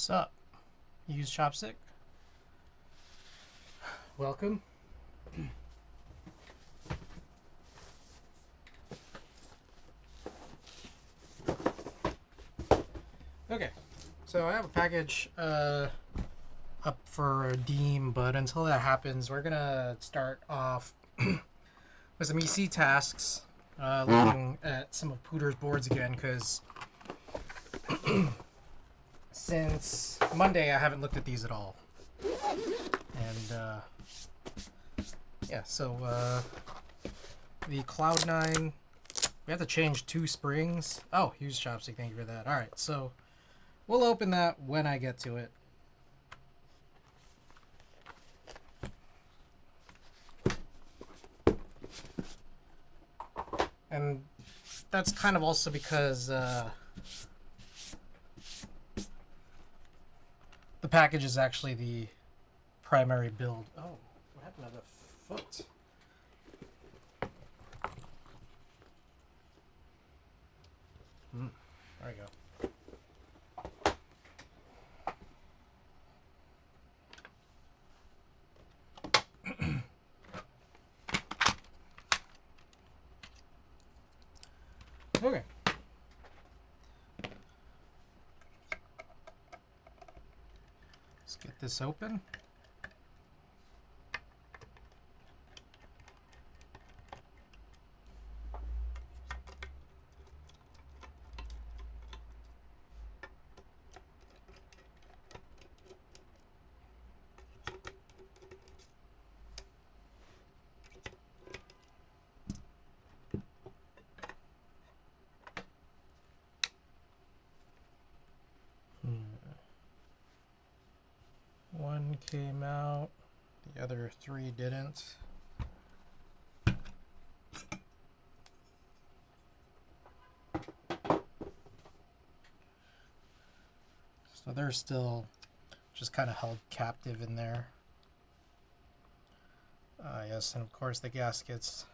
Sup? Use chopstick? Welcome. Okay, so I have a package up for redeem, but until that happens, we're gonna start off with some EC tasks, looking at some of Pooter's boards again, because since Monday I haven't looked at these at all. And yeah, so the Cloud9, we have to change 2 springs. Oh, use chopstick, thank you for that. Alright, so we'll open that when I get to it. And that's kind of also because the package is actually the primary build. Oh, what happened to the foot? There we go. Okay. Let's get this open. One came out, the other 3 didn't. So they're still just kind of held captive in there. Yes, and of course the gaskets,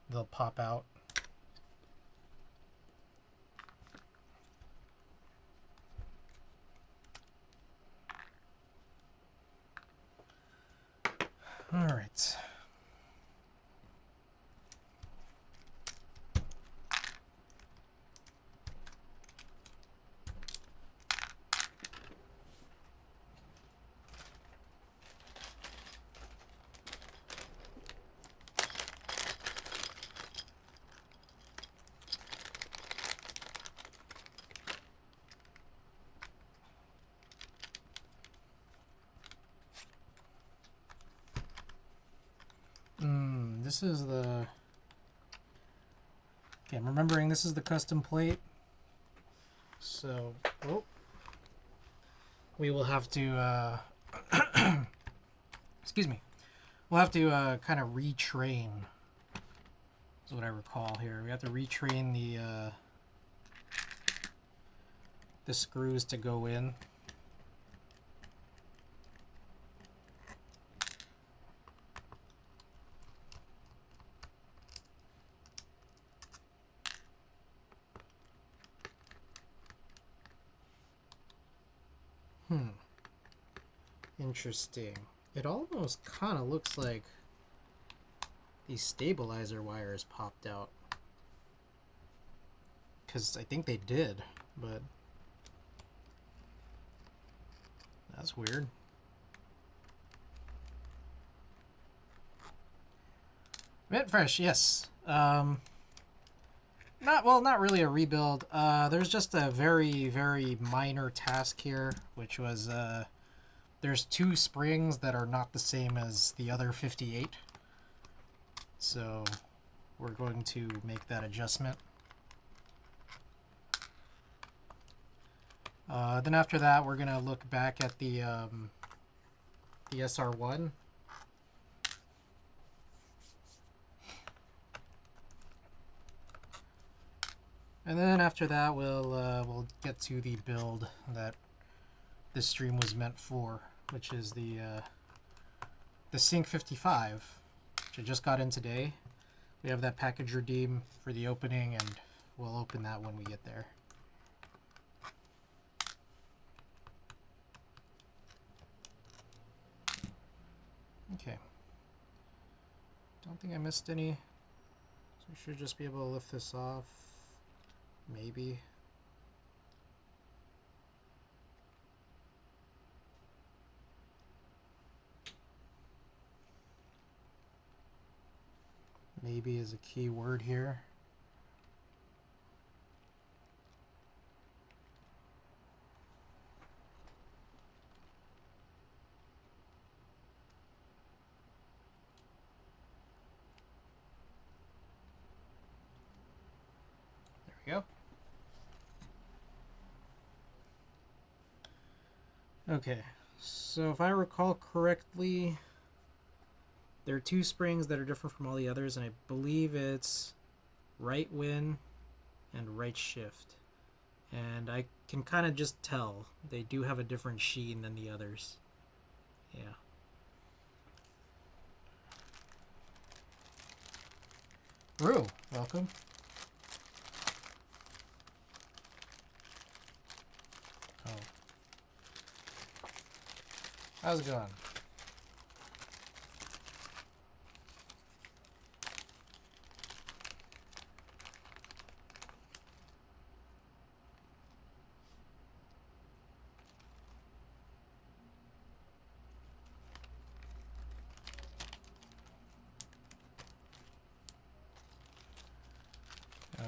they'll pop out. All right. This is the... Okay, I'm remembering this is the custom plate. So, we will have to, excuse me. We'll have to kind of retrain, is what I recall here. We have to retrain the screws to go in. Interesting. It almost kind of looks like these stabilizer wires popped out. Because I think they did, but that's weird. Mint fresh, yes. Not really a rebuild. There's just a very, very minor task here, which was there's 2 springs that are not the same as the other 58. So we're going to make that adjustment. Then after that, we're going to look back at the SR1. And then after that, we'll get to the build that this stream was meant for, which is the cinque 55, which I just got in today. We have that package redeem for the opening, and we'll open that when we get there. Okay. Don't think I missed any. So we should just be able to lift this off. Maybe. Maybe is a key word here. There we go. Okay, so if I recall correctly, there are two springs that are different from all the others, and I believe it's right win and right shift. And I can kind of just tell they do have a different sheen than the others. Yeah. Rue, welcome. Oh. How's it going?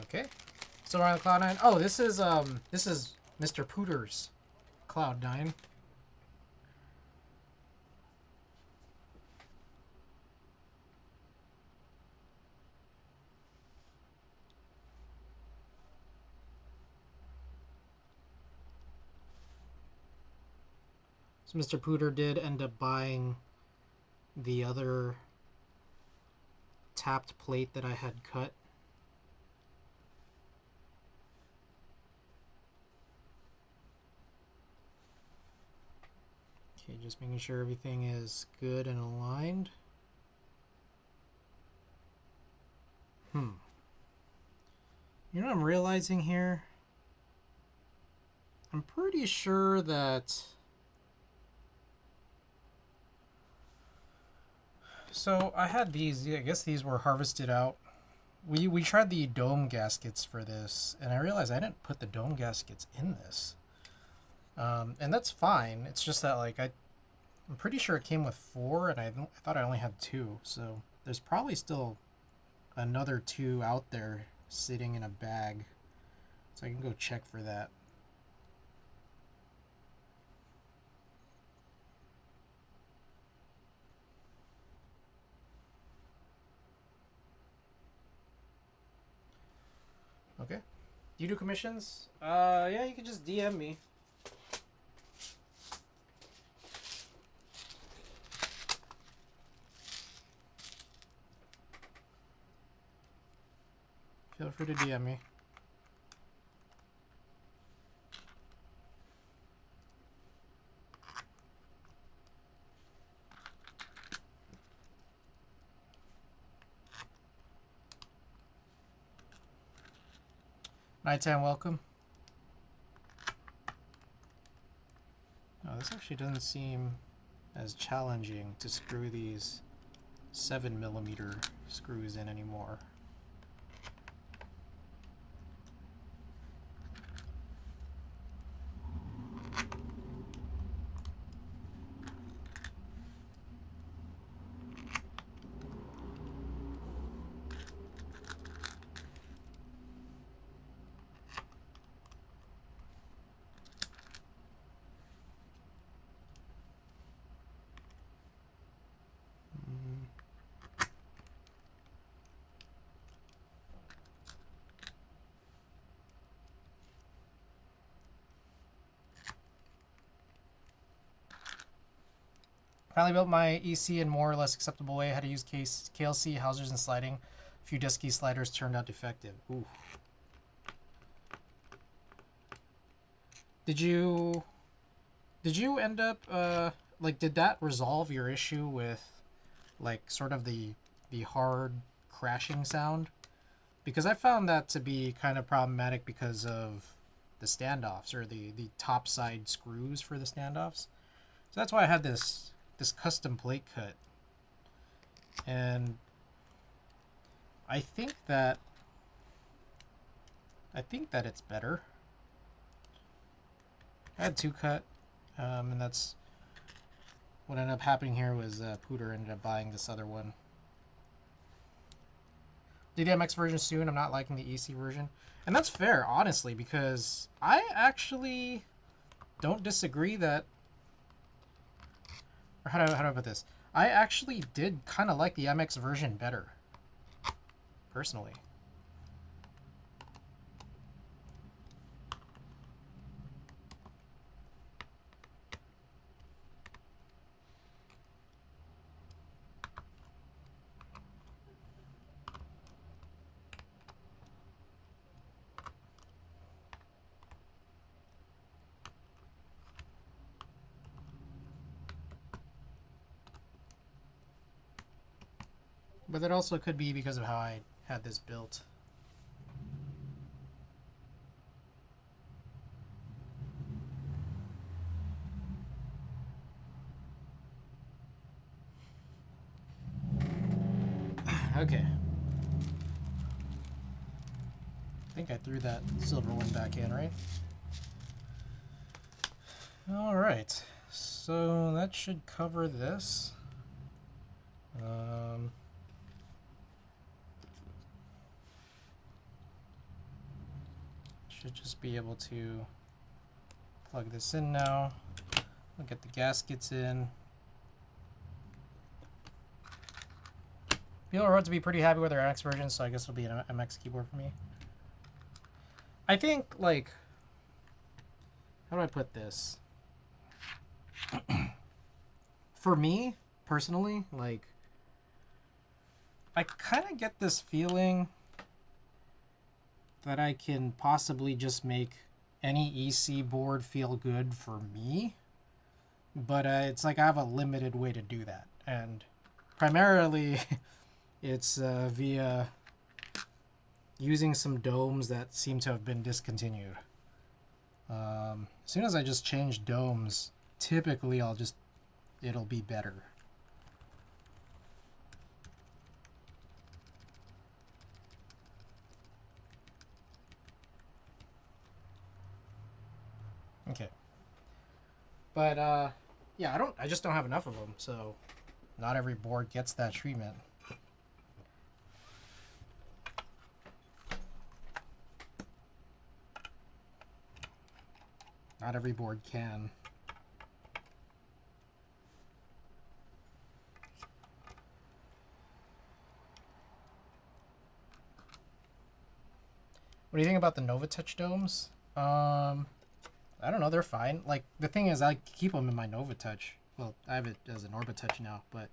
Okay. So we're on Cloud9. Oh, this is Mr. Pooter's Cloud9. So Mr. Pooter did end up buying the other tapped plate that I had cut. Okay, just making sure everything is good and aligned. You know what I'm realizing here? I'm pretty sure that... So I had these, I guess these were harvested out. We tried the dome gaskets for this, and I realized I didn't put the dome gaskets in this. And that's fine. It's just that like I'm pretty sure it came with 4, and I thought I only had 2. So there's probably still another 2 out there sitting in a bag. So I can go check for that. Okay. Do you do commissions? Yeah, you can just DM me. Feel free to DM me. Nighttime welcome. Oh, this actually doesn't seem as challenging to screw these 7mm screws in anymore. Finally built my EC in more or less acceptable way. Had to use KLC, housers, and sliding. A few desk key sliders turned out defective. Ooh. Did you end up like did that resolve your issue with like sort of the hard crashing sound? Because I found that to be kind of problematic because of the standoffs or the top side screws for the standoffs. So that's why I had this custom plate cut And I think that it's better. I had 2-cut, and that's what ended up happening here was Pooter ended up buying this other one. Do the MX version soon. I'm not liking the EC version. And that's fair, honestly, because I actually don't disagree that... Or how do I put this? I actually did kind of like the MX version better, personally. But that also could be because of how I had this built. Okay. I think I threw that silver one back in, right? Alright. So that should cover this. Should just be able to plug this in now. We'll get the gaskets in. People are to be pretty happy with their MX version, so I guess it'll be an MX keyboard for me. I think, like, how do I put this? For me, personally, like, I kind of get this feeling that I can possibly just make any EC board feel good for me. But it's like I have a limited way to do that. And primarily, it's via using some domes that seem to have been discontinued. As soon as I just change domes, typically it'll be better. Okay. But yeah, I just don't have enough of them, so not every board gets that treatment. Not every board can. What do you think about the NovaTouch domes? I don't know, they're fine. Like, the thing is, I keep them in my NovaTouch. Well, I have it as an Orbitouch now, but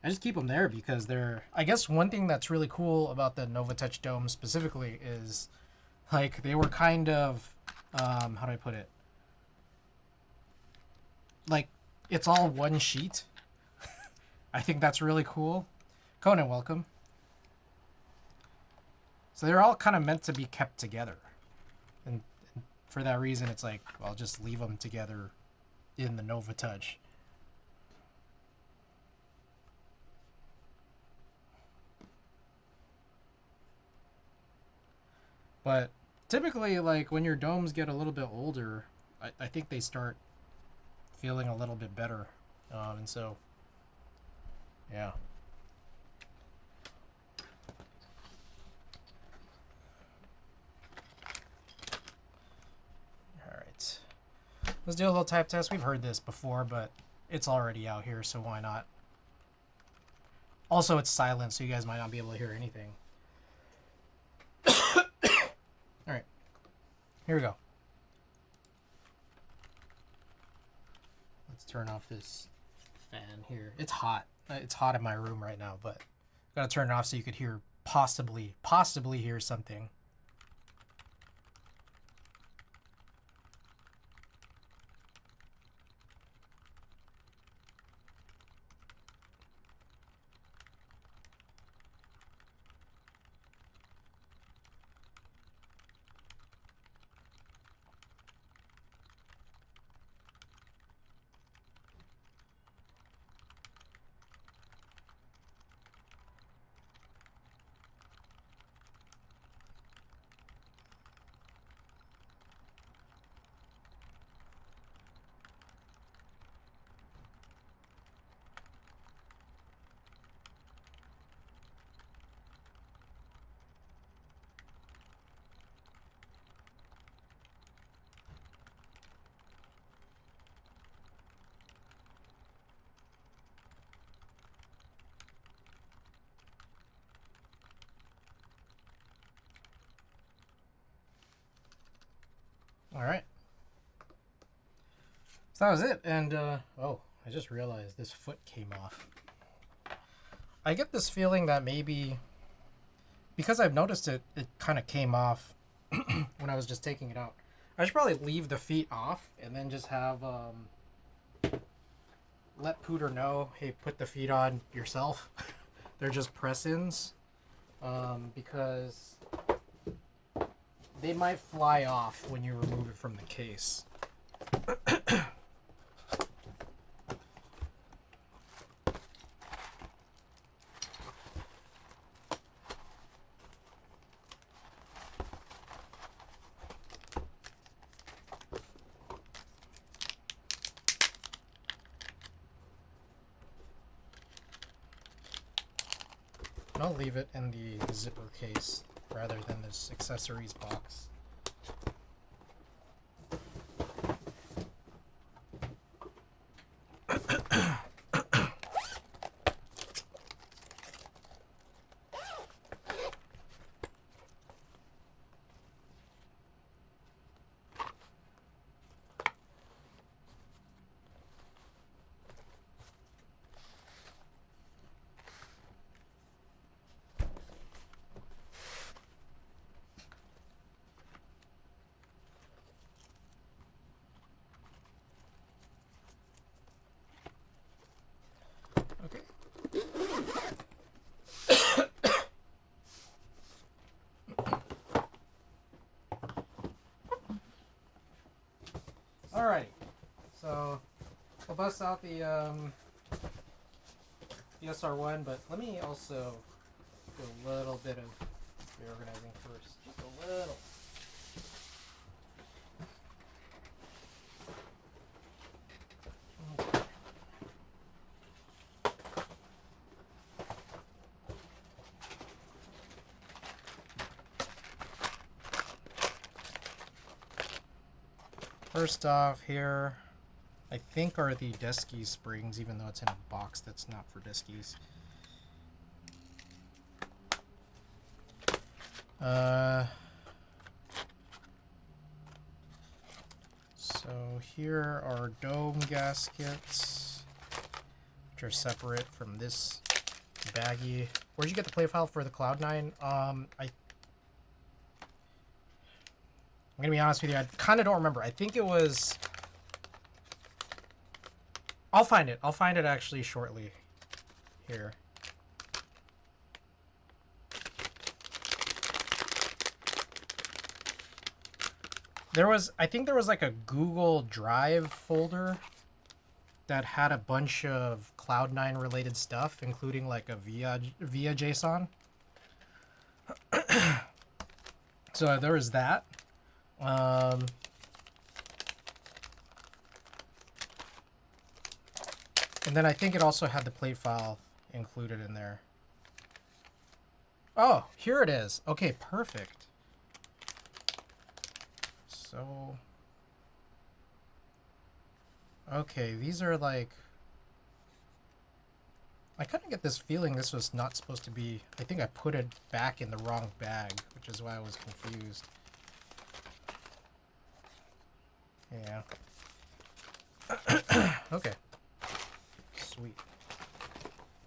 I just keep them there because they're... I guess one thing that's really cool about the NovaTouch domes specifically is, like, they were kind of... how do I put it? Like, it's all one sheet. I think that's really cool. Conan, welcome. So they're all kind of meant to be kept together. And for that reason, it's like, well, I'll just leave them together in the NovaTouch. But typically, like, when your domes get a little bit older, I think they start feeling a little bit better. And so, yeah. Alright. Let's do a little type test. We've heard this before, but it's already out here, so why not? Also, it's silent, so you guys might not be able to hear anything. Alright. Here we go. Let's turn off this fan here. It's hot. It's hot in my room right now, but gotta turn it off so you could hear possibly hear something. So that was it. And oh, I just realized this foot came off. I get this feeling that maybe because I've noticed it kind of came off when I was just taking it out. I should probably leave the feet off and then just have let Pooter know, hey, put the feet on yourself. They're just press-ins because they might fly off when you remove it from the case. I'll leave it in the zipper case rather than this accessories box. Okay. Alrighty. So I'll bust out the SR1, but let me also do a little bit of reorganizing first. Just a little. First off here, I think are the Desky springs, even though it's in a box that's not for Deskies. So here are dome gaskets, which are separate from this baggie. Where'd you get the play file for the Cloud9? I'm gonna be honest with you, I kind of don't remember. I think it was... I'll find it. I'll find it actually shortly. Here. I think there was like a Google Drive folder that had a bunch of Cloud9 related stuff, including like a via JSON. So there was that. And then I think it also had the plate file included in there. Oh, here it is. Okay, perfect. So, okay, these are like, I kind of get this feeling this was not supposed to be, I think I put it back in the wrong bag, which is why I was confused. Yeah. Okay. Sweet.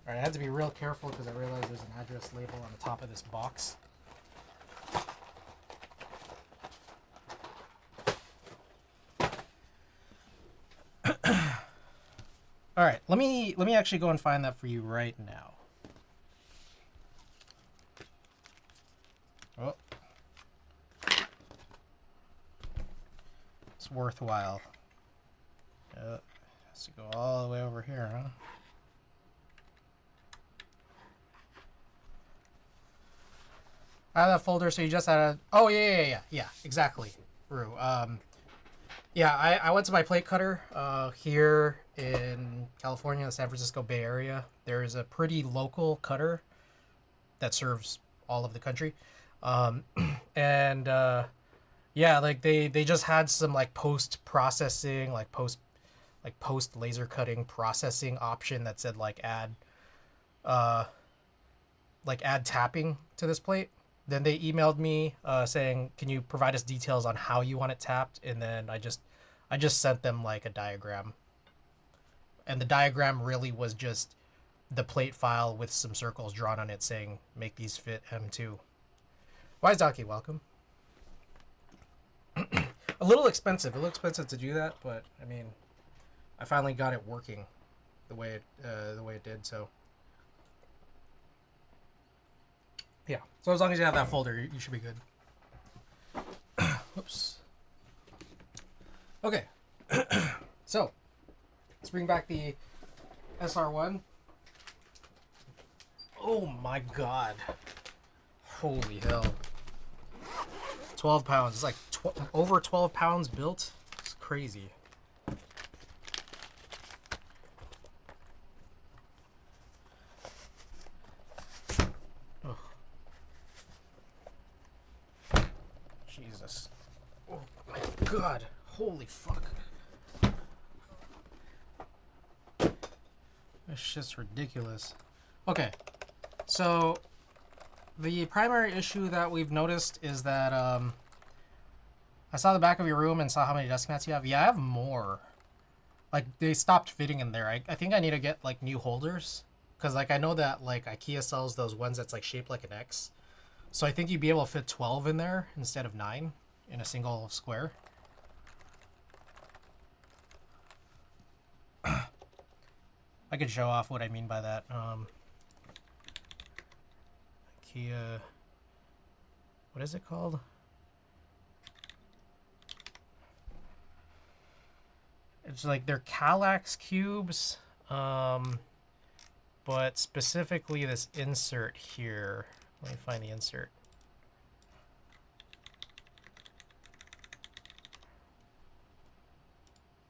Alright, I had to be real careful because I realized there's an address label on the top of this box. Alright, let me actually go and find that for you right now. Oh. It's worthwhile. Has to go all the way over here, huh? I have that folder, so you just had a... Oh, yeah, exactly. Rue. Yeah, I went to my plate cutter here in California, the San Francisco Bay Area. There is a pretty local cutter that serves all of the country. Yeah, like they just had some like post-processing, post laser cutting processing option that said add tapping to this plate. Then they emailed me saying, can you provide us details on how you want it tapped? And then I just sent them like a diagram. And the diagram really was just the plate file with some circles drawn on it saying, make these fit M2. Wise Donkey, welcome. A little expensive to do that, but I mean, I finally got it working the way it did. So yeah, so as long as you have that folder, you should be good. Oops. Okay, so let's bring back the SR1. Oh my god, holy hell. 12 pounds. It's like over 12 pounds built. It's crazy. Oh. Jesus. Oh my god. Holy fuck. This shit's ridiculous. Okay. So the primary issue that we've noticed is that I saw the back of your room and saw how many desk mats you have. Yeah, I have more. Like, they stopped fitting in there. I think I need to get, like, new holders. Because, like, I know that, like, IKEA sells those ones that's, like, shaped like an X. So I think you'd be able to fit 12 in there instead of 9 in a single square. I could show off what I mean by that. IKEA... What is it called? It's like they're Kallax cubes, but specifically this insert here. Let me find the insert.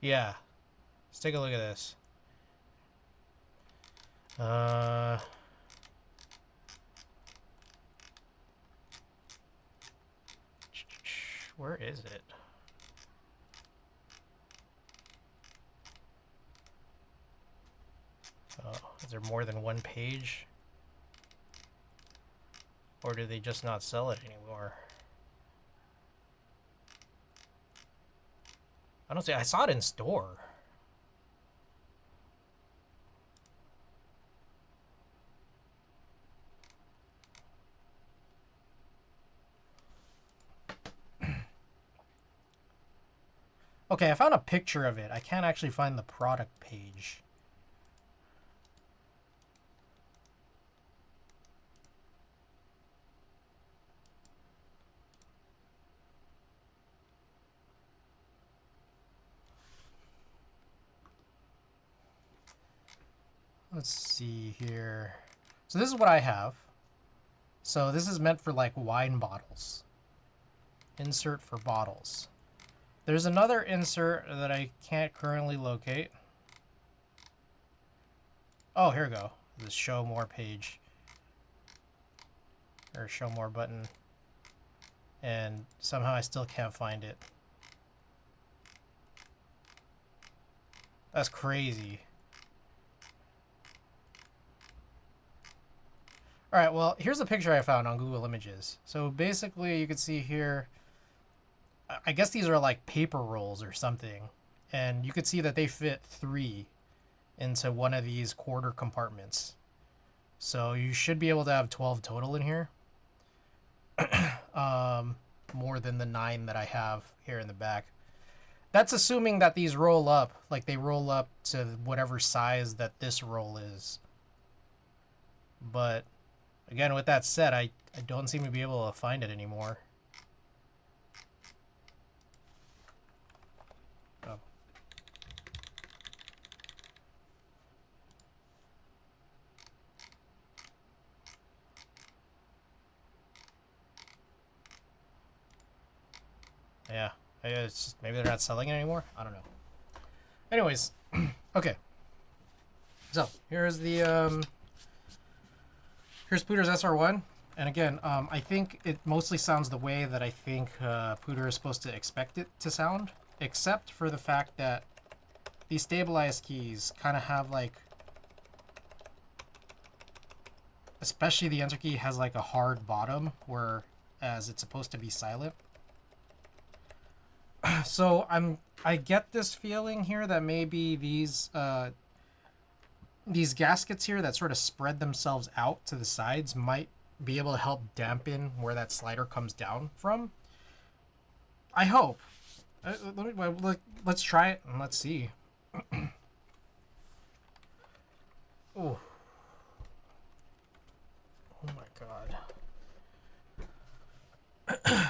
Yeah, let's take a look at this. Where is it? Oh, is there more than one page? Or do they just not sell it anymore? I don't see. I saw it in store. Okay, I found a picture of it. I can't actually find the product page. Let's see here. So this is what I have. So this is meant for like wine bottles. Insert for bottles. There's another insert that I can't currently locate. Oh, here we go. The show more page. Or show more button. And somehow I still can't find it. That's crazy. Alright, well, here's a picture I found on Google Images. So basically, you can see here, I guess these are like paper rolls or something. And you could see that they fit 3 into one of these quarter compartments. So you should be able to have 12 total in here. More than the 9 that I have here in the back. That's assuming that these roll up, like they roll up to whatever size that this roll is. But again, with that said, I don't seem to be able to find it anymore. Oh. Yeah, it's maybe they're not selling it anymore. I don't know. Anyways, okay. So here's the here's Pooter's SR1, and again, I think it mostly sounds the way that I think Pooter is supposed to expect it to sound, except for the fact that these stabilized keys kind of have like, especially the enter key has like a hard bottom, whereas it's supposed to be silent. So I'm I get this feeling here that maybe these gaskets here that sort of spread themselves out to the sides might be able to help dampen where that slider comes down from. I hope. Let's try it and let's see. Oh. Oh my god.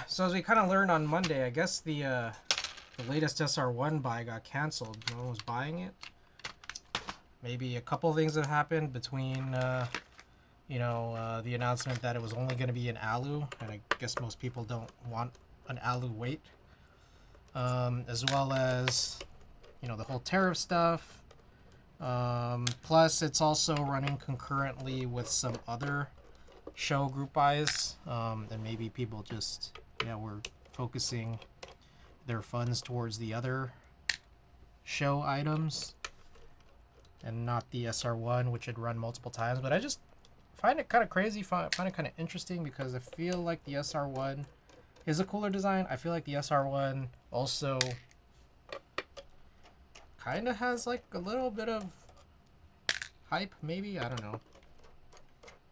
So as we kind of learned on Monday, I guess the latest SR1 buy got canceled. No one was buying it. Maybe a couple things have happened between, the announcement that it was only going to be an alu, and I guess most people don't want an alu weight, as well as, the whole tariff stuff. Plus, it's also running concurrently with some other show group buys, and maybe people just, were focusing their funds towards the other show items and not the SR1, which had run multiple times. But I just find it kind of crazy, find it kind of interesting, because I feel like the SR1 is a cooler design. I feel like the SR1 also kind of has like a little bit of hype, maybe, I don't know.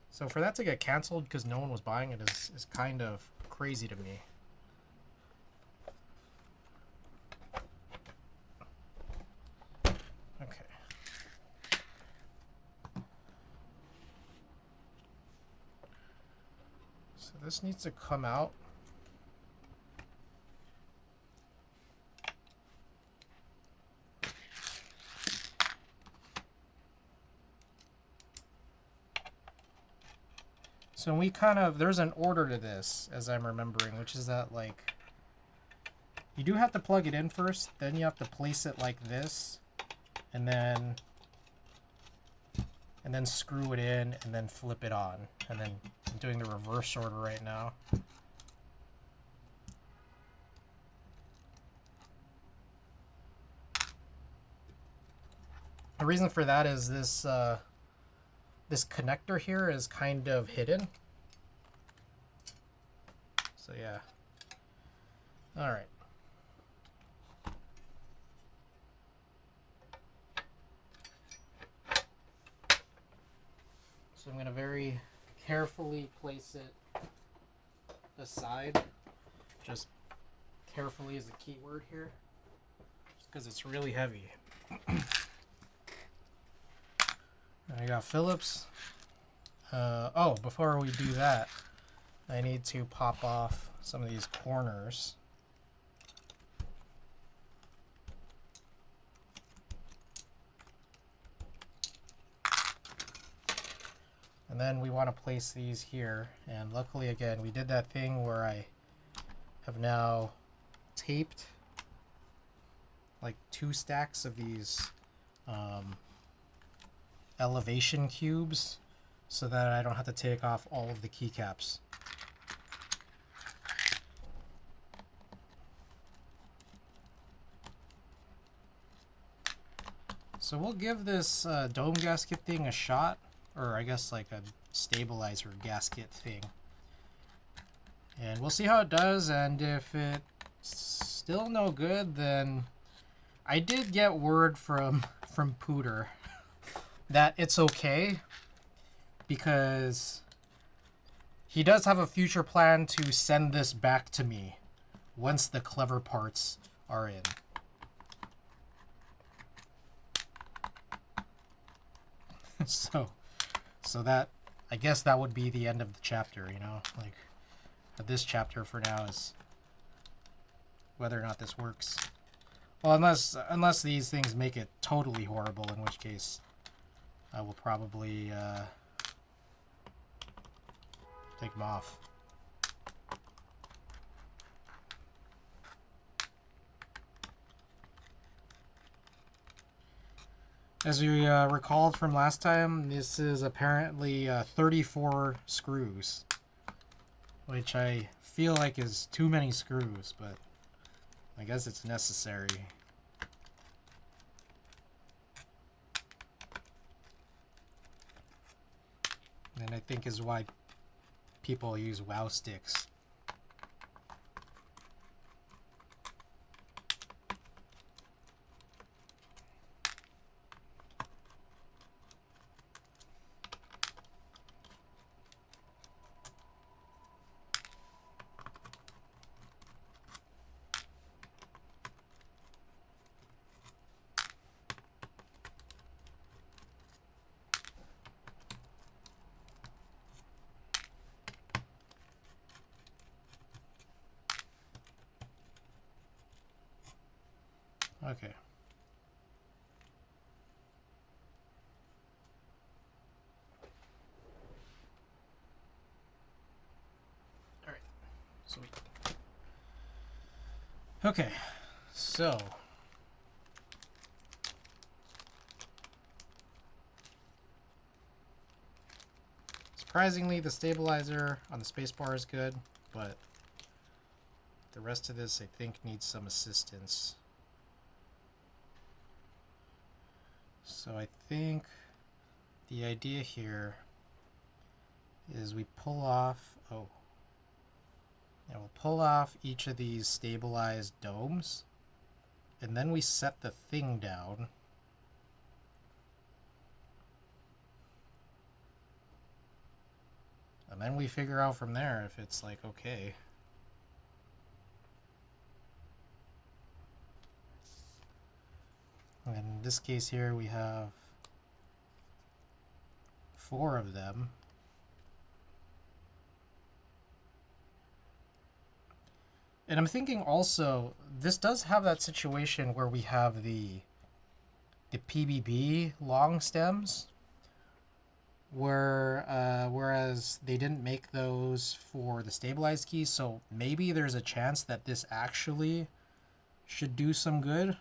So for that to get canceled because no one was buying it is kind of crazy to me. Okay. So this needs to come out. So we there's an order to this, as I'm remembering, which is that, like, you do have to plug it in first, then you have to place it like this, and then screw it in, and then flip it on. And then I'm doing the reverse order right now. The reason for that is this connector here is kind of hidden. So yeah. All right. So I'm going to very carefully place it aside. Just carefully is the key word here, just because it's really heavy. I got Phillips. Before we do that, I need to pop off some of these corners. And then we want to place these here. And luckily, again, we did that thing where I have now taped like 2 stacks of these elevation cubes so that I don't have to take off all of the keycaps. So we'll give this dome gasket thing a shot, or I guess like a stabilizer gasket thing. And we'll see how it does, and if it's still no good, then I did get word from Pooter that it's okay, because he does have a future plan to send this back to me once the clever parts are in. So that, I guess that would be the end of the chapter, like, but this chapter for now is whether or not this works. Well, unless these things make it totally horrible, in which case I will probably take them off. As we recalled from last time, this is apparently 34 screws, which I feel like is too many screws, but I guess it's necessary. And I think is why people use wow sticks. Okay. All right. So. Okay. So. Surprisingly, the stabilizer on the spacebar is good, but the rest of this, I think, needs some assistance. So I think the idea here is we pull off, we'll pull off each of these stabilized domes, and then we set the thing down. And then we figure out from there if it's like okay. And in this case here we have 4 of them. And I'm thinking also, this does have that situation where we have the PBB long stems, whereas they didn't make those for the stabilized keys, so maybe there's a chance that this actually should do some good.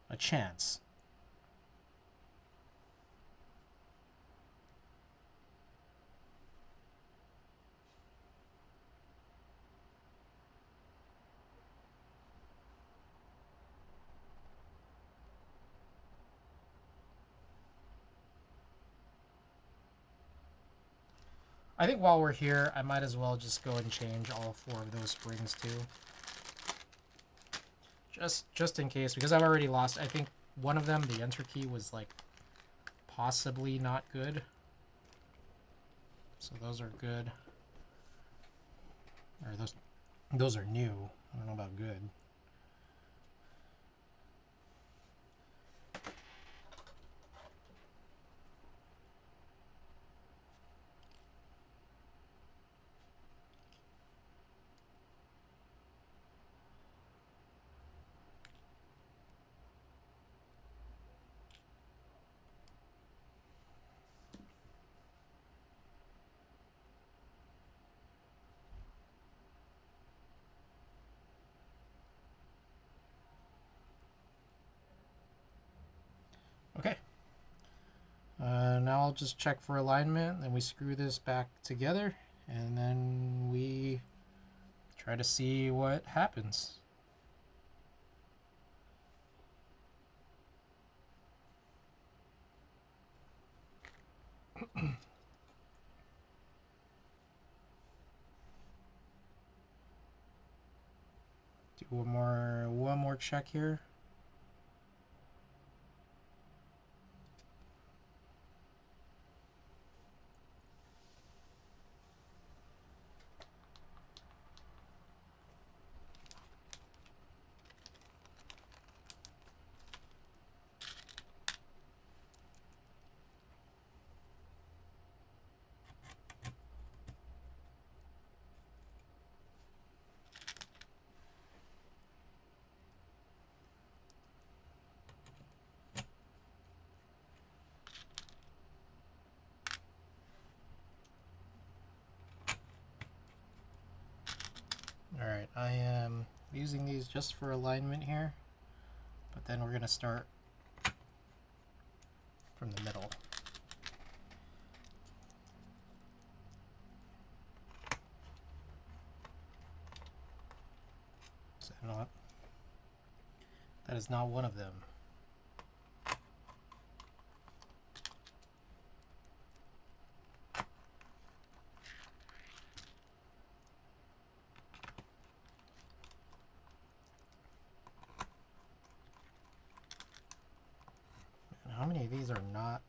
A chance. I think while we're here, I might as well just go and change all 4 of those springs too. Just in case, because I've already lost, I think one of them, the enter key, was like possibly not good. So those are good. Or those are new. I don't know about good. Okay. Now I'll just check for alignment, then we screw this back together, and then we try to see what happens. Do one more check here. Alright, I am using these just for alignment here, but then we're going to start from the middle. Is that not? That is not one of them. Man, how many of these are not?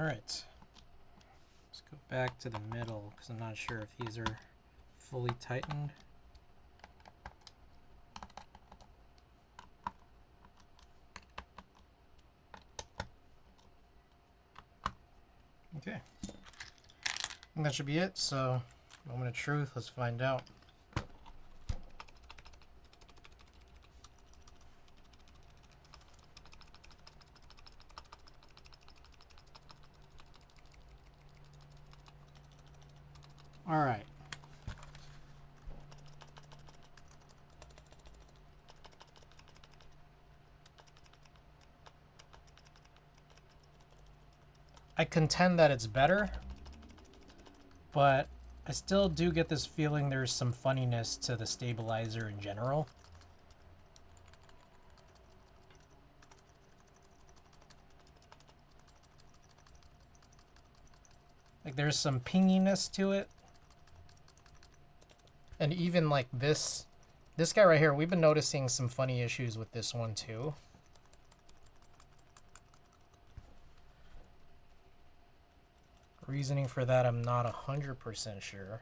Alright. Let's go back to the middle because I'm not sure if these are fully tightened. Okay. I think that should be it. So, moment of truth, let's find out. All right. I contend that it's better, but I still do get this feeling there's some funniness to the stabilizer in general. Like there's some pinginess to it. And even like this guy right here, we've been noticing some funny issues with this one too. Reasoning for that, I'm not 100% sure.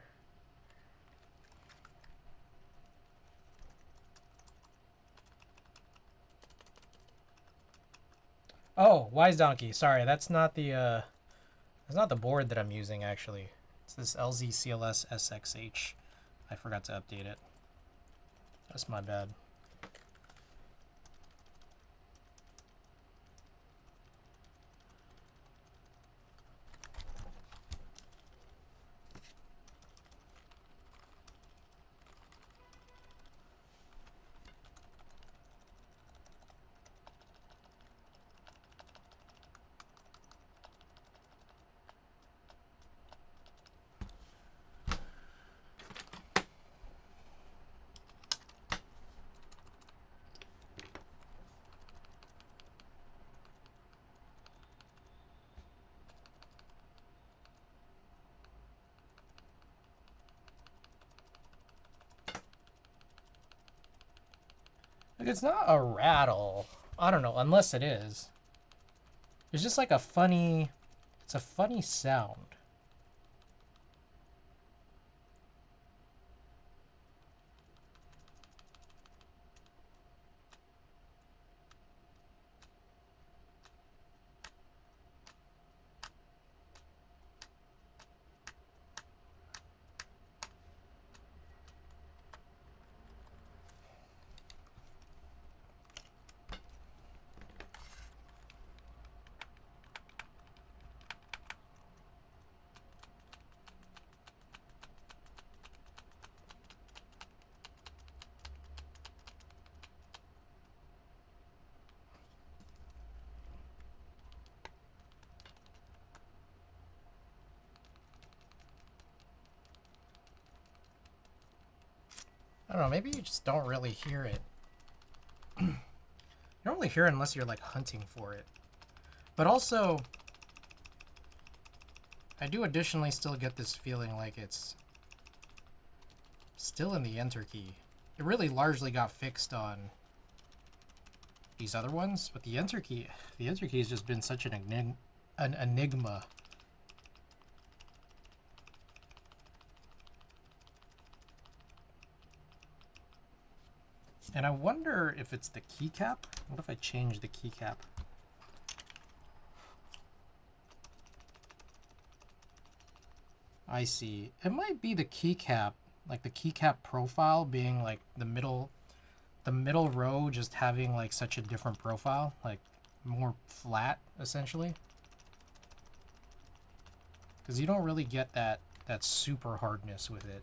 Oh, Wise Donkey. Sorry, that's not the board that I'm using actually. It's this LZ-CLS SXH. I forgot to update it. That's my bad. Like, it's not a rattle. I don't know, unless it is. It's just like a funny... It's a funny sound. I don't know, maybe you just don't really hear it. You don't really hear it unless you're like hunting for it. But also, I do additionally still get this feeling like it's still in the enter key. It really largely got fixed on these other ones, but the enter key has just been such an enigma. And I wonder if it's the keycap. What if I change the keycap? I see. It might be the keycap, like the keycap profile being like the middle row just having like such a different profile, like more flat essentially. Because you don't really get that super hardness with it.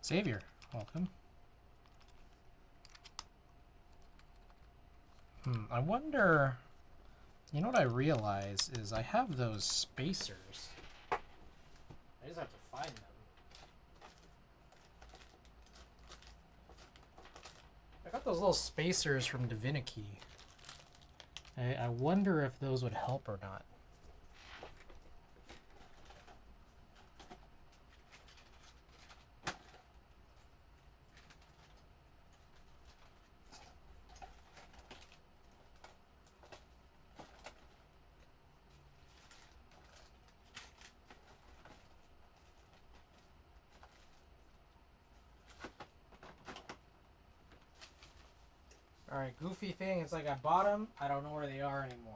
Xavier, welcome. I wonder, you know what I realize is I have those spacers. I just have to find them. I got those little spacers from Divinity. I wonder if those would help or not. Alright, goofy thing. It's like I bought them. I don't know where they are anymore.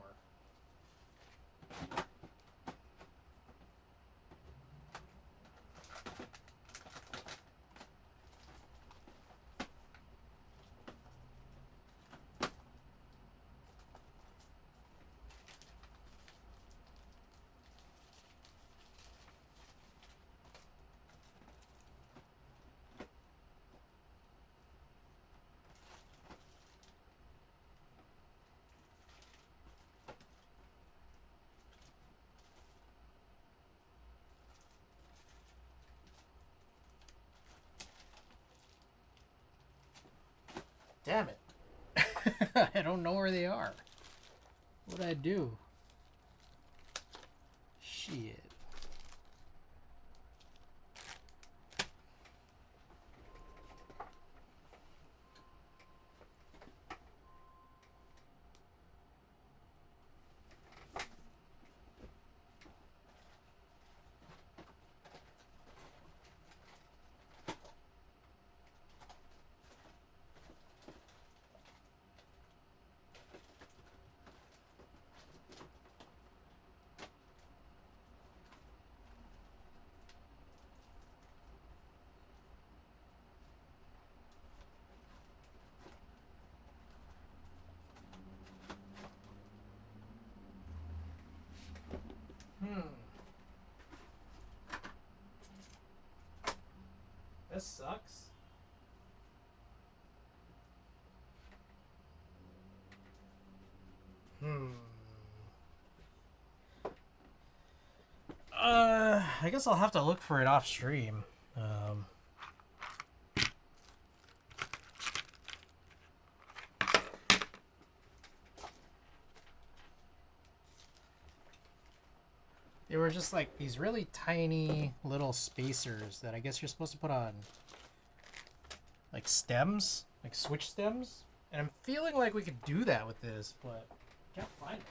Damn it. I don't know where they are. What'd I do? Shit. This sucks. I guess I'll have to look for it off stream. They were just like these really tiny little spacers that I guess you're supposed to put on like stems, like switch stems. And I'm feeling like we could do that with this, but I can't find it.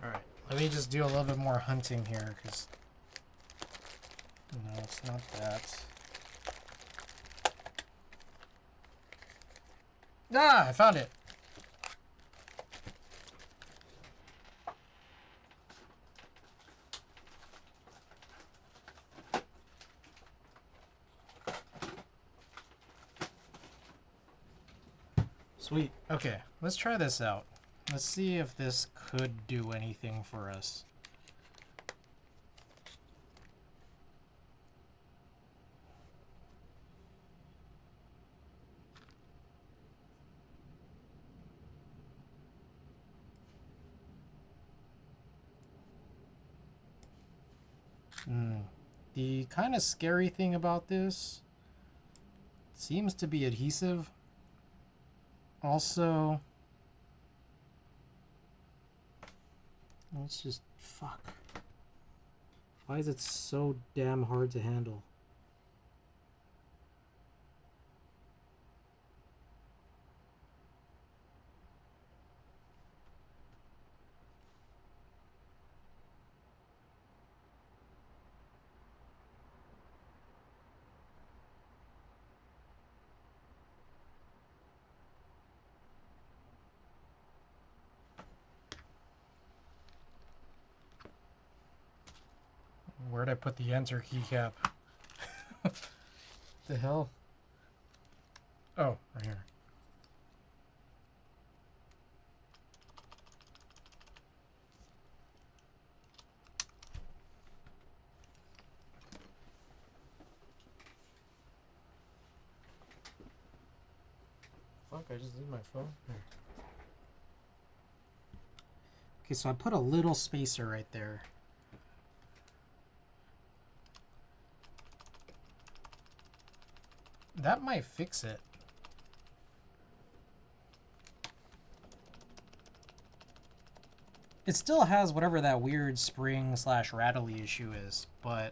Alright, let me just do a little bit more hunting here, because... No, it's not that. Ah, I found it! Sweet. Okay, let's try this out. Let's see if this could do anything for us. The kind of scary thing about this seems to be adhesive. Also, let's just fuck. Why is it so damn hard to handle? Where'd I put the enter keycap? The hell? Oh, right here. Fuck, I just did my phone. Here. Okay, so I put a little spacer right there. That might fix it. it still has whatever that weird spring / rattly issue is, but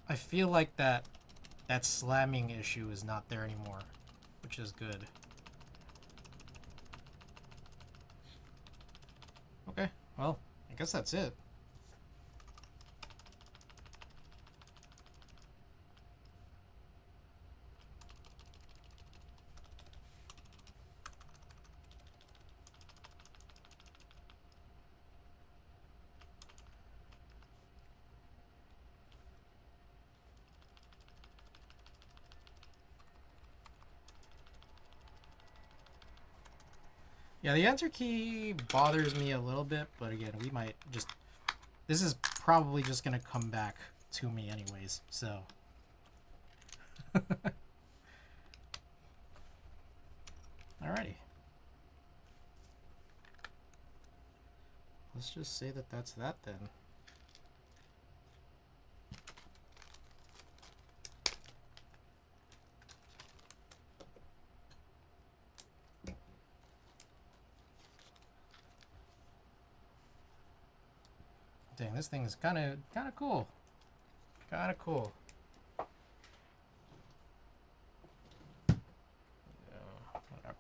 I feel like that slamming issue is not there anymore, which is good. Okay, well, I guess that's it. Yeah, the enter key bothers me a little bit, but again, we might just... This is probably just going to come back to me anyways, so... Alrighty. Let's just say that that's that then. Dang, this thing is kind of cool. Kind of cool. Whatever.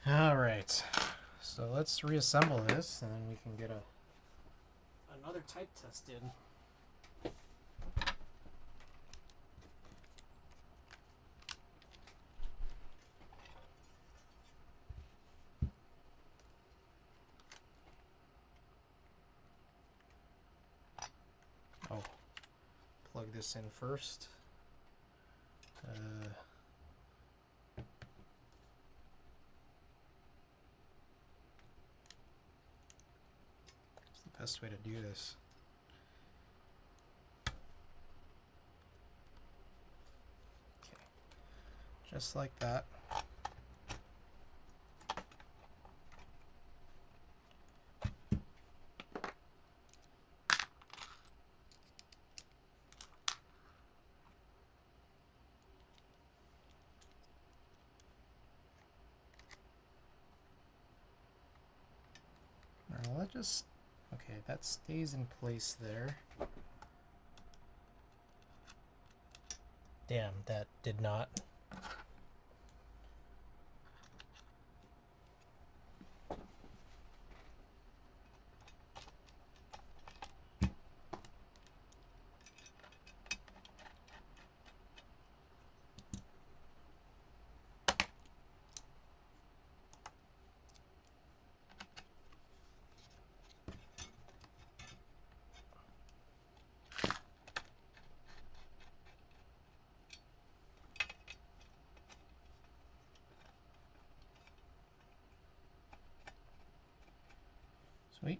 All right. So let's reassemble this, and then we can get another type test in. Oh, plug this in first. What's the best way to do this? Okay, just like that. Now that just, okay, that stays in place there. Damn, that did not. Sweet.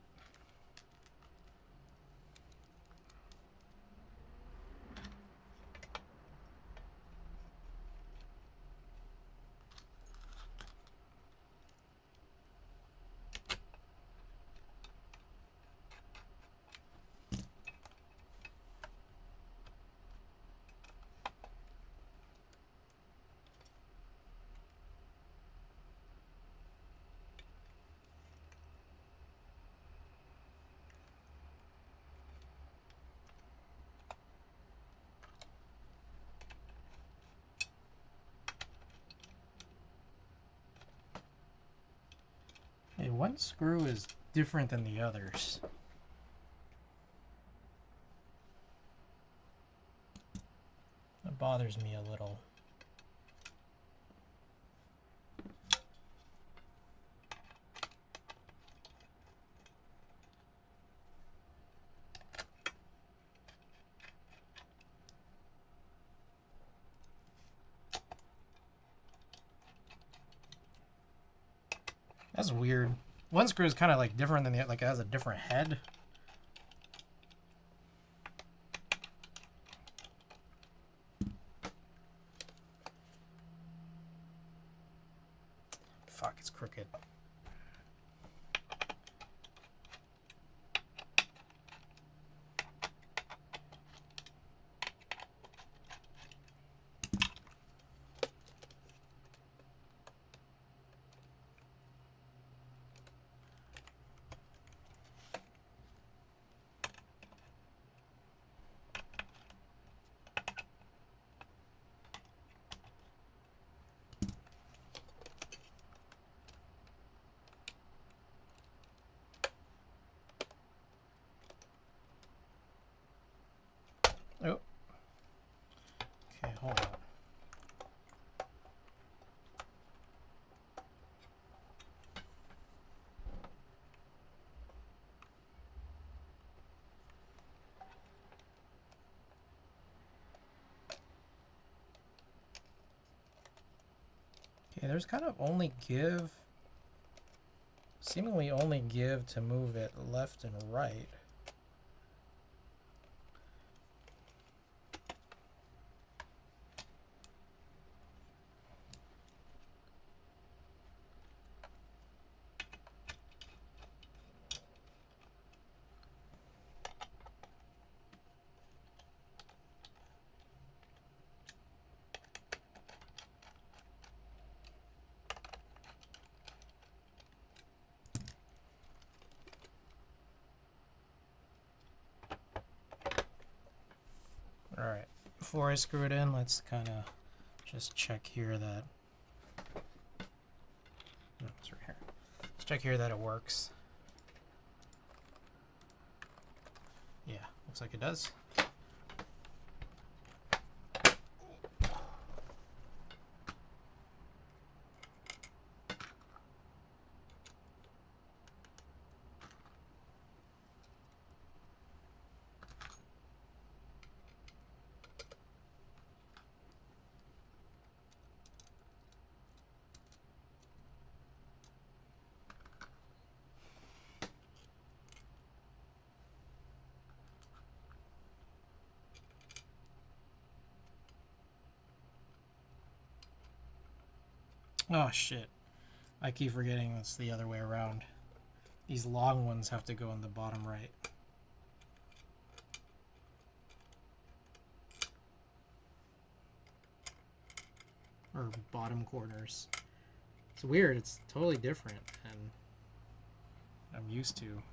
Hey, one screw is different than the others. That bothers me a little. That's weird. One screw is kind of like different than the other, like it has a different head. Fuck, it's crooked. Okay, there's kind of only give, seemingly only give to move it left and right. Alright, before I screw it in, let's kind of just check here that... No, it's right here. Let's check here that it works. Yeah, looks like it does. Oh shit. I keep forgetting it's the other way around. These long ones have to go in the bottom right. Or bottom corners. It's weird, it's totally different and I'm used to.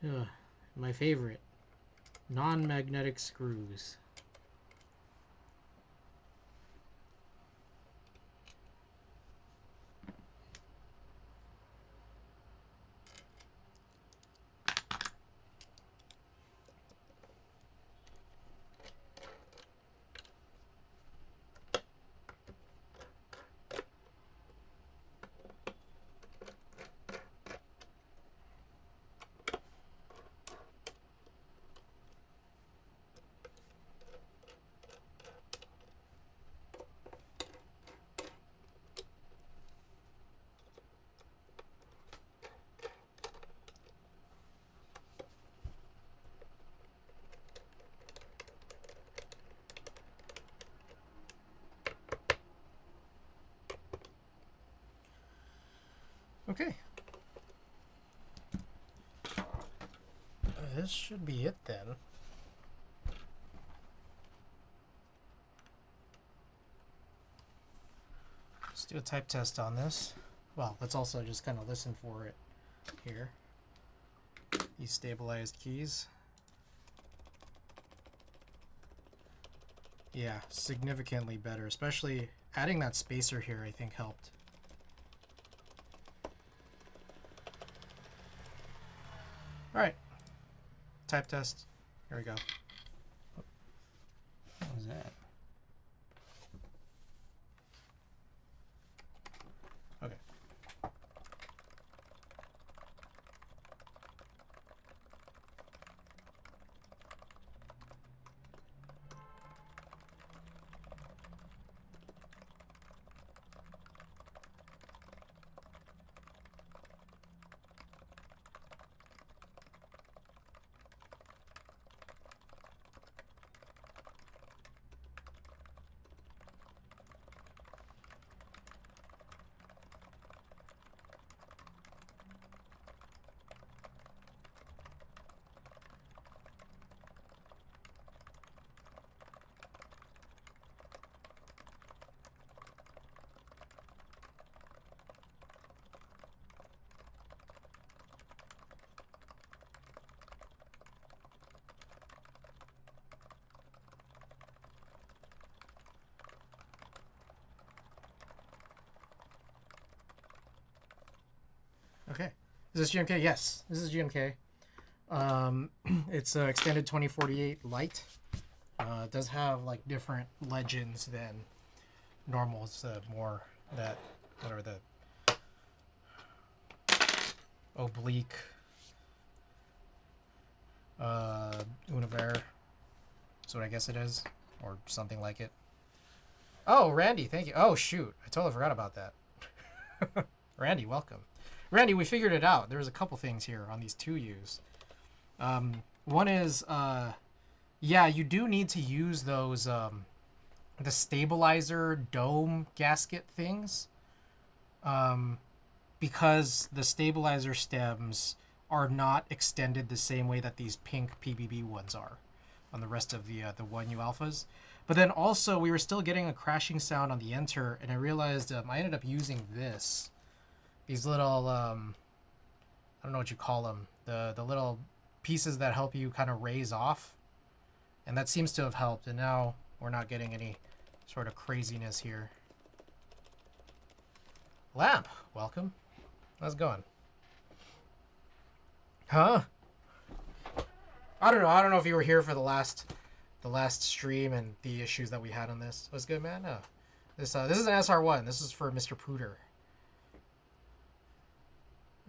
Ugh, my favorite. Non-magnetic screws. Okay. This should be it then. Let's do a type test on this. Well, let's also just kind of listen for it here. These stabilized keys. Yeah, significantly better. Especially adding that spacer here, I think, helped. Alright. Type test. Here we go. What was that? Okay. Okay. Is this GMK? Yes, this is GMK. It's extended 2048 light. It does have like different legends than normal. It's more that whatever the oblique Univers. That's what I guess it is, or something like it. Oh, Randy, thank you. Oh shoot, I totally forgot about that. Randy, welcome. Randy, we figured it out. There's a couple things here on these 2Us. One is, yeah, you do need to use those, the stabilizer dome gasket things, because the stabilizer stems are not extended the same way that these pink PBB ones are on the rest of the 1U alphas. But then also we were still getting a crashing sound on the enter, and I realized I ended up using these little, I don't know what you call them, the little pieces that help you kind of raise off, and that seems to have helped, and now we're not getting any sort of craziness here. Lamp, welcome. How's it going? Huh? I don't know if you were here for the last stream and the issues that we had on this. What's good, man? No. This is an SR1. This is for Mr. Pooter.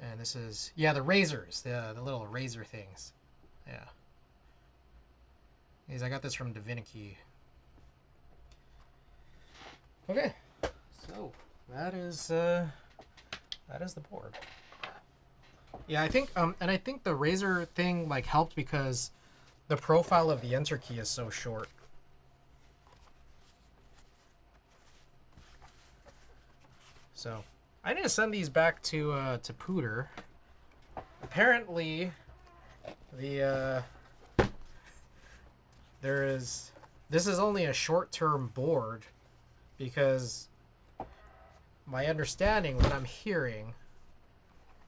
And this is, yeah, the razors, the little razor things. Yeah. I got this from Divinity. Okay. So, that is the board. Yeah, I think and I think the razor thing like helped because the profile of the enter key is so short. So, I need to send these back to Pooter. Apparently, this is only a short-term board because my understanding, what I'm hearing,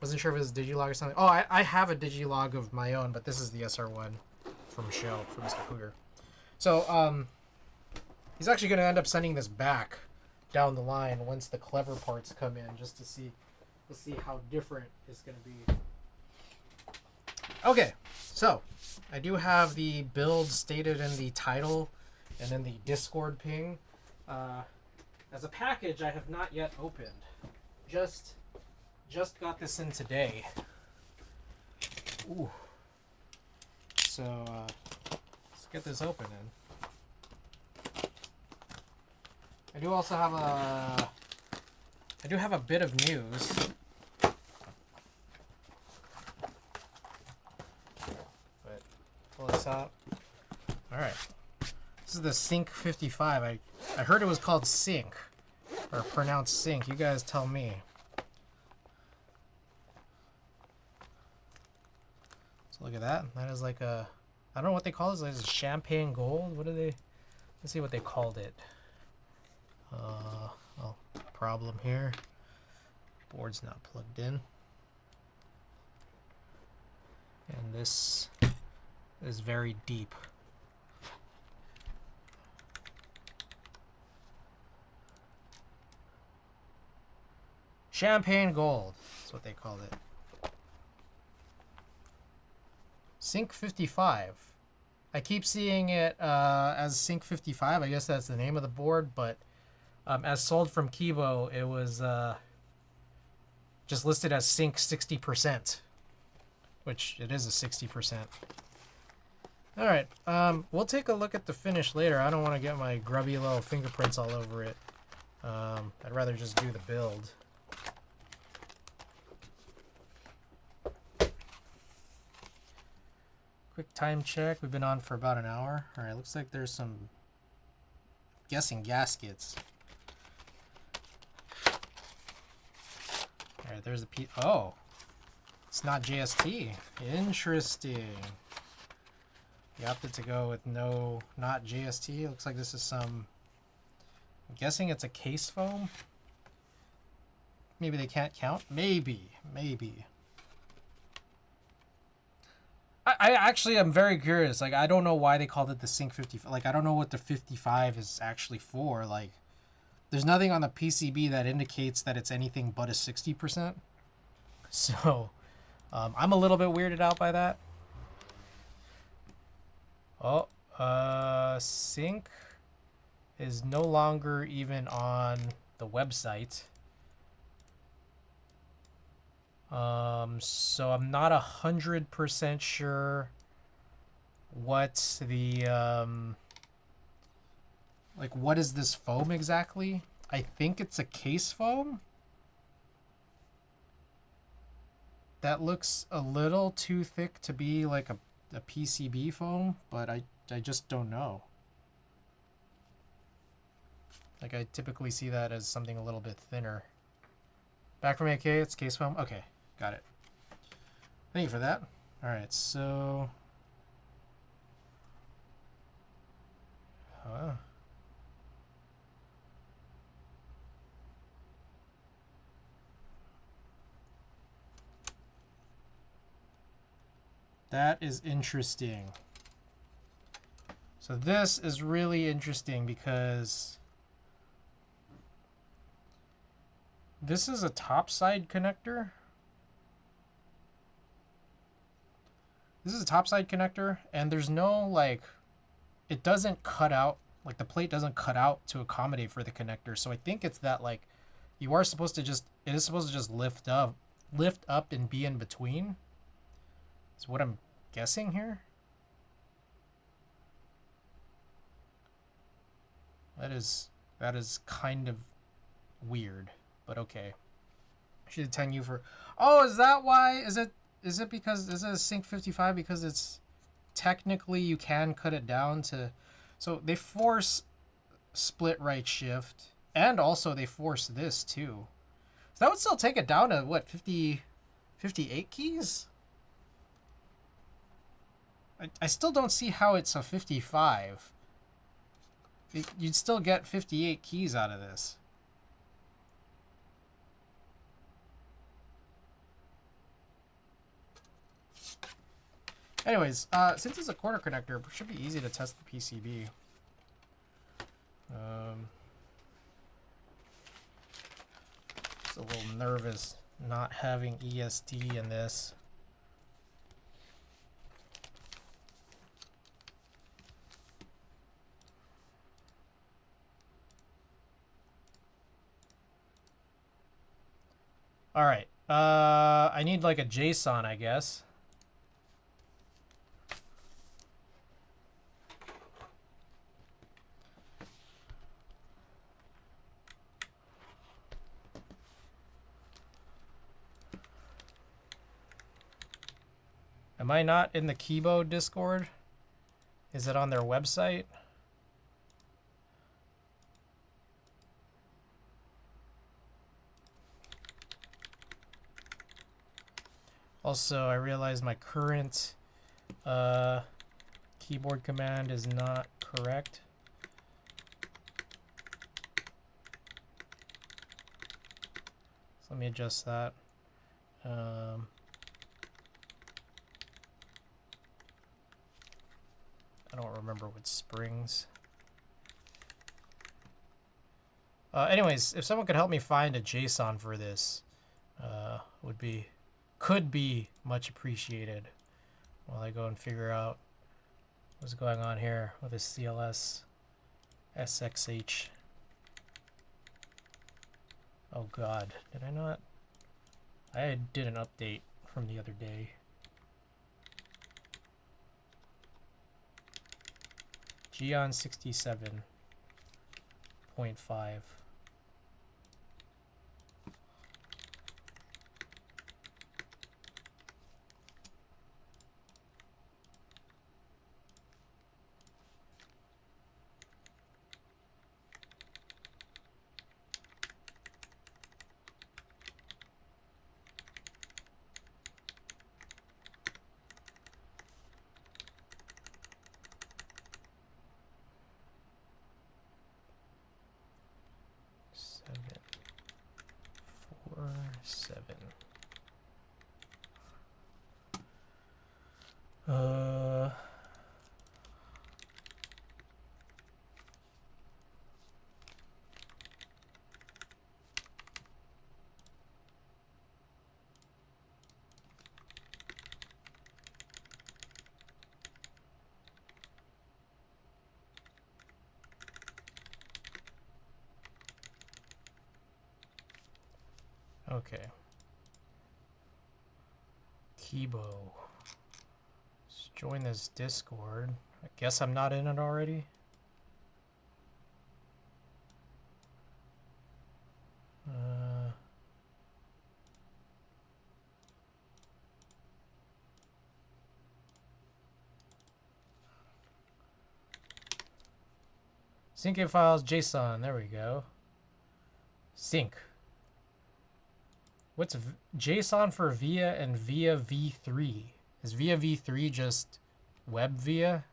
wasn't sure if it was Digilog or something. Oh, I have a Digilog of my own, but this is the SR1 from Shell, from Mr. Pooter. So, he's actually going to end up sending this back down the line once the clever parts come in, just to see how different it's going to be. Okay, so I do have the build stated in the title and in the Discord ping. As a package, I have not yet opened. Just got this in today. Ooh. So let's get this open in. I do also have a bit of news. But pull this out. All right. This is the Cinque 55. I heard it was called Cinque, or pronounced Cinque. You guys tell me. So look at that. That is like a, I don't know what they call this. Like a champagne gold. What do they? Let's see what they called it. Oh, problem here. Board's not plugged in. And this is very deep. Champagne gold. That's what they called it. Cinque 55. I keep seeing it as Cinque 55. I guess that's the name of the board, but as sold from Kibo, it was just listed as Cinque 60%, which it is a 60%. All right, we'll take a look at the finish later. I don't want to get my grubby little fingerprints all over it. I'd rather just do the build. Quick time check. We've been on for about an hour. All right, looks like there's some, guessing, gaskets. All right, there's a piece. Oh, it's not JST. Interesting. You opted to go with not JST. Looks like this is some, I'm guessing it's a case foam. Maybe they can't count. Maybe. I actually am very curious. Like, I don't know why they called it the Cinque 55. Like, I don't know what the 55 is actually for. Like, there's nothing on the PCB that indicates that it's anything but a 60%. So, I'm a little bit weirded out by that. Oh, Sync is no longer even on the website. So I'm not 100% sure what the like what is this foam exactly? I think it's a case foam. That looks a little too thick to be like a PCB foam, but I just don't know. Like I typically see that as something a little bit thinner. Back from AK, it's case foam. Okay, got it. Thank you for that. All right, so that is interesting. So this is really interesting because this is a topside connector. This is a topside connector, and there's no, like, it doesn't cut out, like the plate doesn't cut out to accommodate for the connector. So I think it's that, like, you are supposed to just, it is supposed to just lift up and be in between. Is what I'm guessing here. That is kind of weird, but okay. Should attend you for. Oh, is that why? Is it because is it a Sync 55 because it's technically you can cut it down to, so they force split right shift and also they force this too. So that would still take it down to what 58 keys. I still don't see how it's a 55. You'd still get 58 keys out of this. Anyways, since it's a quarter connector, it should be easy to test the PCB. Just a little nervous not having ESD in this. All right. I need like a JSON, I guess. Am I not in the Kibo Discord? Is it on their website? Also, I realize my current keyboard command is not correct. So let me adjust that. I don't remember what springs. Anyways, if someone could help me find a JSON for this, could be much appreciated while I go and figure out what's going on here with this CLS SXH. Oh god, did I not? I did an update from the other day. Geon 67.5. Okay. Kibo. Let's join this Discord. I guess I'm not in it already. Cinque files JSON. There we go. Sync. What's JSON for VIA and VIA v3? Is VIA v3 just web VIA?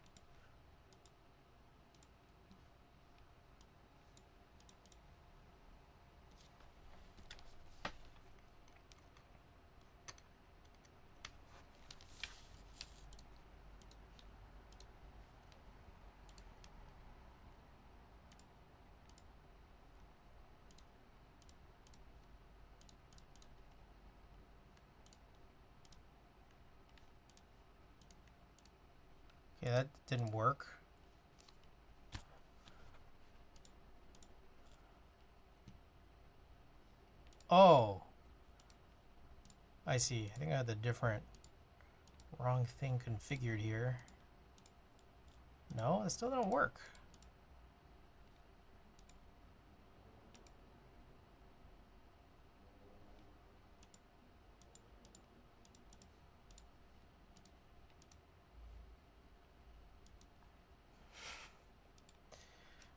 Okay, that didn't work. Oh. I see. I think I had the wrong thing configured here. No, it still don't work.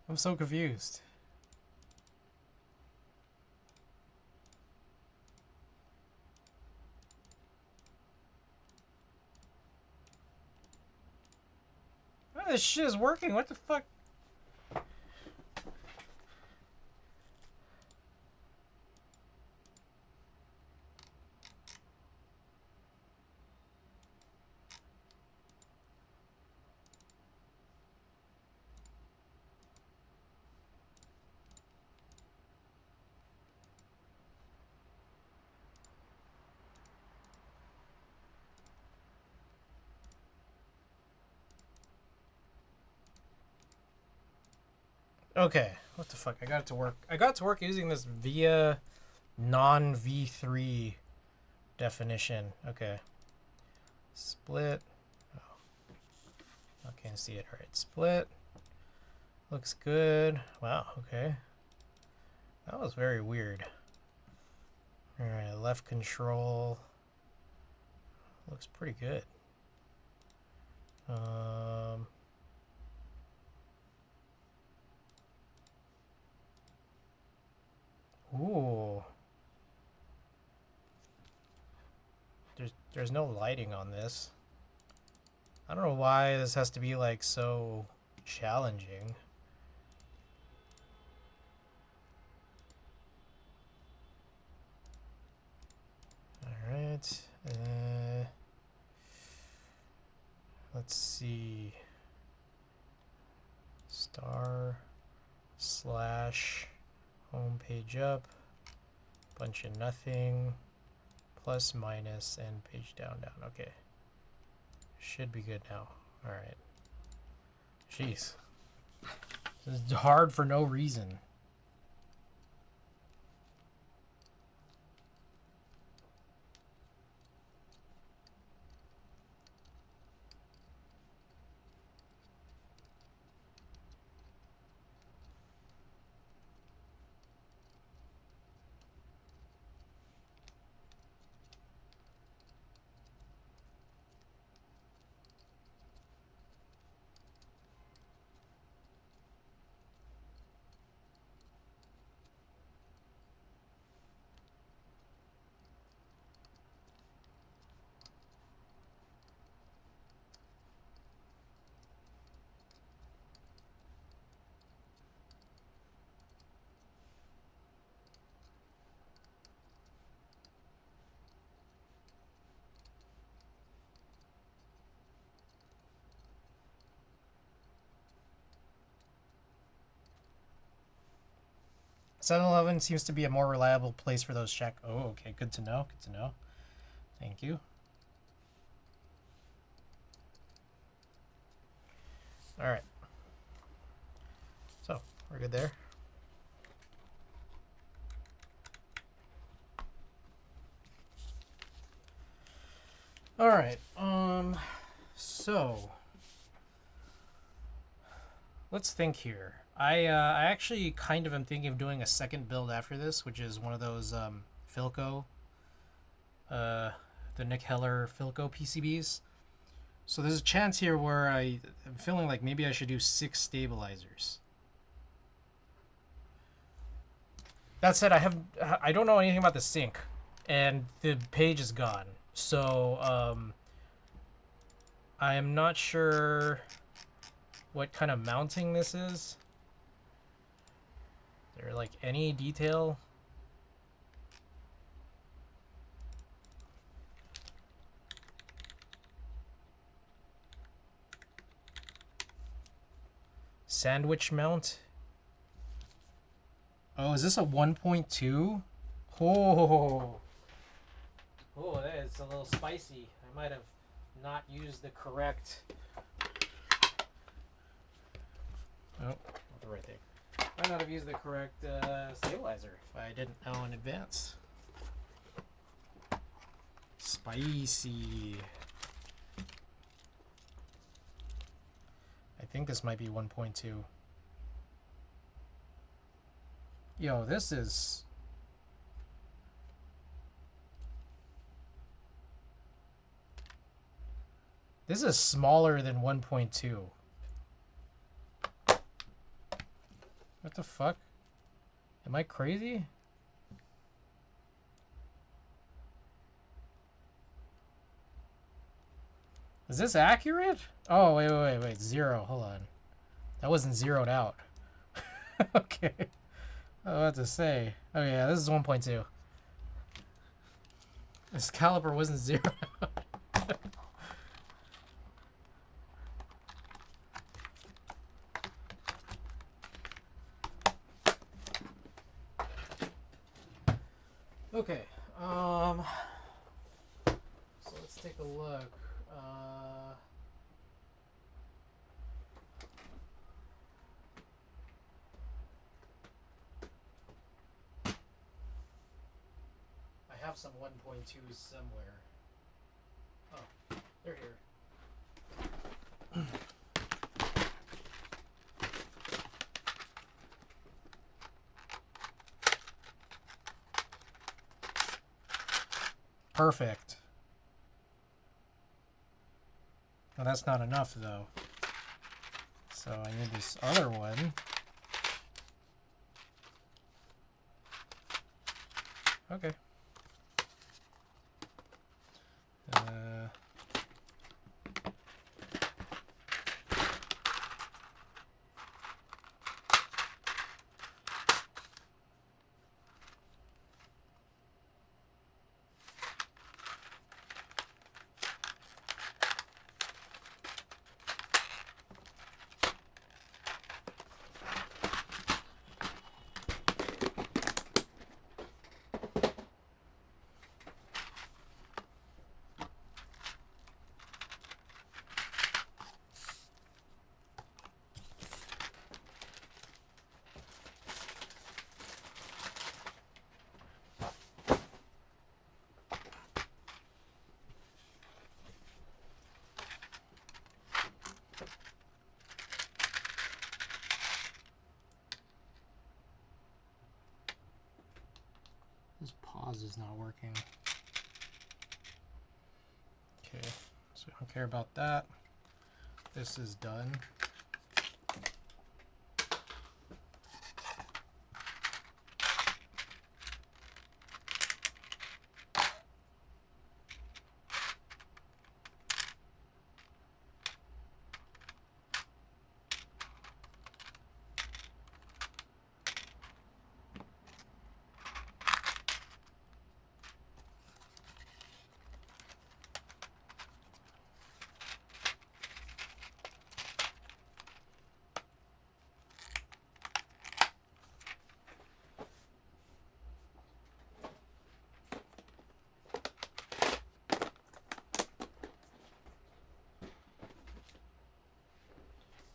I'm so confused. Oh, this shit is working. What the fuck? Okay, what the fuck? I got it to work. I got it to work using this VIA non v3 definition. Okay. Split. Oh, I can't see it. All right, split. Looks good. Wow, okay. That was very weird. All right, left control. Looks pretty good. Ooh. There's no lighting on this. I don't know why this has to be like so challenging. All right. Let's see. Star / home page up, bunch of nothing, plus minus, and page down. Okay. Should be good now. All right. Jeez. This is hard for no reason. $7-Eleven seems to be a more reliable place for those check. Oh, okay. Good to know. Good to know. Thank you. All right. So, we're good there. All right. So let's think here. I actually kind of am thinking of doing a second build after this, which is one of those Philco, uh, the Nick Heller Philco PCBs. So there's a chance here where I'm feeling like maybe I should do 6 stabilizers. That said, I don't know anything about the sync, and the page is gone. So I am not sure what kind of mounting this is. Is there like any detail? Sandwich mount. Oh, is this a 1.2? Oh, that is a little spicy. I might have not used the correct. Oh, not the right thing. Might not have used the correct stabilizer if I didn't know in advance. Spicy. I think this might be 1.2. Yo, this is... This is smaller than 1.2. What the fuck? Am I crazy? Is this accurate? Oh, wait. 0. Hold on. That wasn't zeroed out. Okay. I was about to say. Oh, yeah, this is 1.2. This caliper wasn't zeroed out. Okay. So let's take a look. I have some 1.2s somewhere. Oh, they're here. Perfect. Well, that's not enough, though. So I need this other one. Okay. This pause is not working. Okay, so I don't care about that. This is done.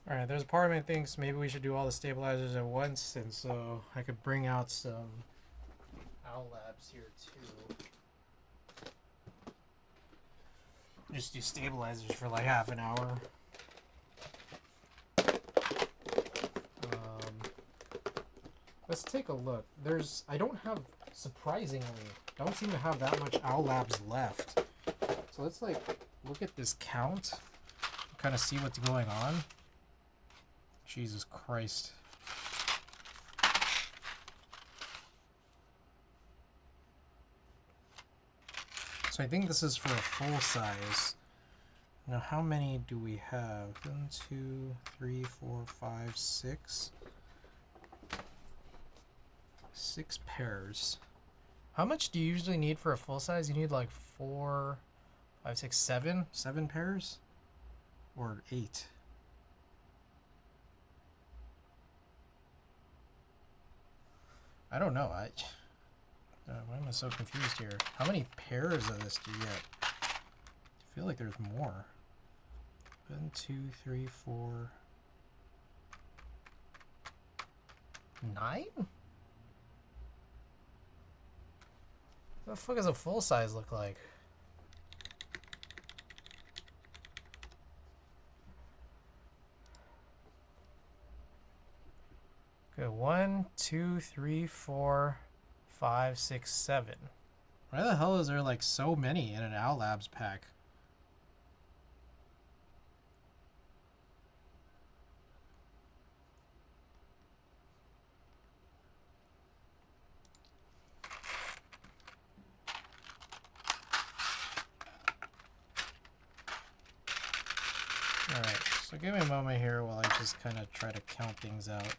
Alright, there's a part of me that thinks maybe we should do all the stabilizers at once, and so I could bring out some OWL labs here too. Just do stabilizers for like half an hour. Let's take a look. I don't have, surprisingly, don't seem to have that much Owl Labs left. So let's like look at this count, kind of see what's going on. Jesus Christ. So I think this is for a full size. Now how many do we have? 1, 2, 3, 4, 5, 6. 6 pairs. How much do you usually need for a full size? You need like 4, 5, 6, 7? 7 pairs? Or 8? I don't know. Why am I so confused here? How many pairs of this do you get? I feel like there's more. 1, 2, 3, 4, 9? What the fuck does a full size look like? Okay, 1, 2, 3, 4, 5, 6, 7. Why the hell is there like so many in an Owl Labs pack? Alright, so give me a moment here while I just kind of try to count things out.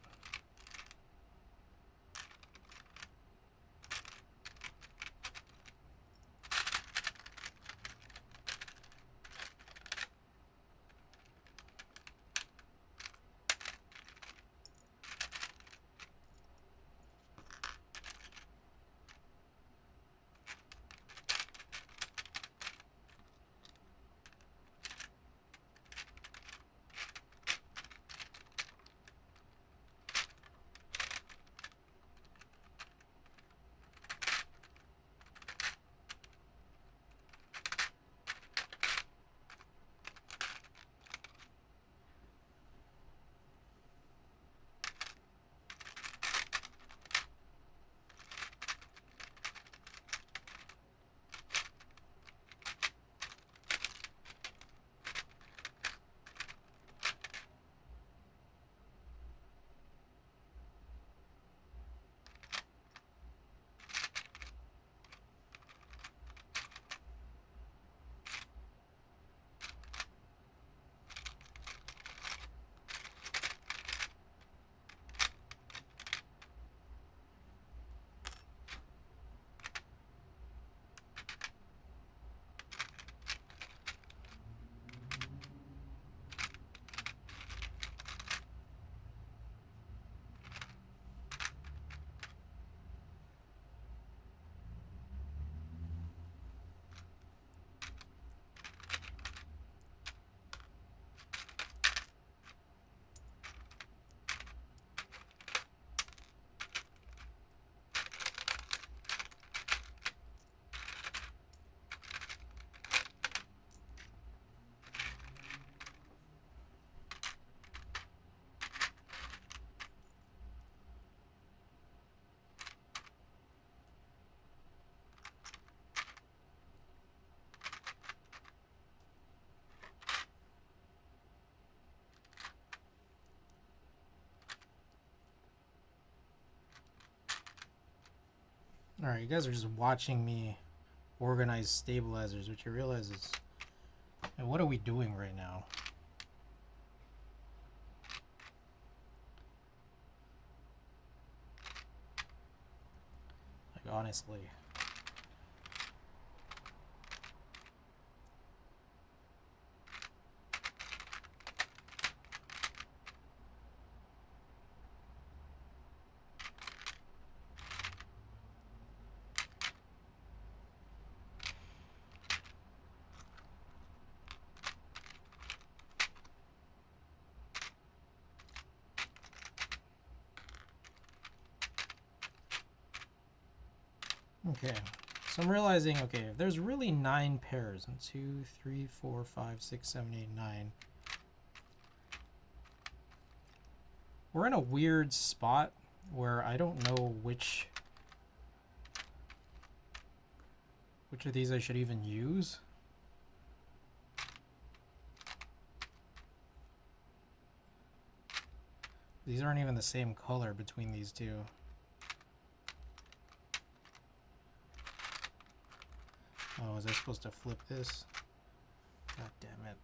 Alright, you guys are just watching me organize stabilizers, which you realize is... what are we doing right now? Like, honestly. Okay, So I'm realizing, okay, if there's really 9 pairs, 1, 2, 3, 4, 5, 6, 7, 8, 9. We're in a weird spot where I don't know which of these I should even use. These aren't even the same color between these two. Oh, was I supposed to flip this? God damn it.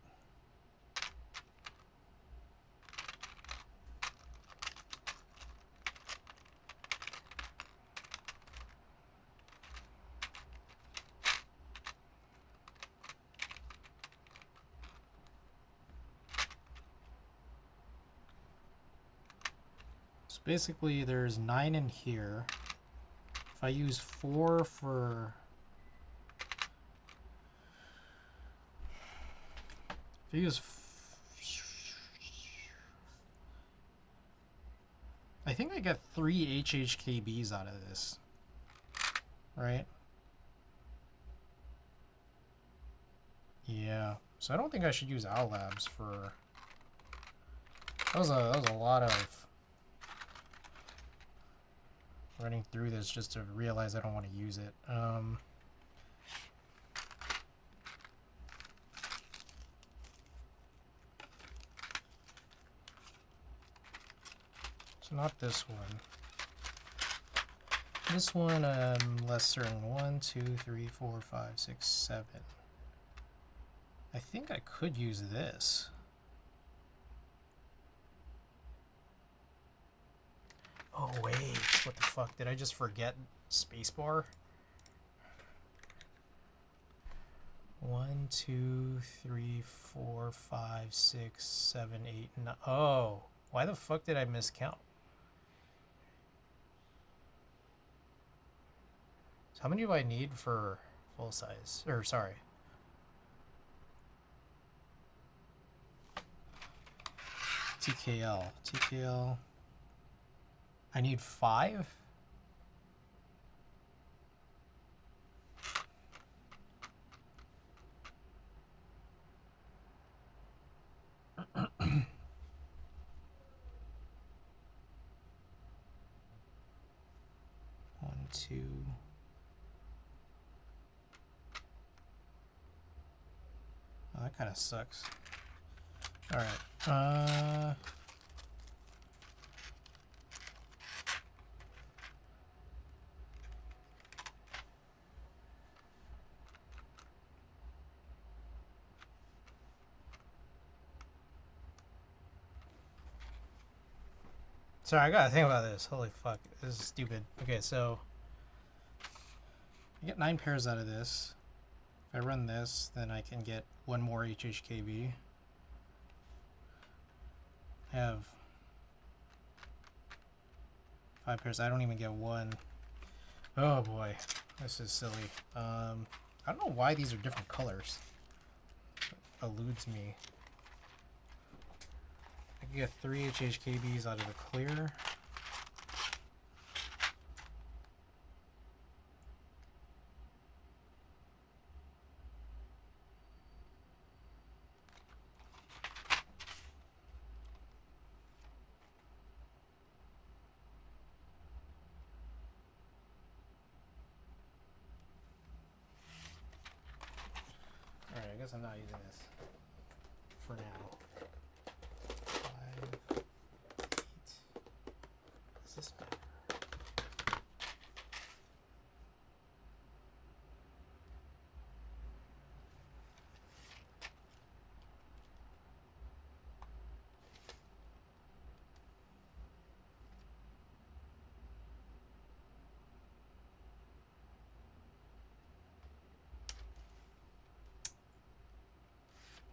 So basically there's 9 in here. If I use 4 for... If I use... I think I get 3 HHKBs out of this. Right? Yeah. So I don't think I should use Owl Labs for... That was a lot of running through this just to realize I don't want to use it. So not this one. This one, less certain. 1, 2, 3, 4, 5, 6, 7. I think I could use this. Oh wait, what the fuck? Did I just forget spacebar? 1, 2, 3, 4, 5, 6, 7, 8, 9. Oh, why the fuck did I miscount? So how many do I need for full size? Or sorry. TKL. I need 5? One, two. Oh, that kind of sucks. All right. Sorry, I gotta think about this. Holy fuck, this is stupid. Okay, so I get 9 pairs out of this. If I run this, then I can get 1 more HHKB. I have 5 pairs. I don't even get 1. Oh boy, this is silly. I don't know why these are different colors. It eludes me. I can get 3 HHKBs out of the clear. Alright, I guess I'm not using this for now. 5, 8. Is this better?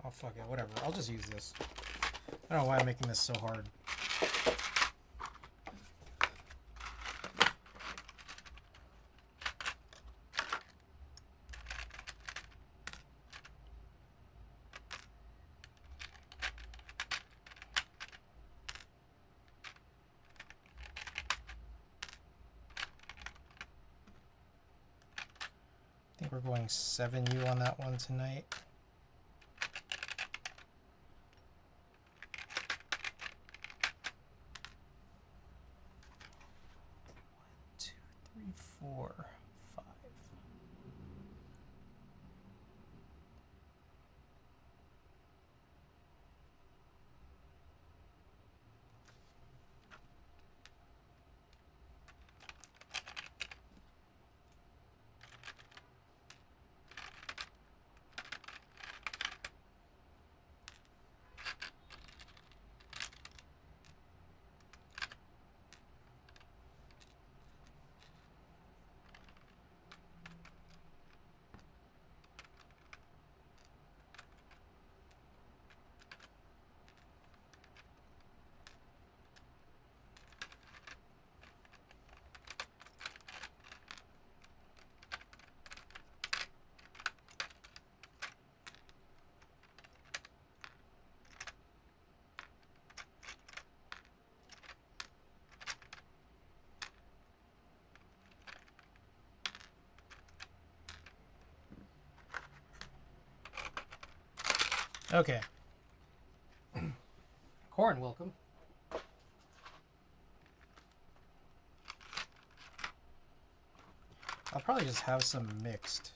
Oh fuck it, whatever. I'll just use this. I don't know why I'm making this so hard. think we're going 7U on that one tonight. One, two, three, 4, 5. Okay. Corn, welcome. I'll probably just have some mixed.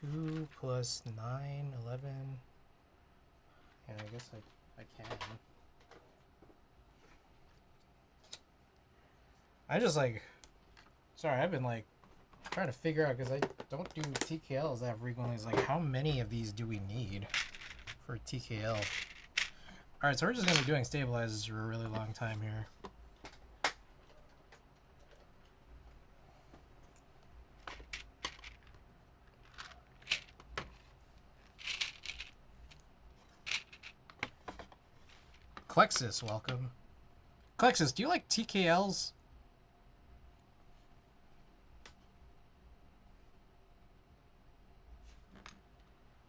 2 plus 9, 11. Yeah, I guess I can. I just like, sorry, I've been like trying to figure out, because I don't do TKLs that frequently. It's like, how many of these do we need for TKL? Alright, so we're just going to be doing stabilizers for a really long time here. Klexus, welcome. Klexus, do you like TKLs?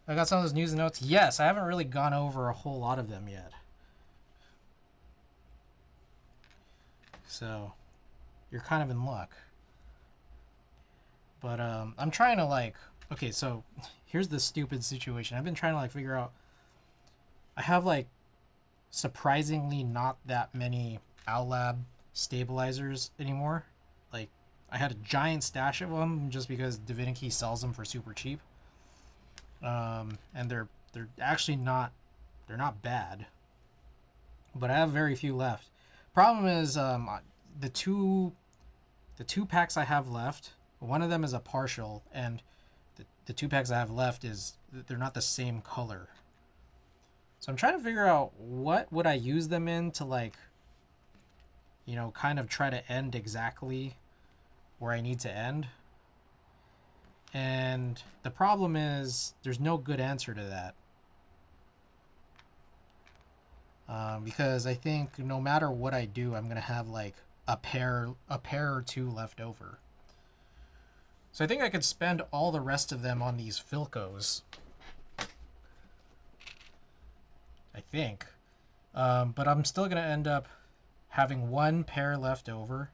I got some of those news and notes. Yes, I haven't really gone over a whole lot of them yet. So, you're kind of in luck. But I'm trying to like, okay, so here's the stupid situation. I've been trying to like figure out, I have like surprisingly not that many OwlLab stabilizers anymore. Like, I had a giant stash of them just because Divinity sells them for super cheap. And they're actually not, they're not bad, but I have very few left. Problem is, the two packs I have left, one of them is a partial, and the 2 packs I have left is, they're not the same color. So I'm trying to figure out what would I use them in to, like, you know, kind of try to end exactly where I need to end. And the problem is, there's no good answer to that. Because I think no matter what I do, I'm gonna have like a pair or 2 left over. So I think I could spend all the rest of them on these Philcos. I think. But I'm still gonna end up having 1 pair left over.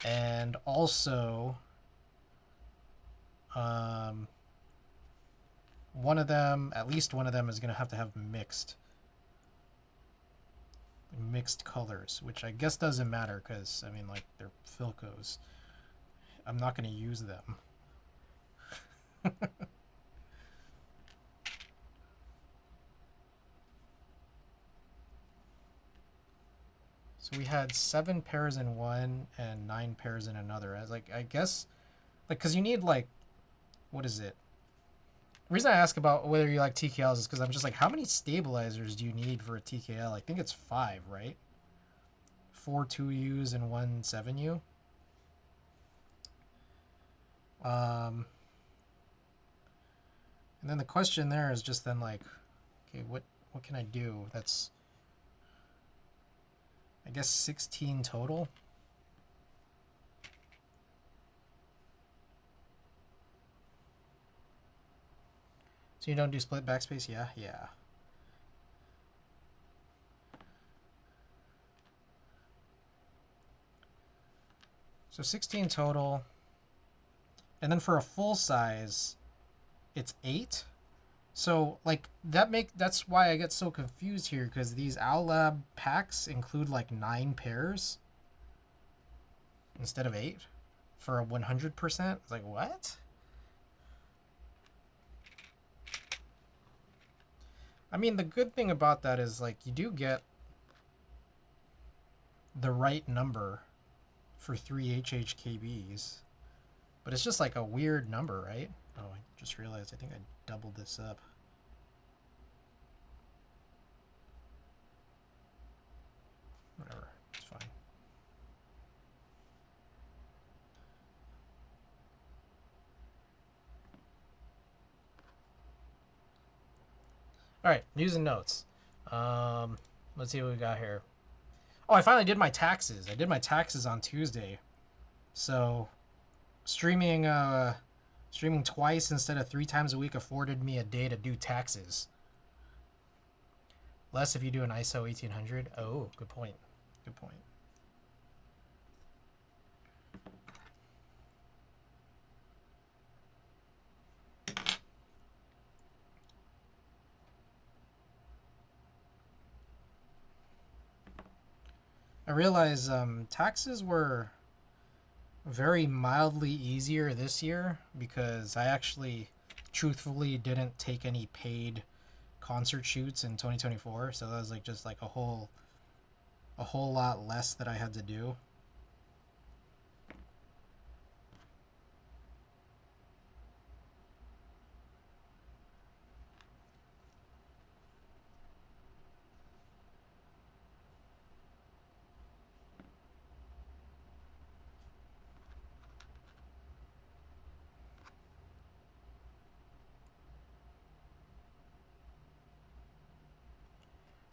And also, one of them, at least one of them, is gonna have to have mixed colors, which I guess doesn't matter because, I mean, like, they're Philcos. I'm not going to use them. So we had 7 pairs in one and 9 pairs in another. I was like, I guess, like, because you need, like, what is it? The reason I ask about whether you like TKLs is because I'm just like, how many stabilizers do you need for a TKL? I think it's 5, right? 4 2Us and 1 7U. And then the question there is just then like, okay, what can I do? That's, I guess, 16 total. So you don't do split backspace? Yeah, yeah. So 16 total. And then for a full size, it's 8. So like that's why I get so confused here, because these OwlLab packs include like 9 pairs instead of 8 for a 100%. It's like, what? I mean, the good thing about that is like you do get the right number for 3 HHKBs, but it's just like a weird number, right? Oh, I just realized I think I doubled this up. Whatever, it's fine. All right, news and notes. Let's see what we got here. Oh, I finally did my taxes. I did my taxes on Tuesday. So streaming twice instead of 3 times a week afforded me a day to do taxes. Less if you do an ISO 1800. Oh, good point. Good point. I realize taxes were very mildly easier this year because I actually truthfully didn't take any paid concert shoots in 2024, so that was like just like a whole lot less that I had to do.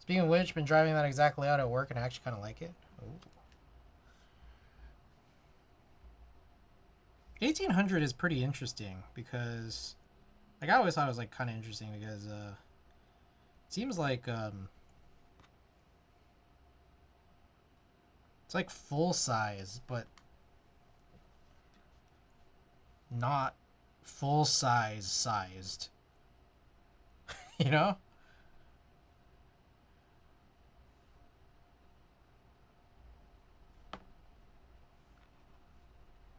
Speaking of which, been driving that exact layout at work and I actually kind of like it. Ooh. 1800 is pretty interesting because, like, I always thought it was like kind of interesting because it seems like it's like full size, but not full size sized. You know?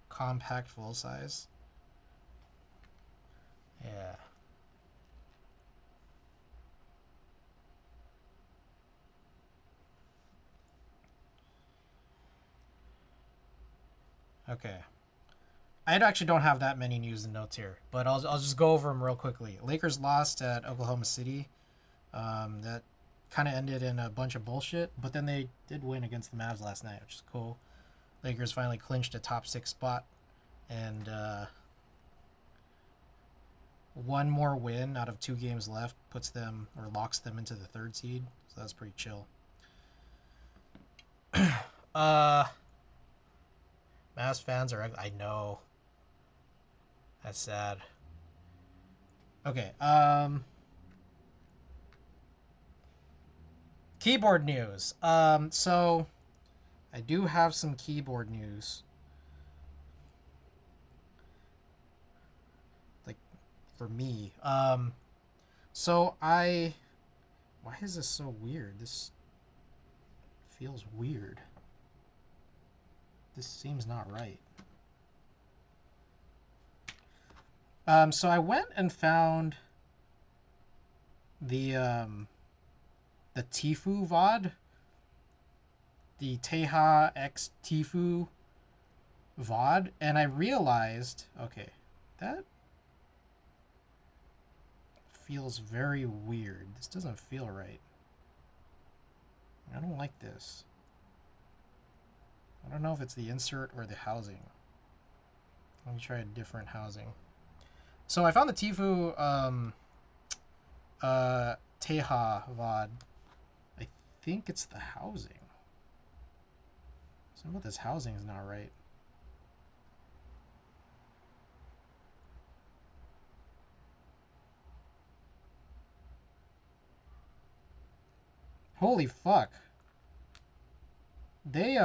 Compact full size. Yeah. Okay. I actually don't have that many news and notes here, but I'll just go over them real quickly. Lakers lost at Oklahoma City. That kind of ended in a bunch of bullshit, but then they did win against the Mavs last night, which is cool. Lakers finally clinched a top 6 spot, and one more win out of 2 games left puts them or locks them into the 3rd seed. So that's pretty chill. Mavs fans are, I know. That's sad. Okay. Keyboard news. So I do have some keyboard news. Like for me. So why is this so weird? This feels weird. This seems not right. So I went and found the Tfue VOD, the Teha X Tfue VOD, and I realized, okay, that feels very weird. This doesn't feel right. I don't like this. I don't know if it's the insert or the housing. Let me try a different housing. So I found the Tfue Teha VOD. I think it's the housing. Something about this housing is not right. Holy fuck. They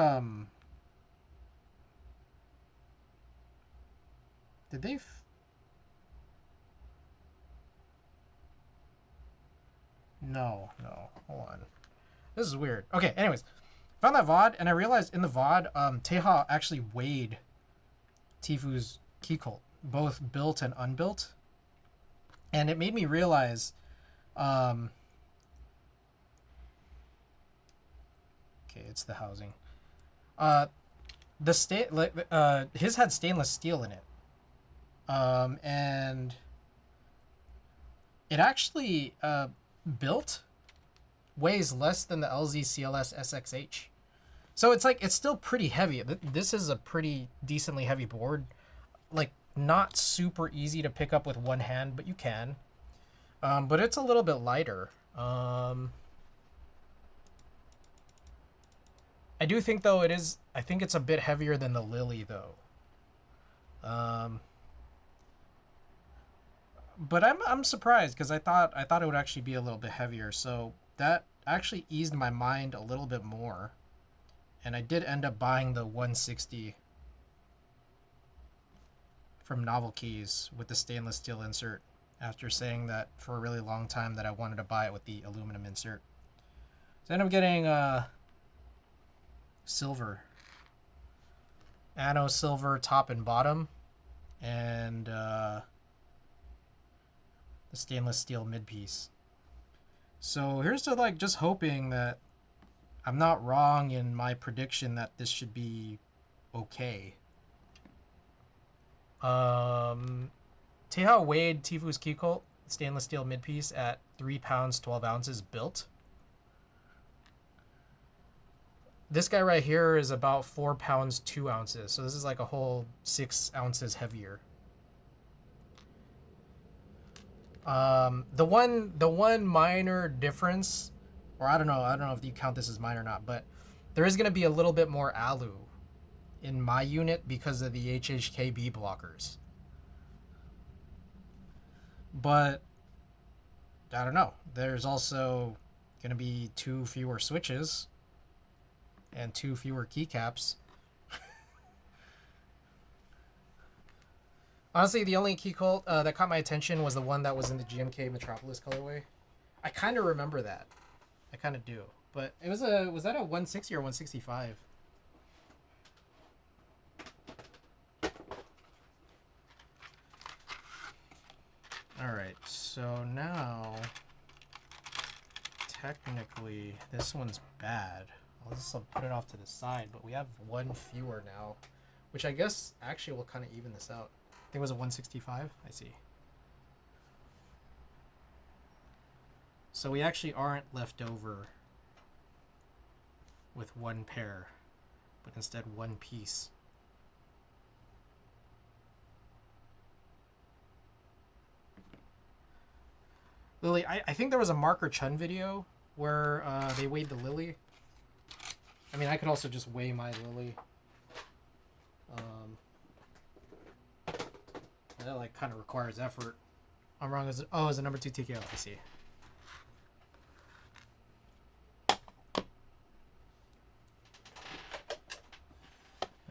Did they... No. Hold on. This is weird. Okay, anyways. Found that VOD, and I realized in the VOD, Teha actually weighed Tifu's key cult, both built and unbuilt. And it made me realize... okay, it's the housing. His had stainless steel in it. And it actually built weighs less than the LZ CLS SXH. So it's like, it's still pretty heavy. This is a pretty decently heavy board. Like, not super easy to pick up with one hand, but you can. But it's a little bit lighter. I do think, though, I think it's a bit heavier than the Lily, though. But I'm surprised, because I thought it would actually be a little bit heavier. So that actually eased my mind a little bit more. And I did end up buying the 160 from Novel Keys with the stainless steel insert, after saying that for a really long time that I wanted to buy it with the aluminum insert. So I ended up getting silver. Anno silver top and bottom. And the stainless steel mid piece. So here's to, like, just hoping that I'm not wrong in my prediction that this should be okay. Teha weighed Tifu's key cult stainless steel mid piece at 3 pounds 12 ounces built. This guy right here is about 4 pounds 2 ounces. So this is like a whole 6 ounces heavier. The one minor difference, or I don't know if you count this as minor or not, but there is going to be a little bit more alu in my unit because of the HHKB blockers. But I don't know. There's also going to be 2 fewer switches and 2 fewer keycaps. Honestly, the only key cult that caught my attention was the one that was in the GMK Metropolis colorway. I kind of remember that. I kind of do. But it was that a 160 or 165? Alright, so now technically this one's bad. I'll just put it off to the side, but we have 1 fewer now, which I guess actually will kind of even this out. I think it was a 165. I see. So we actually aren't left over with 1 pair, but instead 1 piece. Lily, I think there was a Marker Chun video where they weighed the Lily. I mean, I could also just weigh my Lily. That like kind of requires effort. I'm wrong. Is it a number 2 TKO? I see.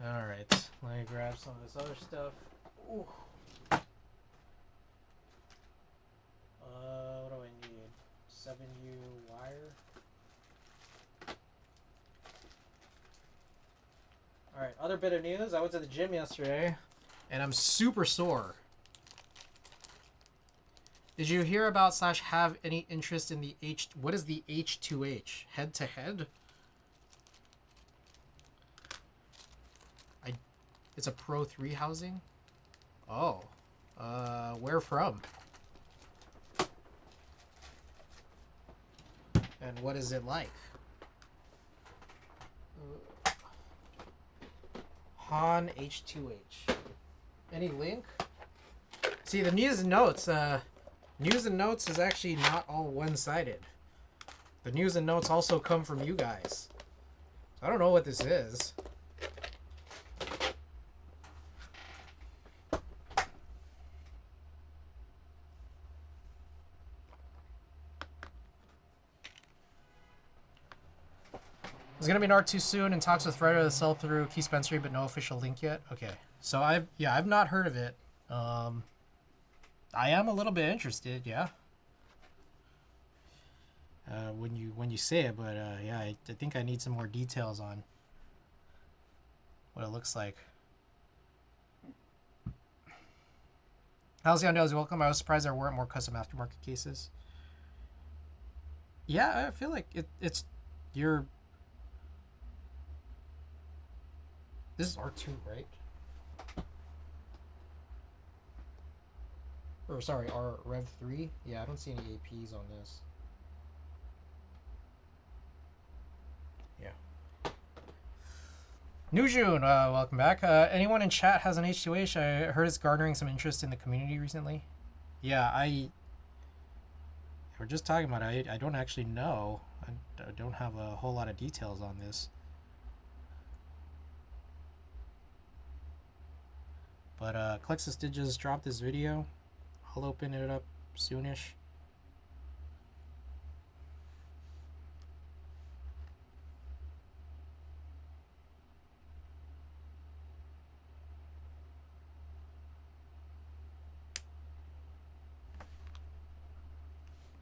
All right, let me grab some of this other stuff. Ooh. What do I need? 7U wire. All right, other bit of news. I went to the gym yesterday, and I'm super sore. Did you hear about / have any interest in the what is the H2H? Head to head? It's a Pro 3 housing? Oh. Where from? And what is it like? Han H2H. Any link? See, the news and notes, news and notes is actually not all one-sided. The news and notes also come from you guys. So I don't know what this is. There's gonna be an R2 soon, and talks with Freddo to sell through Key Spencery, but no official link yet. Okay, so I've not heard of it. I am a little bit interested, yeah. When you say it, but yeah, I think I need some more details on what it looks like. How's the Undead? Welcome. I was surprised there weren't more custom aftermarket cases. Yeah, I feel like it's your. This is R2, right? Or sorry, R Rev 3. Yeah, I don't see any APs on this. Yeah. Nujun, welcome back. Anyone in chat has an H2H? I heard it's garnering some interest in the community recently. Yeah, we're just talking about it. I don't actually know. I don't have a whole lot of details on this. But Klexus did just drop this video. I'll open it up soonish.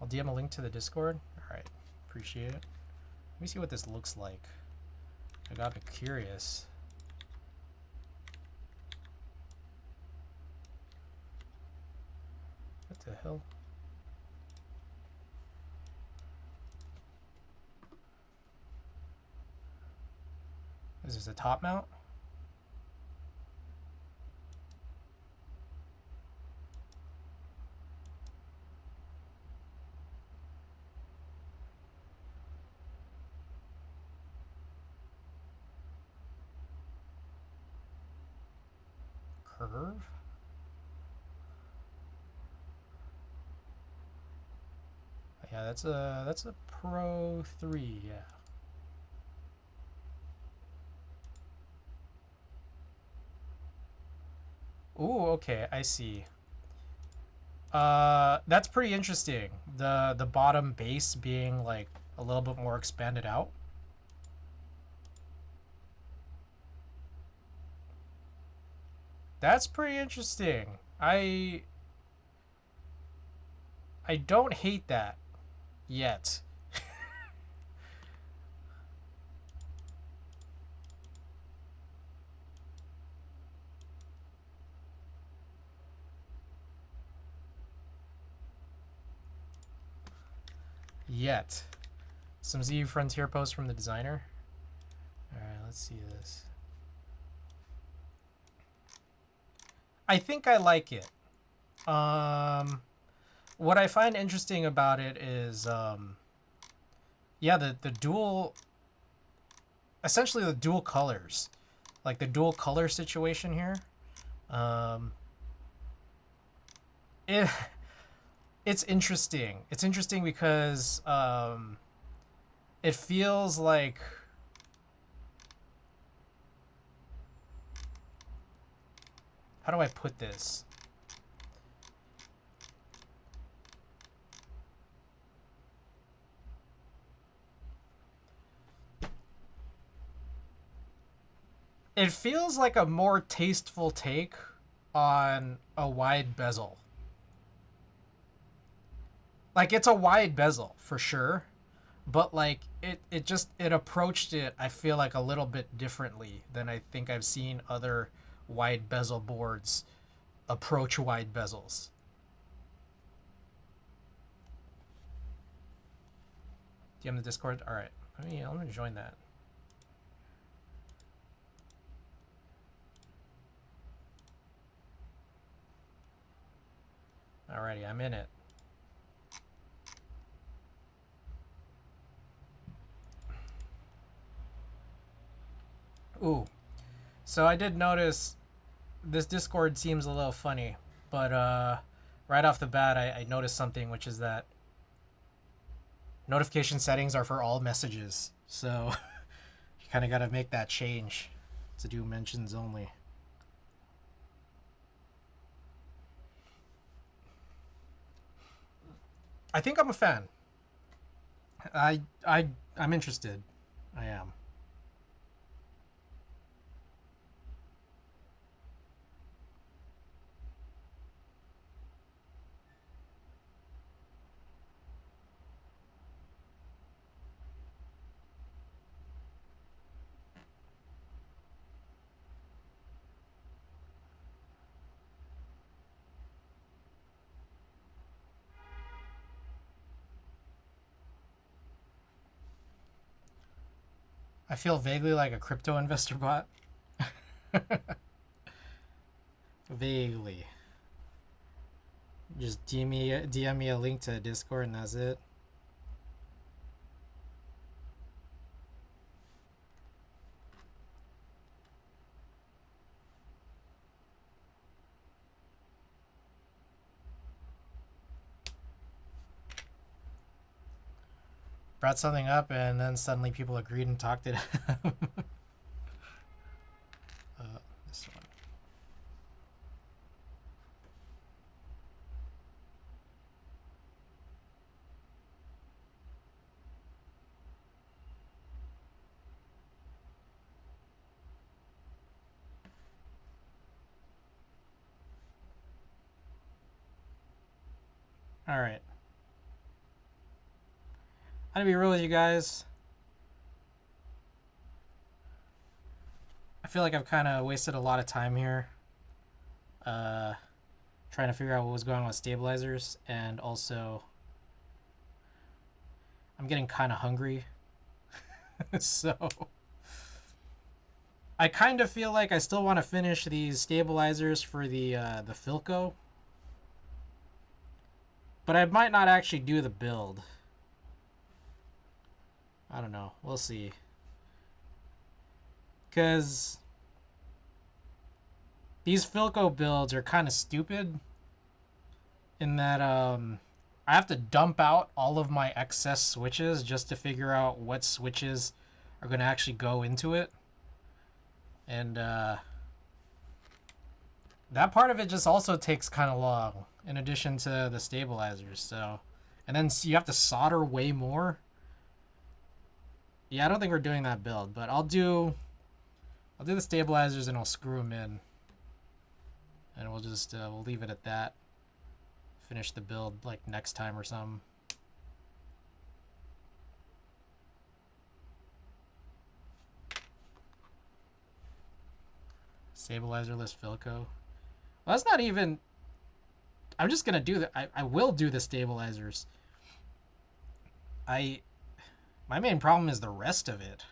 I'll DM a link to the Discord. Alright, appreciate it. Let me see what this looks like. I got curious. What the hell? Is this a top mount? Curve? Yeah, that's a Pro 3, yeah. Ooh, okay, I see. That's pretty interesting. The bottom base being like a little bit more expanded out. That's pretty interesting. I don't hate that yet. Yet. Some Z Frontier posts from the designer. Alright, let's see this. I think I like it. What I find interesting about it is, yeah, the dual, essentially the dual colors, like the dual color situation here. It's interesting. It's interesting because it feels like, how do I put this? It feels like a more tasteful take on a wide bezel. Like, it's a wide bezel for sure, but like it approached it, I feel like, a little bit differently than I think I've seen other wide bezel boards approach wide bezels. Do you have the Discord? All right, I'm gonna join that. Alrighty, I'm in it. Ooh, so I did notice this Discord seems a little funny, but right off the bat, I noticed something, which is that notification settings are for all messages. So you kind of got to make that change to do mentions only. I think I'm a fan. I'm interested. I am. I feel vaguely like a crypto investor bot. Vaguely. Just DM me a link to Discord and that's it. Brought something up and then suddenly people agreed and talked it out. This one. Alright. I'm gonna be real with you guys. I feel like I've kind of wasted a lot of time here. Trying to figure out what was going on with stabilizers, and also I'm getting kind of hungry. So I kind of feel like I still want to finish these stabilizers for the Filco, but I might not actually do the build. I don't know. We'll see. Because these Filco builds are kind of stupid in that I have to dump out all of my excess switches just to figure out what switches are going to actually go into it. And that part of it just also takes kind of long, in addition to the stabilizers. So, and then you have to solder way more. Yeah, I don't think we're doing that build, but I'll do the stabilizers and I'll screw them in, and we'll just we'll leave it at that. Finish the build like next time or something. Stabilizerless Filco. Well, that's not even. I'm just gonna do the. I will do the stabilizers. My main problem is the rest of it.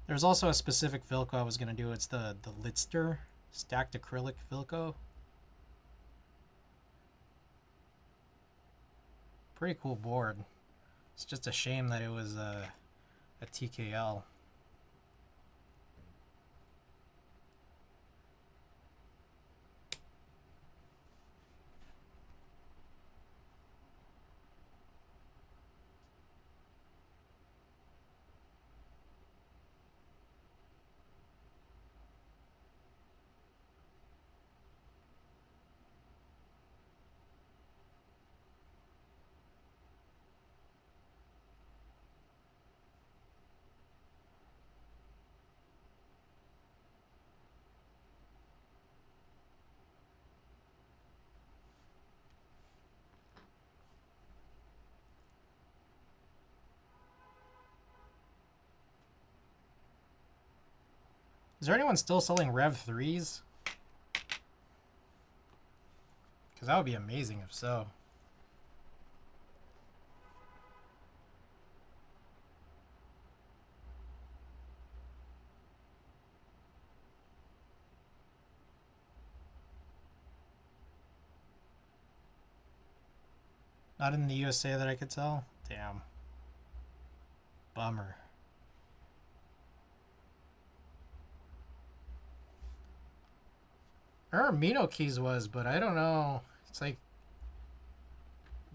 There's also a specific Filco I was gonna do. It's the Litster stacked acrylic Filco. Pretty cool board. It's just a shame that it was a TKL. Is there anyone still selling Rev 3s? Because that would be amazing if so. Not in the USA that I could tell? Damn. Bummer. I remember Mino Keys was, but I don't know. It's like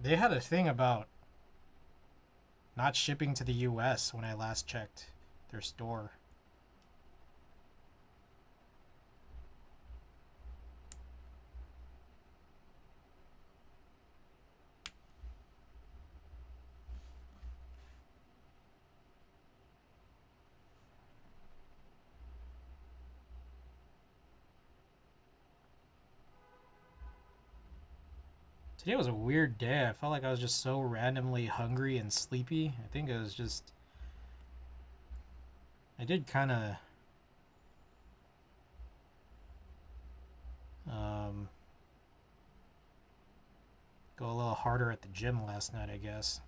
they had a thing about not shipping to the US when I last checked their store. Today was a weird day. I felt like I was just so randomly hungry and sleepy. I think it was just... I did kind of... go a little harder at the gym last night, I guess.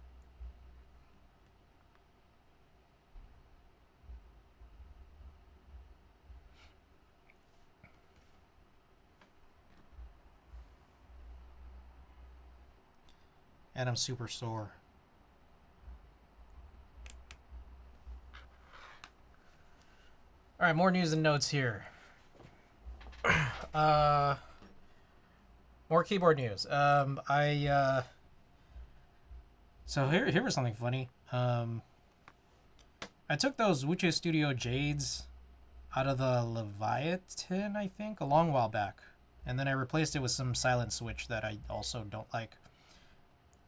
And I'm super sore. Alright, more news and notes here. More keyboard news. So here was something funny. I took those Wuche Studio Jades out of the Leviathan, I think, a long while back. And then I replaced it with some silent switch that I also don't like.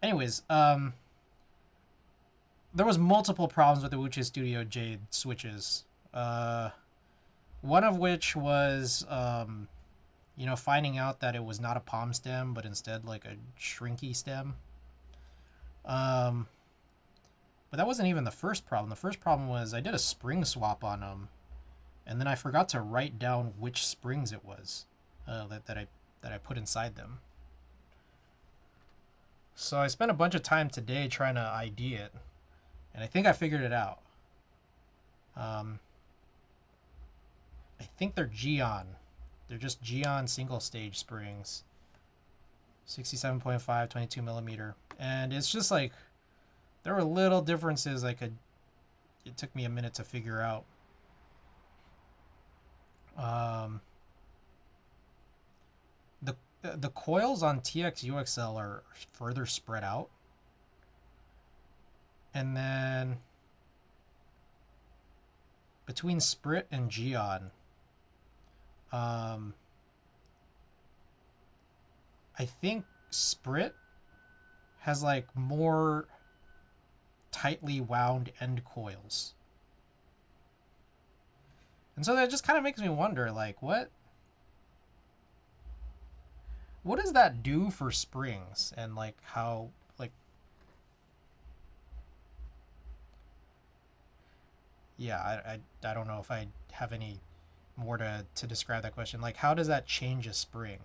Anyways, there was multiple problems with the Wuche Studio Jade switches. One of which was, finding out that it was not a palm stem, but instead like a shrinky stem. But that wasn't even the first problem. The first problem was I did a spring swap on them, and then I forgot to write down which springs it was that I put inside them. So I spent a bunch of time today trying to ID it, and I think I figured it out. I think they're Geon. They're just Geon single stage springs. 67.5, 22 millimeter. And it's just like, there were little differences it took me a minute to figure out. The coils on TX UXL are further spread out. And then between Sprit and Geon, I think Sprit has like more tightly wound end coils. And so that just kind of makes me wonder, like, what does that do for springs? And like how, like, yeah, I don't know if I have any more to describe that question. Like, how does that change a spring?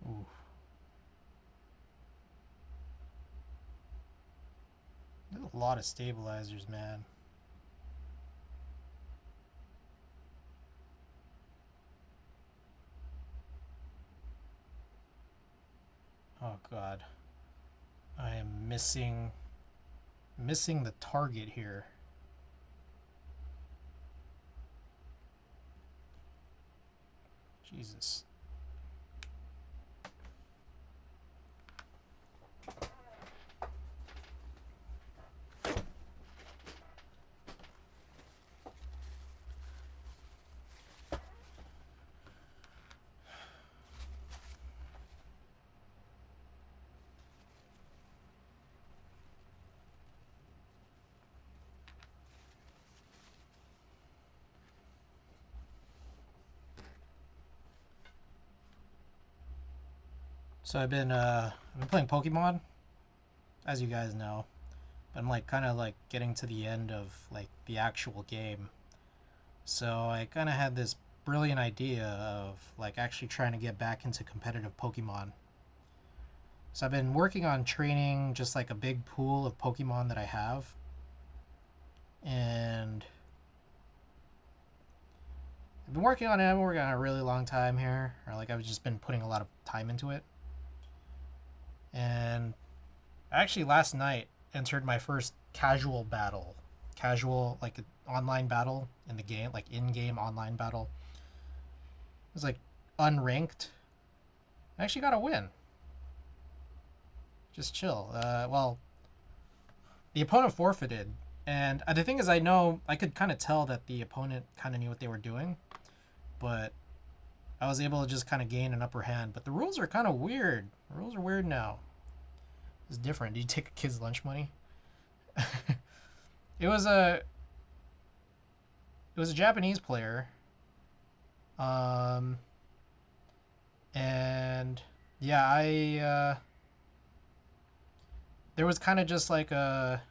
Oof. There's a lot of stabilizers, man. Oh god. I am missing the target here. Jesus. So I've been playing Pokemon, as you guys know. But I'm like kind of like getting to the end of like the actual game. So I kind of had this brilliant idea of like actually trying to get back into competitive Pokemon. So I've been working on training just like a big pool of Pokemon that I have. And I've been working on it. I've been working on it a really long time here. Or like I've just been putting a lot of time into it. And actually last night entered my first casual battle. Casual, like an online battle in the game, like in-game online battle. It was like unranked. I actually got a win. Just chill. Well, the opponent forfeited. And the thing is, I could kind of tell that the opponent kind of knew what they were doing. But I was able to just kind of gain an upper hand. But the rules are kind of weird. The rules are weird now. It's different. Did you take a kid's lunch money? It was a Japanese player. And yeah, there was kind of just like a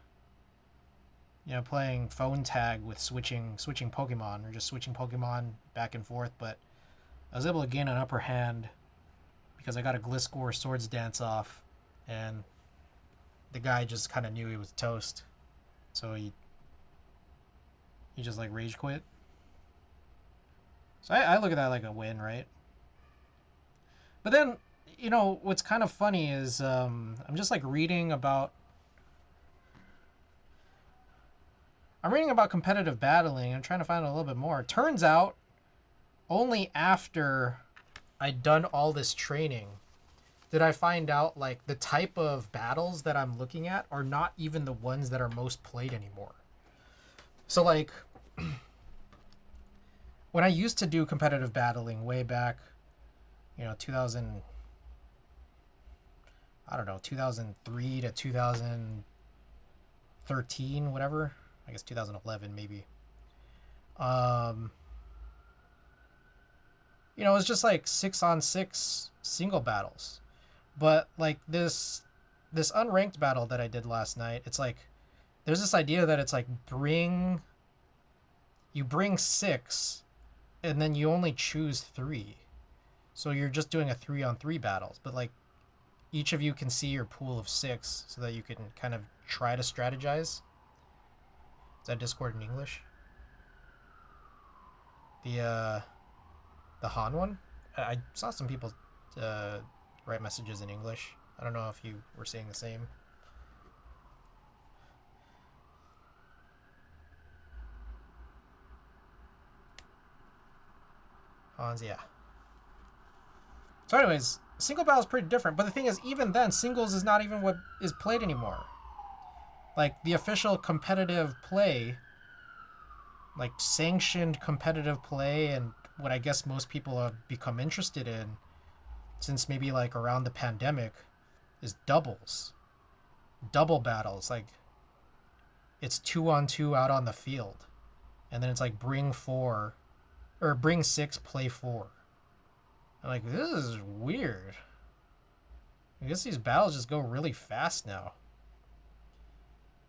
playing phone tag with switching Pokemon or just switching Pokemon back and forth, but I was able to gain an upper hand because I got a Gliscor Swords Dance off, and the guy just kind of knew he was toast, so he just like rage quit. So I look at that like a win, right? But then, what's kind of funny is I'm just like reading about competitive battling. I'm trying to find out a little bit more. It turns out only after I'd done all this training did I find out like the type of battles that I'm looking at are not even the ones that are most played anymore. So like when I used to do competitive battling way back, 2003 to 2013, whatever. I guess 2011 maybe. It was just like 6-on-6 single battles. But like this unranked battle that I did last night, it's like there's this idea that it's like you bring 6 and then you only choose 3. So you're just doing a 3-on-3 battles, but like each of you can see your pool of 6 so that you can kind of try to strategize. Is that Discord in English? The Han one? I saw some people write messages in English. I don't know if you were saying the same. Hans, yeah. So anyways, single battle is pretty different, but the thing is, even then, singles is not even what is played anymore. Like, the official competitive play, like sanctioned competitive play, and what I guess most people have become interested in since maybe like around the pandemic, is doubles. Double battles. Like, it's 2-on-2 out on the field. And then it's like bring 6, play 4. I'm like, this is weird. I guess these battles just go really fast now.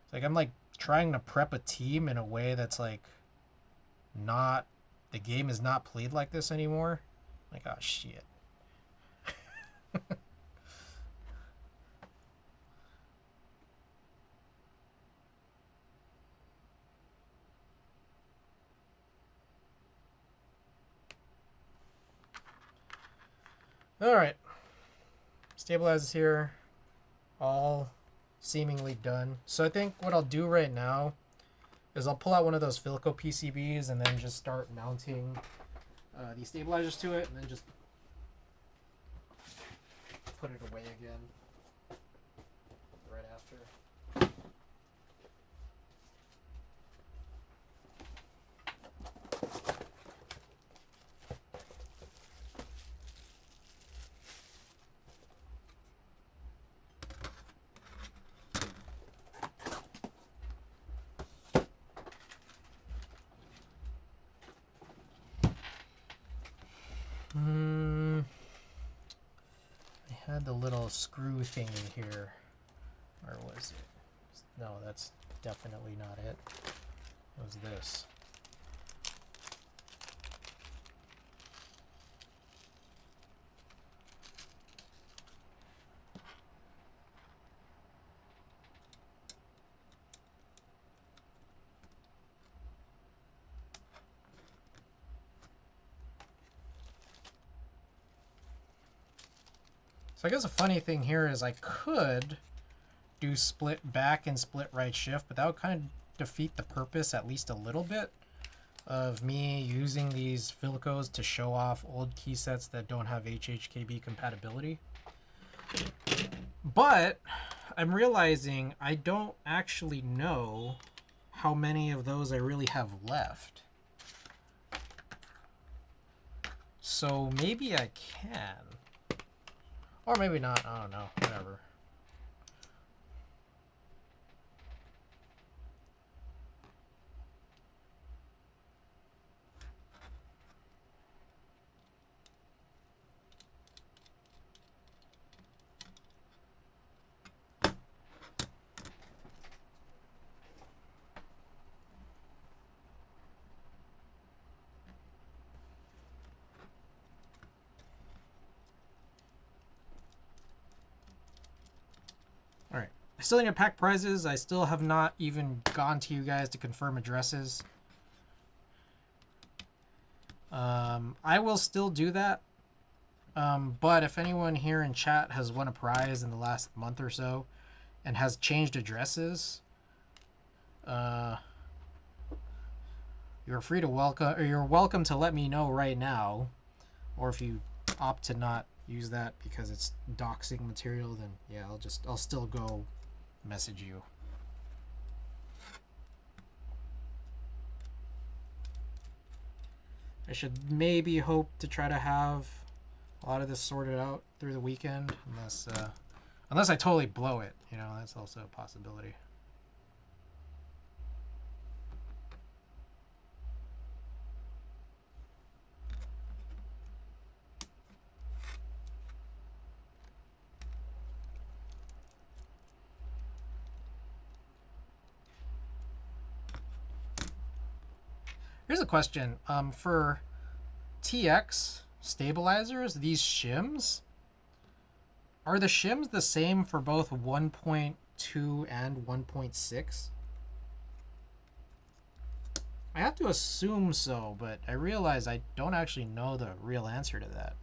It's like I'm like trying to prep a team in a way that's like not, the game is not played like this anymore. Like, oh shit. Alright. Stabilizes here. All seemingly done. So I think what I'll do right now is I'll pull out one of those Philco PCBs and then just start mounting these stabilizers to it, and then just put it away again right after. had the little screw thingy here. Or was it? No, that's definitely not it. It was this. So I guess a funny thing here is I could do split back and split right shift, but that would kind of defeat the purpose at least a little bit of me using these Philcos to show off old key sets that don't have HHKB compatibility. But I'm realizing I don't actually know how many of those I really have left. So maybe I can. Or maybe not. I don't know. Whatever. Alright. I still need to pack prizes. I still have not even gone to you guys to confirm addresses. I will still do that. But if anyone here in chat has won a prize in the last month or so and has changed addresses, you're free to welcome, or you're welcome to let me know right now. Or if you opt to not use that because it's doxing material, then yeah, I'll still go message you. I should maybe hope to try to have a lot of this sorted out through the weekend, unless I totally blow it, you know, that's also a possibility. Here's a question. For TX stabilizers, these shims, are the shims the same for both 1.2 and 1.6? I have to assume so, but I realize I don't actually know the real answer to that.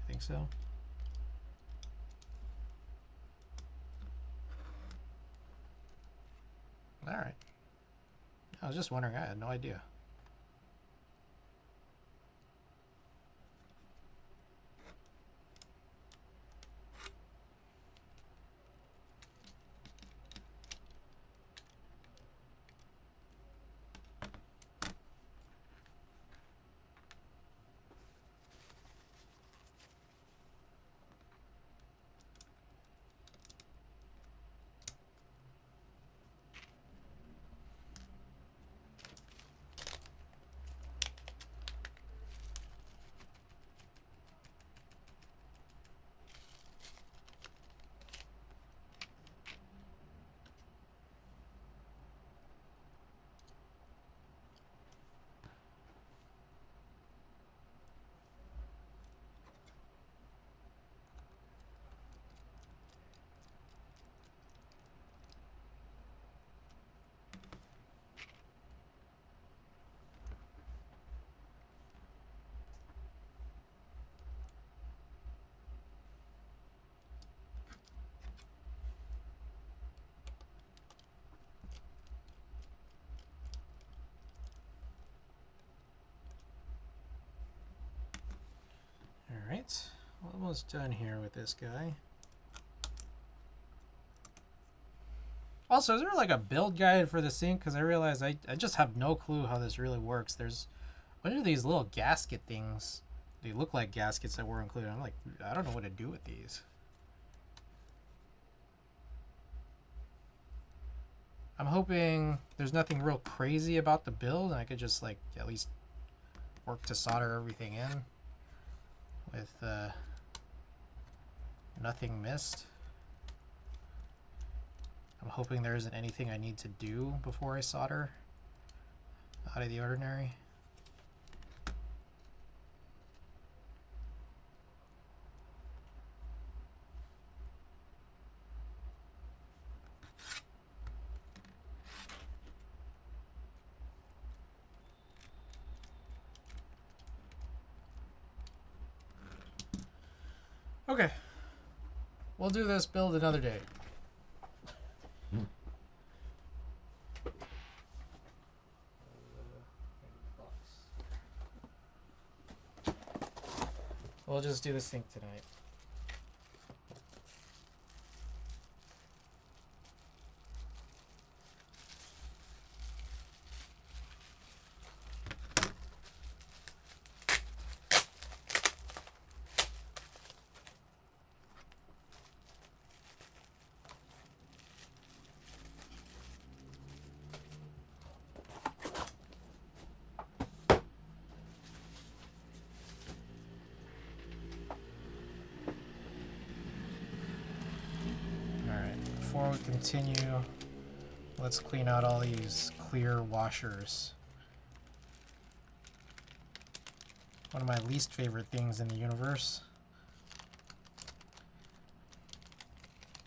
I think so. All right. I was just wondering. I had no idea. Alright, almost done here with this guy. Also, is there like a build guide for the sink? Because I realize I just have no clue how this really works. There's a bunch of these little gasket things. They look like gaskets that were included. I'm like, I don't know what to do with these. I'm hoping there's nothing real crazy about the build, and I could just like at least work to solder everything in with nothing missed. I'm hoping there isn't anything I need to do before I solder out of the ordinary. Okay, we'll do this build another day. We'll just do the sink tonight. Before we continue, let's clean out all these clear washers. One of my least favorite things in the universe.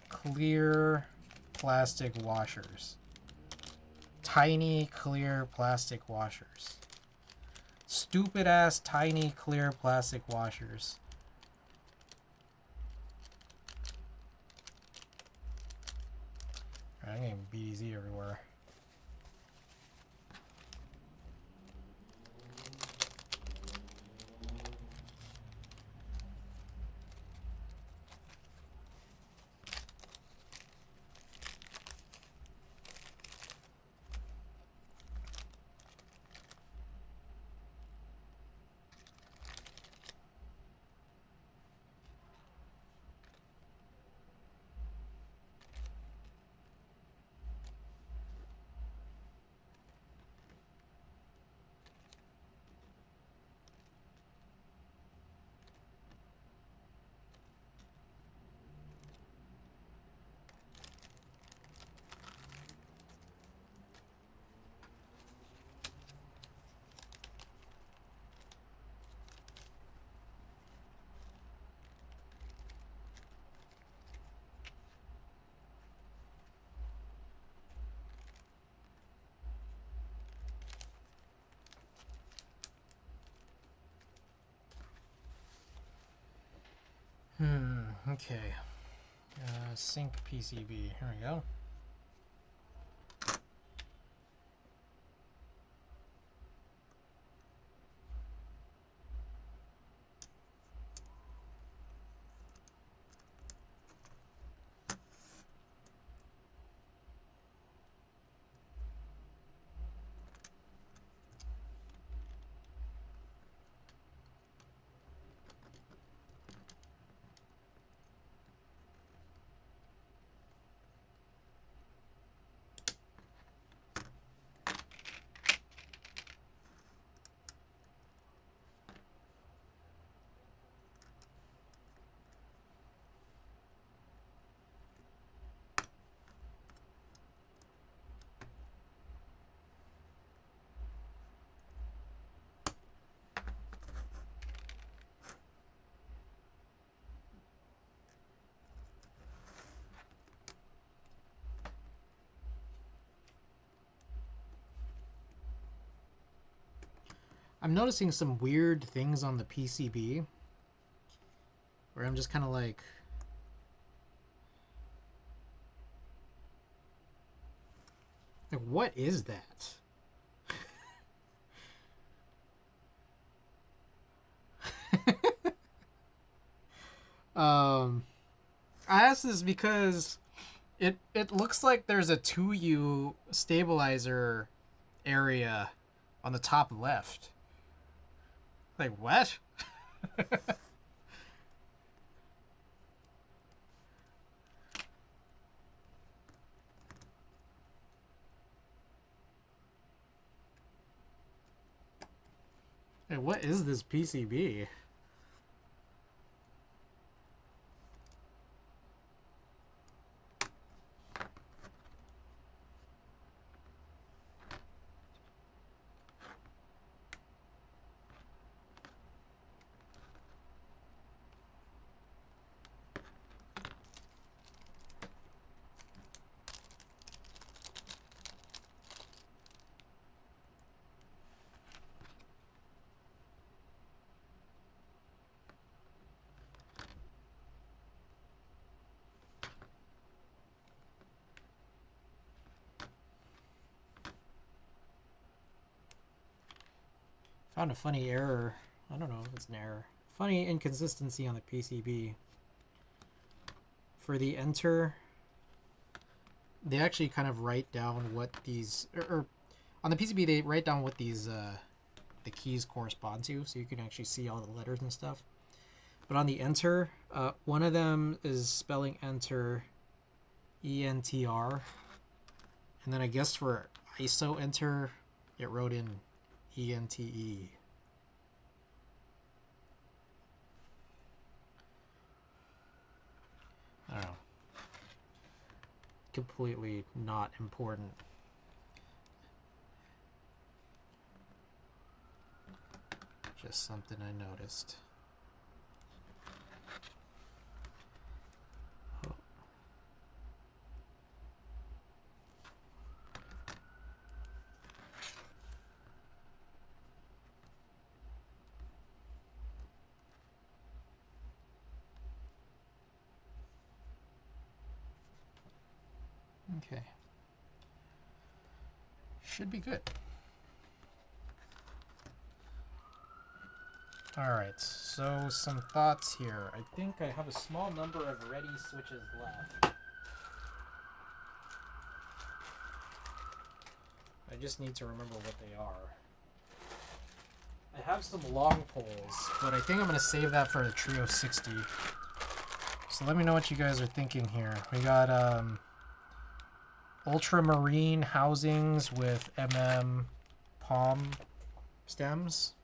Clear plastic washers. Tiny clear plastic washers. Stupid ass tiny clear plastic washers. I'm getting BDZ everywhere. Okay. Sync PCB. Here we go. I'm noticing some weird things on the PCB where I'm just kind of like, what is that? I asked this because it looks like there's a 2U stabilizer area on the top left. Like, what? Hey, what is this PCB? Found a funny error. I don't know if it's an error. Funny inconsistency on the PCB. For the enter, they actually kind of write down what these, or on the PCB they write down what these the keys correspond to, so you can actually see all the letters and stuff. But on the enter, one of them is spelling enter ENTR, and then I guess for ISO enter, it wrote in ENTE. I don't know. Completely not important. Just something I noticed. Oh. Okay. Should be good. Alright, so some thoughts here. I think I have a small number of ready switches left. I just need to remember what they are. I have some long poles, but I think I'm going to save that for the Trio 60. So let me know what you guys are thinking here. We got ultramarine housings with palm stems.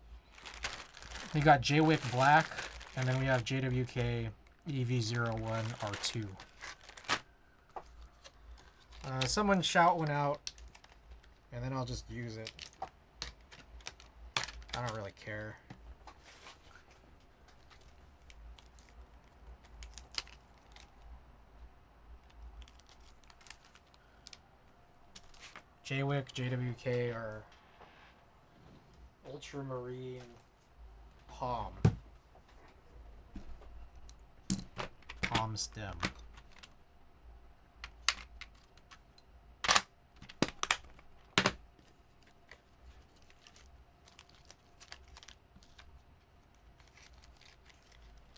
We got JWIC black, and then we have JWK EV01R2. Someone shout one out, and then I'll just use it. I don't really care. JWIC, JWK are ultramarine palm stem.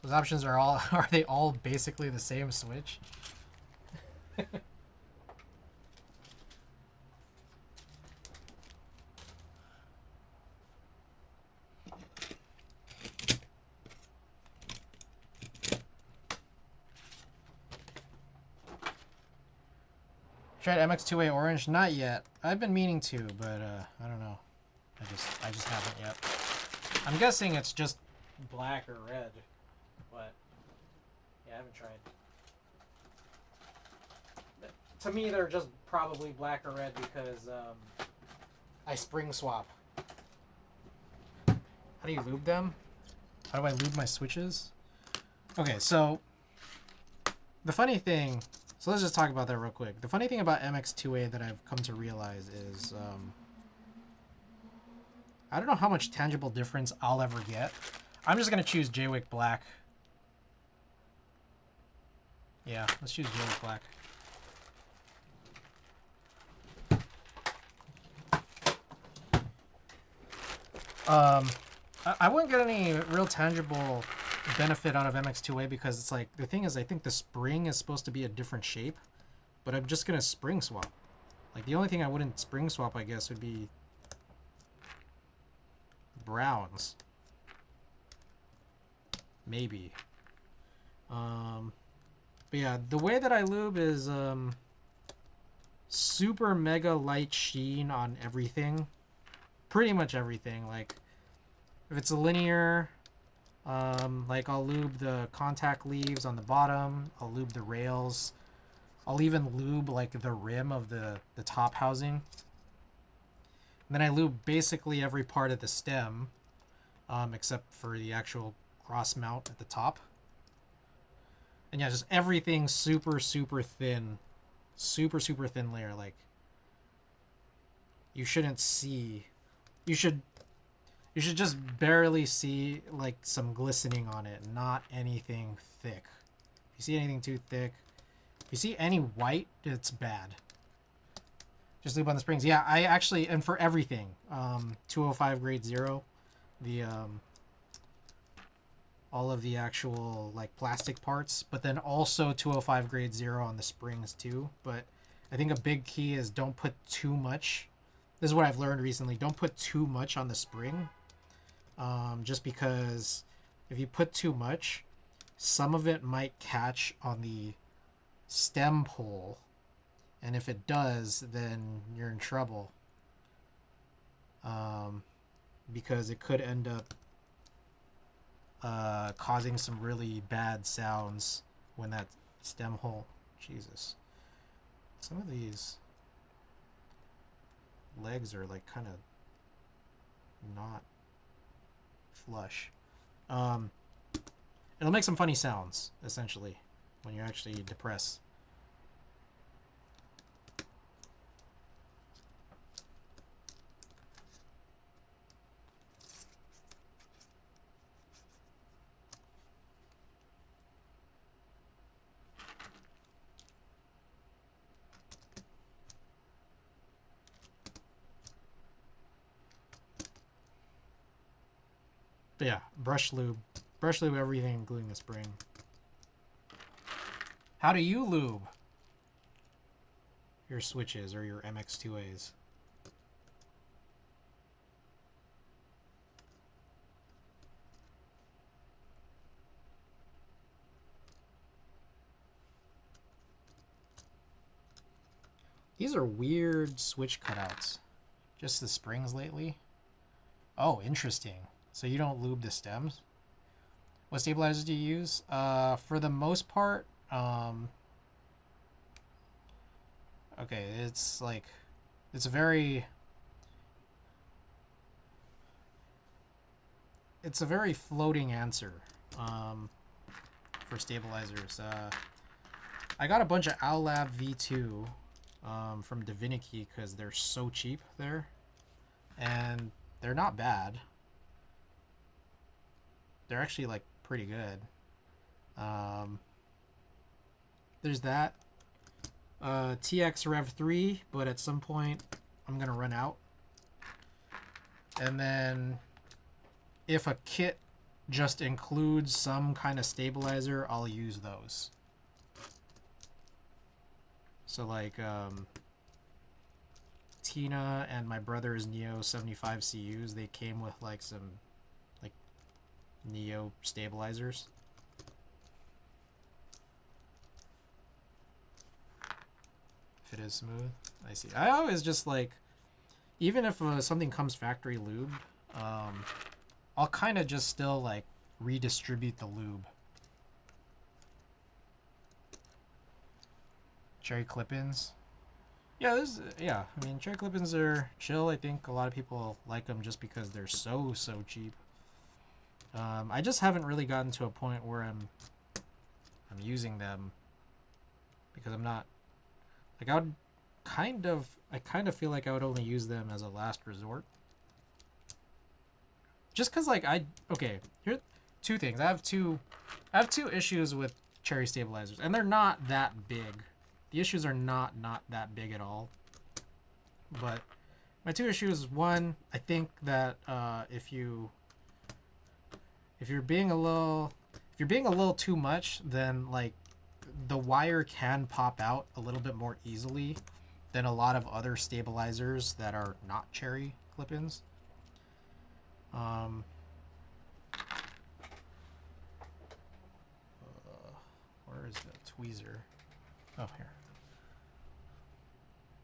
Those options are they all basically the same switch? Tried MX2A orange? Not yet. I've been meaning to, but I don't know. I just haven't yet. I'm guessing it's just black or red, but yeah, I haven't tried. But to me, they're just probably black or red because I spring swap. How do you lube them? How do I lube my switches? Okay, so the funny thing. So let's just talk about that real quick. The funny thing about MX2A that I've come to realize is I don't know how much tangible difference I'll ever get. I'm just going to choose JWIC black. Yeah, let's choose JWIC black. I wouldn't get any real tangible benefit out of MX2A because it's like, the thing is, I think the spring is supposed to be a different shape, but I'm just gonna spring swap. Like, the only thing I wouldn't spring swap, I guess, would be browns. Maybe. But yeah, the way that I lube is super mega light sheen on everything. Pretty much everything. Like, If it's a linear, like I'll lube the contact leaves on the bottom. I'll lube the rails. I'll even lube like the rim of the top housing. And then I lube basically every part of the stem, except for the actual cross mount at the top. And yeah, just everything super, super thin. Super, super thin layer. Like, you shouldn't see... You should just barely see, like, some glistening on it. Not anything thick. If you see anything too thick... If you see any white, it's bad. Just lube on the springs. Yeah, I actually... And for everything. 205 grade 0. The, all of the actual like plastic parts, but then also 205 grade 0 on the springs too. But I think a big key is don't put too much. This is what I've learned recently. Don't put too much on the spring, just because if you put too much, some of it might catch on the stem pole, and if it does, then you're in trouble, because it could end up causing some really bad sounds when that stem hole... Jesus. Some of these legs are like kind of not flush. It'll make some funny sounds, essentially, when you actually depress. But yeah, brush lube everything, including the spring. How do you lube your switches or your MX2As? These are weird switch cutouts. Just the springs lately. Oh, interesting. So you don't lube the stems? What stabilizers do you use? For the most part, okay, it's like, it's a very floating answer, for stabilizers. I got a bunch of Owlab V2, from Divinity because they're so cheap there, and they're not bad. They're actually like pretty good. There's that. TX Rev 3, but at some point I'm gonna run out. And then if a kit just includes some kind of stabilizer, I'll use those. So like Tina and my brother's Neo 75 CUs, they came with like some like Neo stabilizers. If it is smooth, I see. I always just like, even if something comes factory lubed, I'll kind of just still like redistribute the lube. Cherry clip-ins. Yeah, I mean, cherry clip-ins are chill. I think a lot of people like them just because they're so cheap. I just haven't really gotten to a point where I'm using them, because I'm not like, I kind of feel like I would only use them as a last resort. Just cause like okay, here two things. I have two issues with cherry stabilizers, and they're not that big. The issues are not that big at all. But my two issues: one, I think that if you're being a little too much, then like the wire can pop out a little bit more easily than a lot of other stabilizers that are not cherry clip-ins. Where is the tweezer? Oh, here.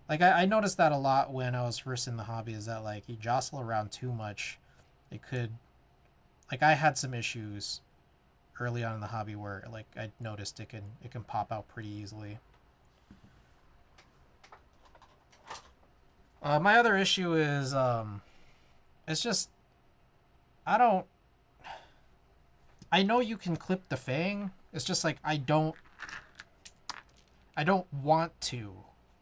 Like, I noticed that a lot when I was first in the hobby, is that like you jostle around too much, it could like I had some issues early on in the hobby where like I noticed it can pop out pretty easily. My other issue is it's just I know you can clip the fang. It's just like I don't want to.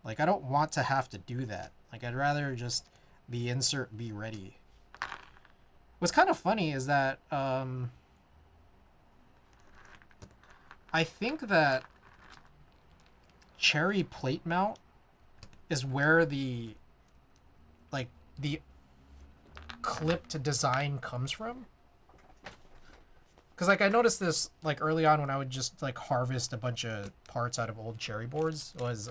Like I don't want to have to do that. Like I'd rather just the insert be ready. What's kind of funny is that I think that cherry plate mount is where the clipped design comes from. Because like I noticed this like early on when I would just like harvest a bunch of parts out of old cherry boards was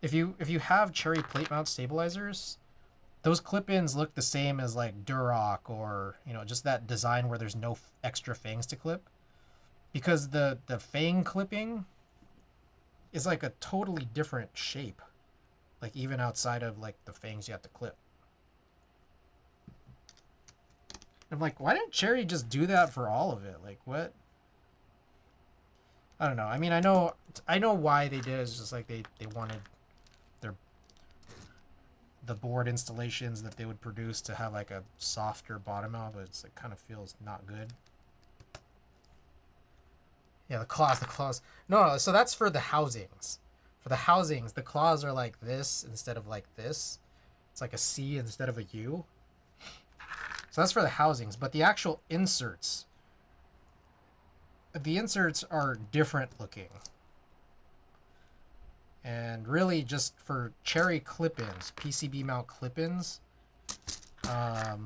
if you have cherry plate mount stabilizers, those clip-ins look the same as like Duroc or just that design where there's no extra fangs to clip, because the fang clipping is like a totally different shape, like even outside of like the fangs you have to clip. I'm like, why didn't Cherry just do that for all of it? Like, what? I don't know. I mean, I know why they did. It's just like they wanted the board installations that they would produce to have like a softer bottom out, but it kind of feels not good. Yeah, the claws. No, so that's for the housings. For the housings, the claws are like this instead of like this. It's like a C instead of a U. So that's for the housings, but the actual inserts, are different looking. And really just for cherry clip-ins, PCB mount clip-ins, yeah,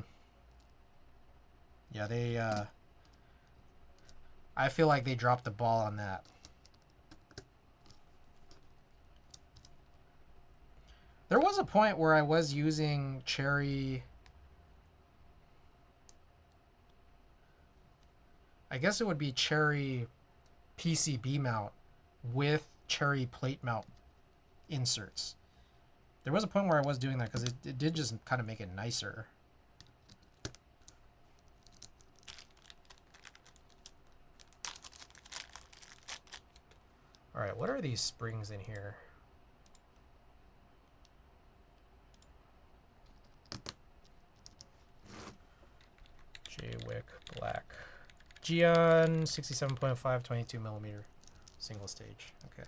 they, I feel like they dropped the ball on that. There was a point where I was using cherry, I guess it would be cherry PCB mount with cherry plate mount inserts. There was a point where I was doing that because it did just kind of make it nicer. All right, what are these springs in here? J-Wick Black. Geon 67.5, 22 millimeter, single stage. Okay.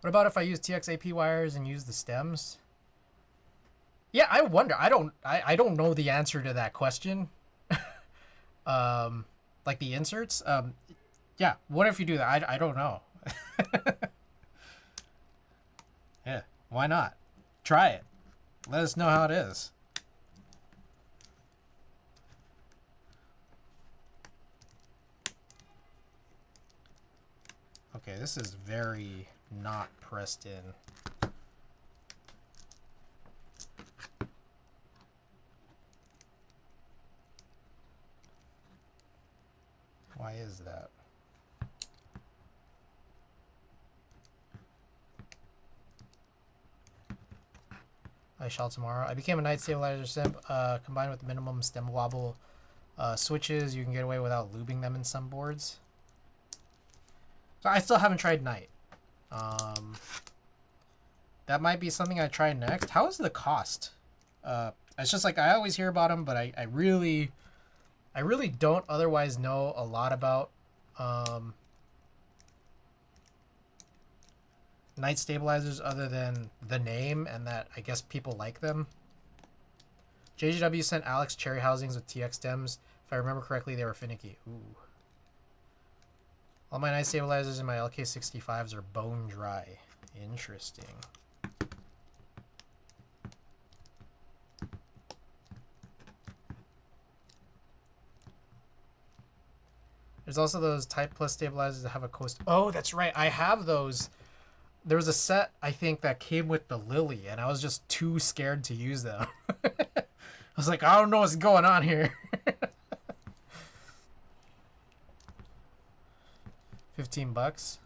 What about if I use TXAP wires and use the stems? Yeah, I wonder. I don't know the answer to that question. Like the inserts. Yeah. What if you do that? I don't know. Yeah. Why not? Try it. Let us know how it is. Okay, this is very not pressed in. Why is that? I shall tomorrow. I became a night stabilizer simp. Combined with minimum stem wobble switches, you can get away without lubing them in some boards. So I still haven't tried night. That might be something I try next. How is the cost? It's just like I always hear about them, but I really don't otherwise know a lot about night stabilizers other than the name and that I guess people like them. JGW sent Alex cherry housings with TX stems. If I remember correctly, they were finicky. Ooh. All my night stabilizers and my LK65s are bone dry. Interesting. There's also those Type Plus stabilizers that have a coast. Oh, that's right. I have those. There was a set, I think, that came with the Lily, and I was just too scared to use them. I was like, I don't know what's going on here. $15.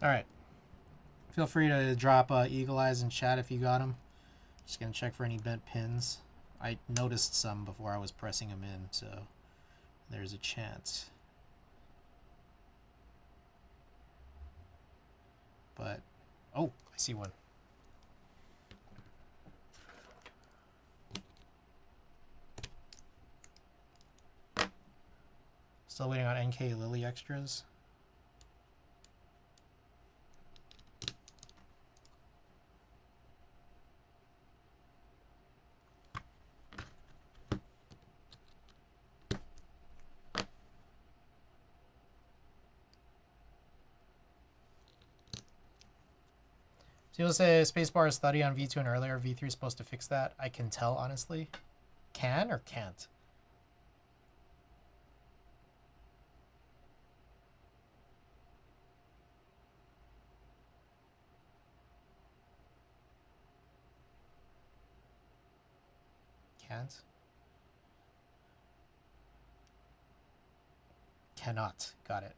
All right. Feel free to drop eagle eyes in chat if you got them. Just gonna check for any bent pins. I noticed some before I was pressing them in, so there's a chance. But, oh, I see one. Still waiting on NK Lily extras. So you'll say spacebar is study on V2 and earlier. V3 is supposed to fix that. I can tell, honestly. Can or can't? Can't? Cannot. Got it.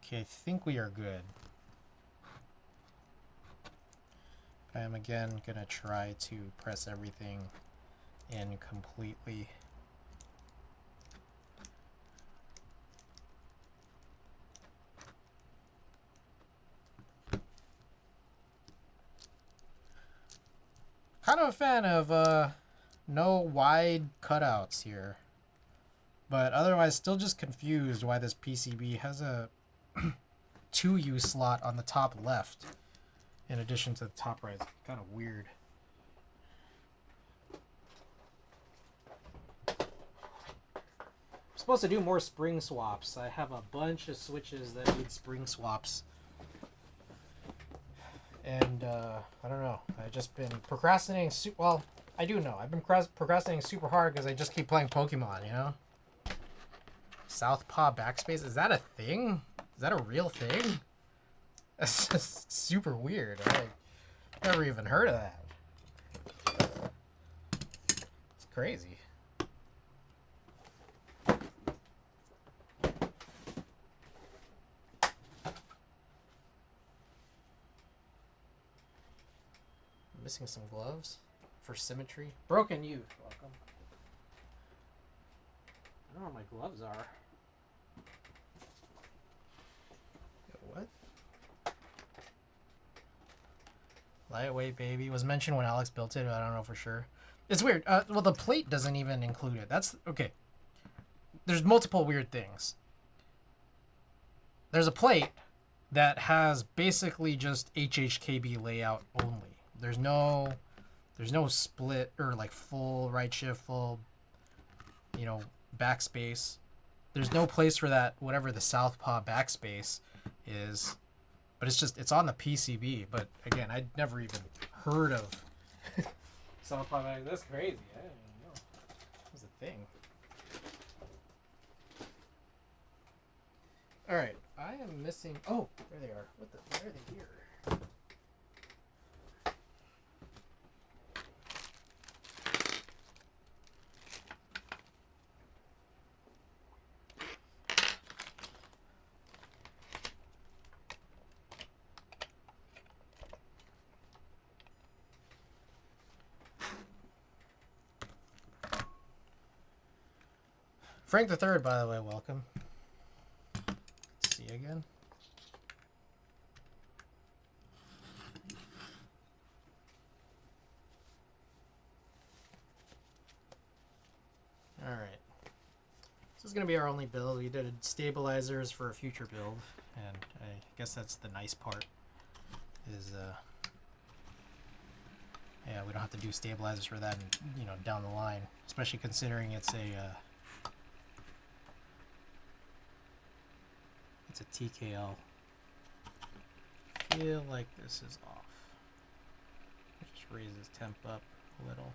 Okay, I think we are good. I am again gonna try to press everything in completely. Kind of a fan of no wide cutouts here, but otherwise still just confused why this PCB has a 2U slot on the top left in addition to the top right. It's kind of weird. I'm supposed to do more spring swaps. I have a bunch of switches that need spring swaps. And I don't know. I've just been procrastinating. Well, I do know. I've been procrastinating super hard because I just keep playing Pokemon, you know? Southpaw backspace? Is that a thing? Is that a real thing? That's just super weird. I've never even heard of that. It's crazy. Missing some gloves for symmetry. Broken Youth, welcome. I don't know where my gloves are. What? Lightweight baby was mentioned when Alex built it. I don't know for sure. It's weird. Well, the plate doesn't even include it. That's okay. There's multiple weird things. There's a plate that has basically just HHKB layout only. There's no split or like full right shift, full, you know, backspace. There's no place for that, whatever the Southpaw backspace is, but it's on the PCB. But again, I'd never even heard of Southpaw backspace. That's crazy. I didn't even know it was a thing. All right, I am missing. Oh, there they are. Why are they here? Frank the Third, by the way, welcome. Let's see again. All right. This is going to be our only build. We did stabilizers for a future build, and I guess that's the nice part. Is yeah, we don't have to do stabilizers for that, and, you know, down the line, especially considering it's a TKL. I feel like this is off. Just raise this temp up a little.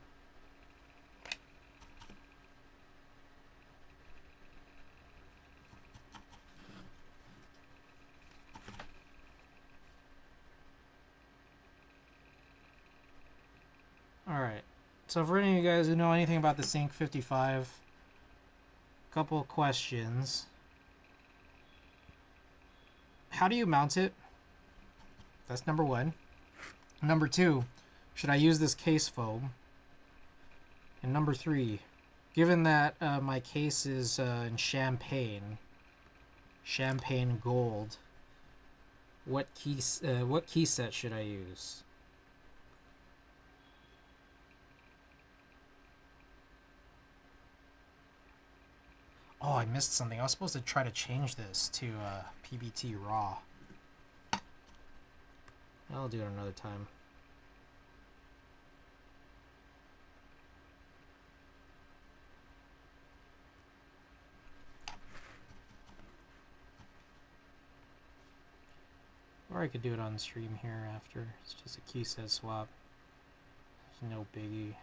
Alright, so for any of you guys who know anything about the Cinque 55, Couple questions. How do you mount it? That's number one. Number two, should I use this case foam? And number three, given that my case is in champagne gold, what key set should I use? Oh, I missed something. I was supposed to try to change this to PBT raw. I'll do it another time. Or I could do it on stream here after. It's just a key set swap. There's no biggie.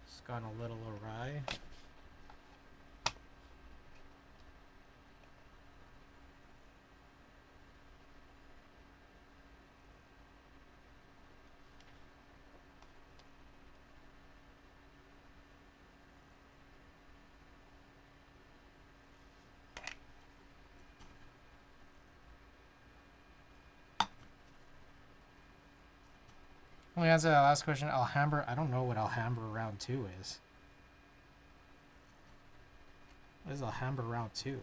It's gone a little awry. Let me answer that last question. Alhambra, I don't know what Alhambra round 2 is. What is Alhambra round 2?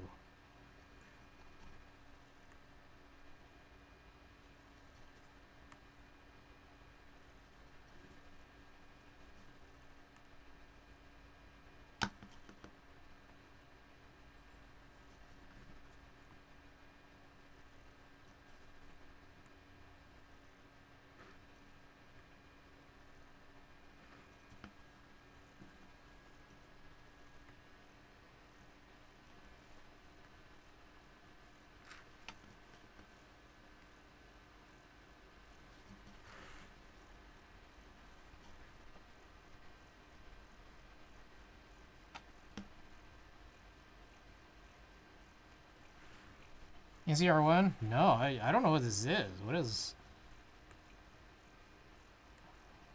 Is he R1? No, I don't know what this is.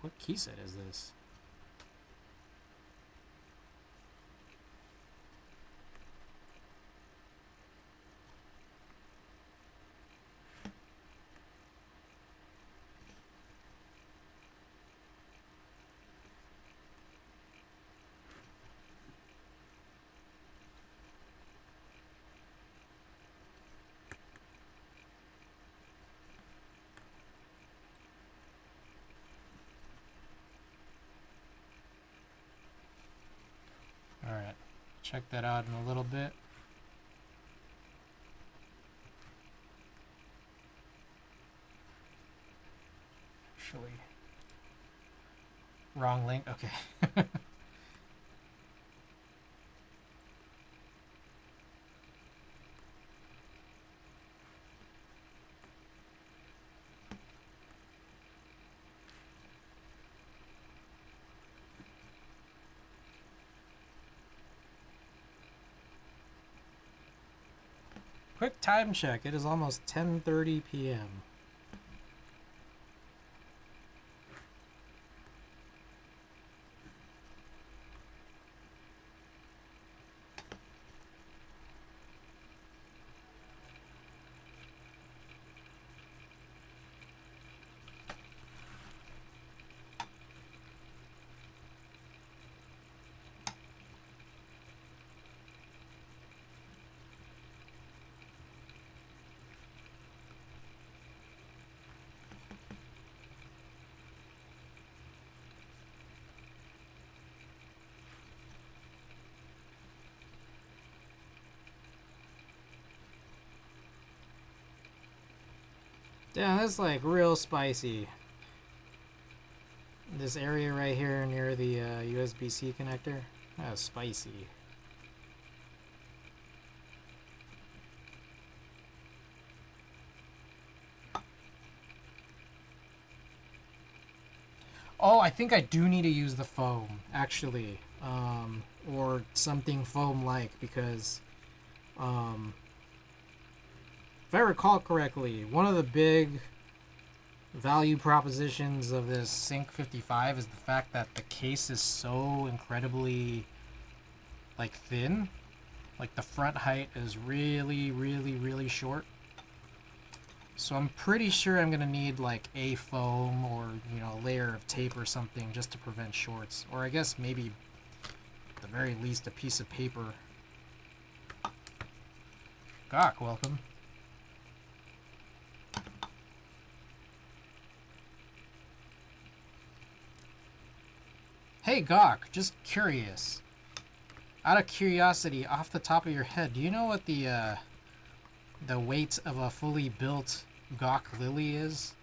What key set is this? Alright, check that out in a little bit. Actually, wrong link. Okay. Quick time check. It is almost 10:30 p.m. Damn, that's like real spicy. This area right here near the USB-C connector, that's spicy. Oh, I think I do need to use the foam, actually. Or something foam-like, because if I recall correctly, one of the big value propositions of this Cinque 55 is the fact that the case is so incredibly, like, thin. Like, the front height is really, really, really short. So I'm pretty sure I'm going to need, like, a foam or, you know, a layer of tape or something just to prevent shorts. Or I guess maybe, at the very least, a piece of paper. Gawk, welcome. Hey, Gawk, just curious. Out of curiosity, off the top of your head, do you know what the weight of a fully built Gawk lily is?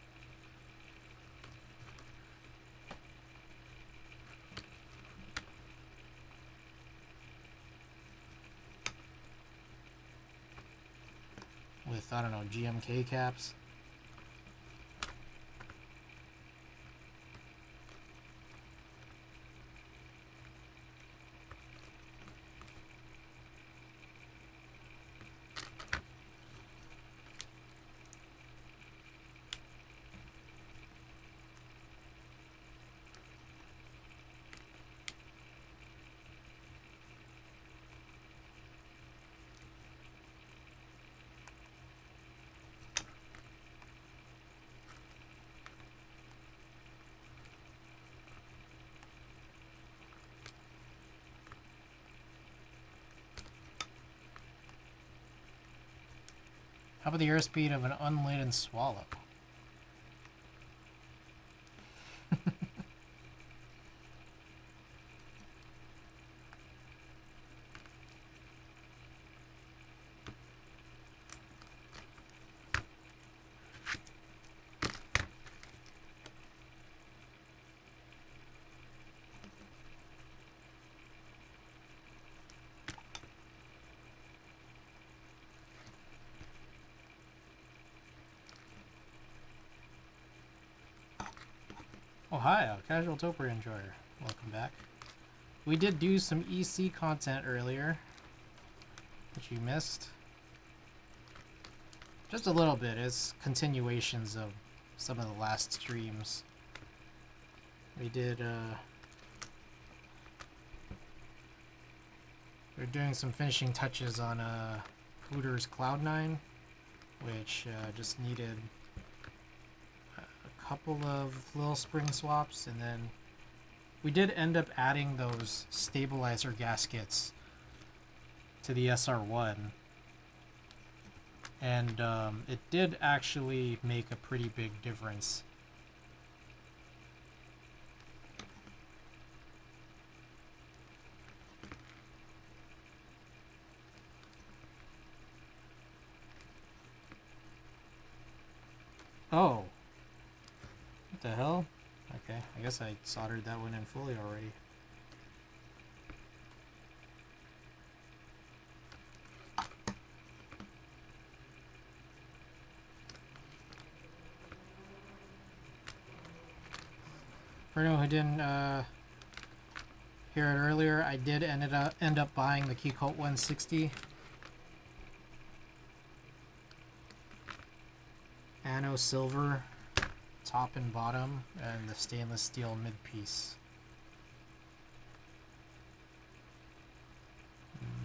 With, I don't know, GMK caps? How about the airspeed of an unladen swallow? Oh, hi, Casual Topiary Enjoyer. Welcome back. We did do some EC content earlier, which you missed. Just a little bit. It's continuations of some of the last streams. We did, we're doing some finishing touches on Hooters Cloud9, which just needed a couple of little spring swaps, and then we did end up adding those stabilizer gaskets to the SR1, and it did actually make a pretty big difference. Oh. What the hell? Okay, I guess I soldered that one in fully already. For anyone who didn't hear it earlier, I did end up buying the Keycult 160. Anno silver top and bottom, and the stainless steel mid-piece.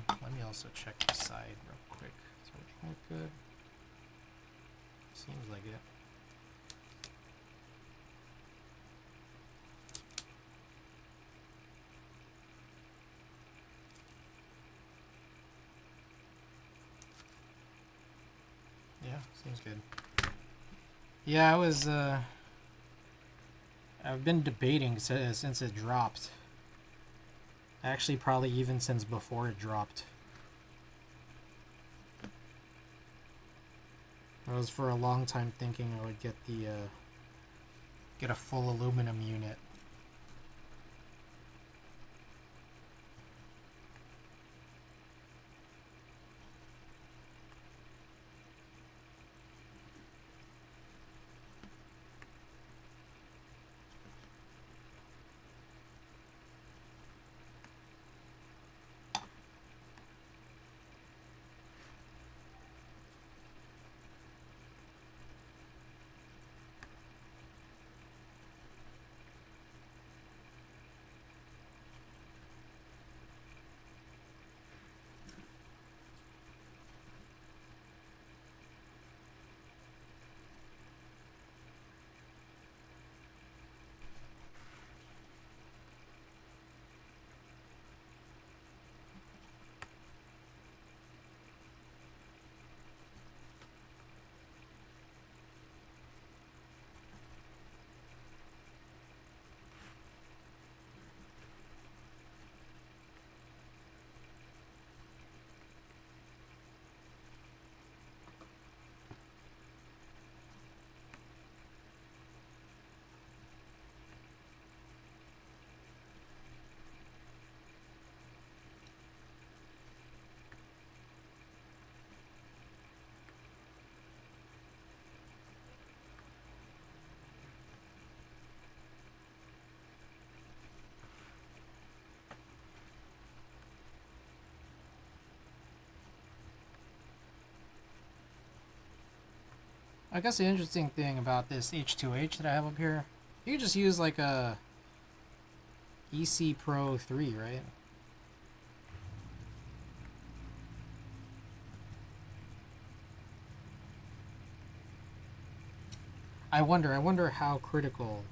Let me also check the side real quick. Does everything look good? Seems like it. Yeah, seems good. Yeah, I've been debating since it dropped. Actually, probably even since before it dropped. I was for a long time thinking I would get a full aluminum unit. I guess the interesting thing about this H2H that I have up here, you can just use like a EC Pro 3, right? I wonder how critical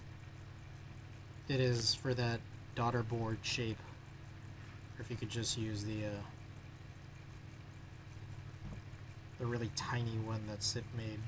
it is for that daughter board shape. Or if you could just use the really tiny one that SIP made.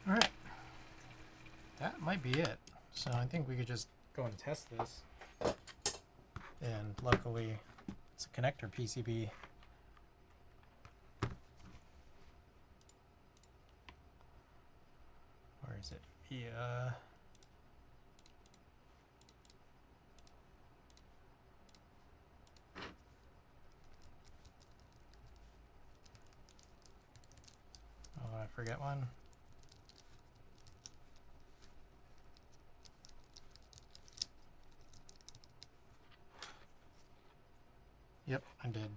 Alright. That might be it. So I think we could just go and test this. And luckily, it's a connector PCB. Where is it? Yeah. Oh, I forget one. Yep, I did.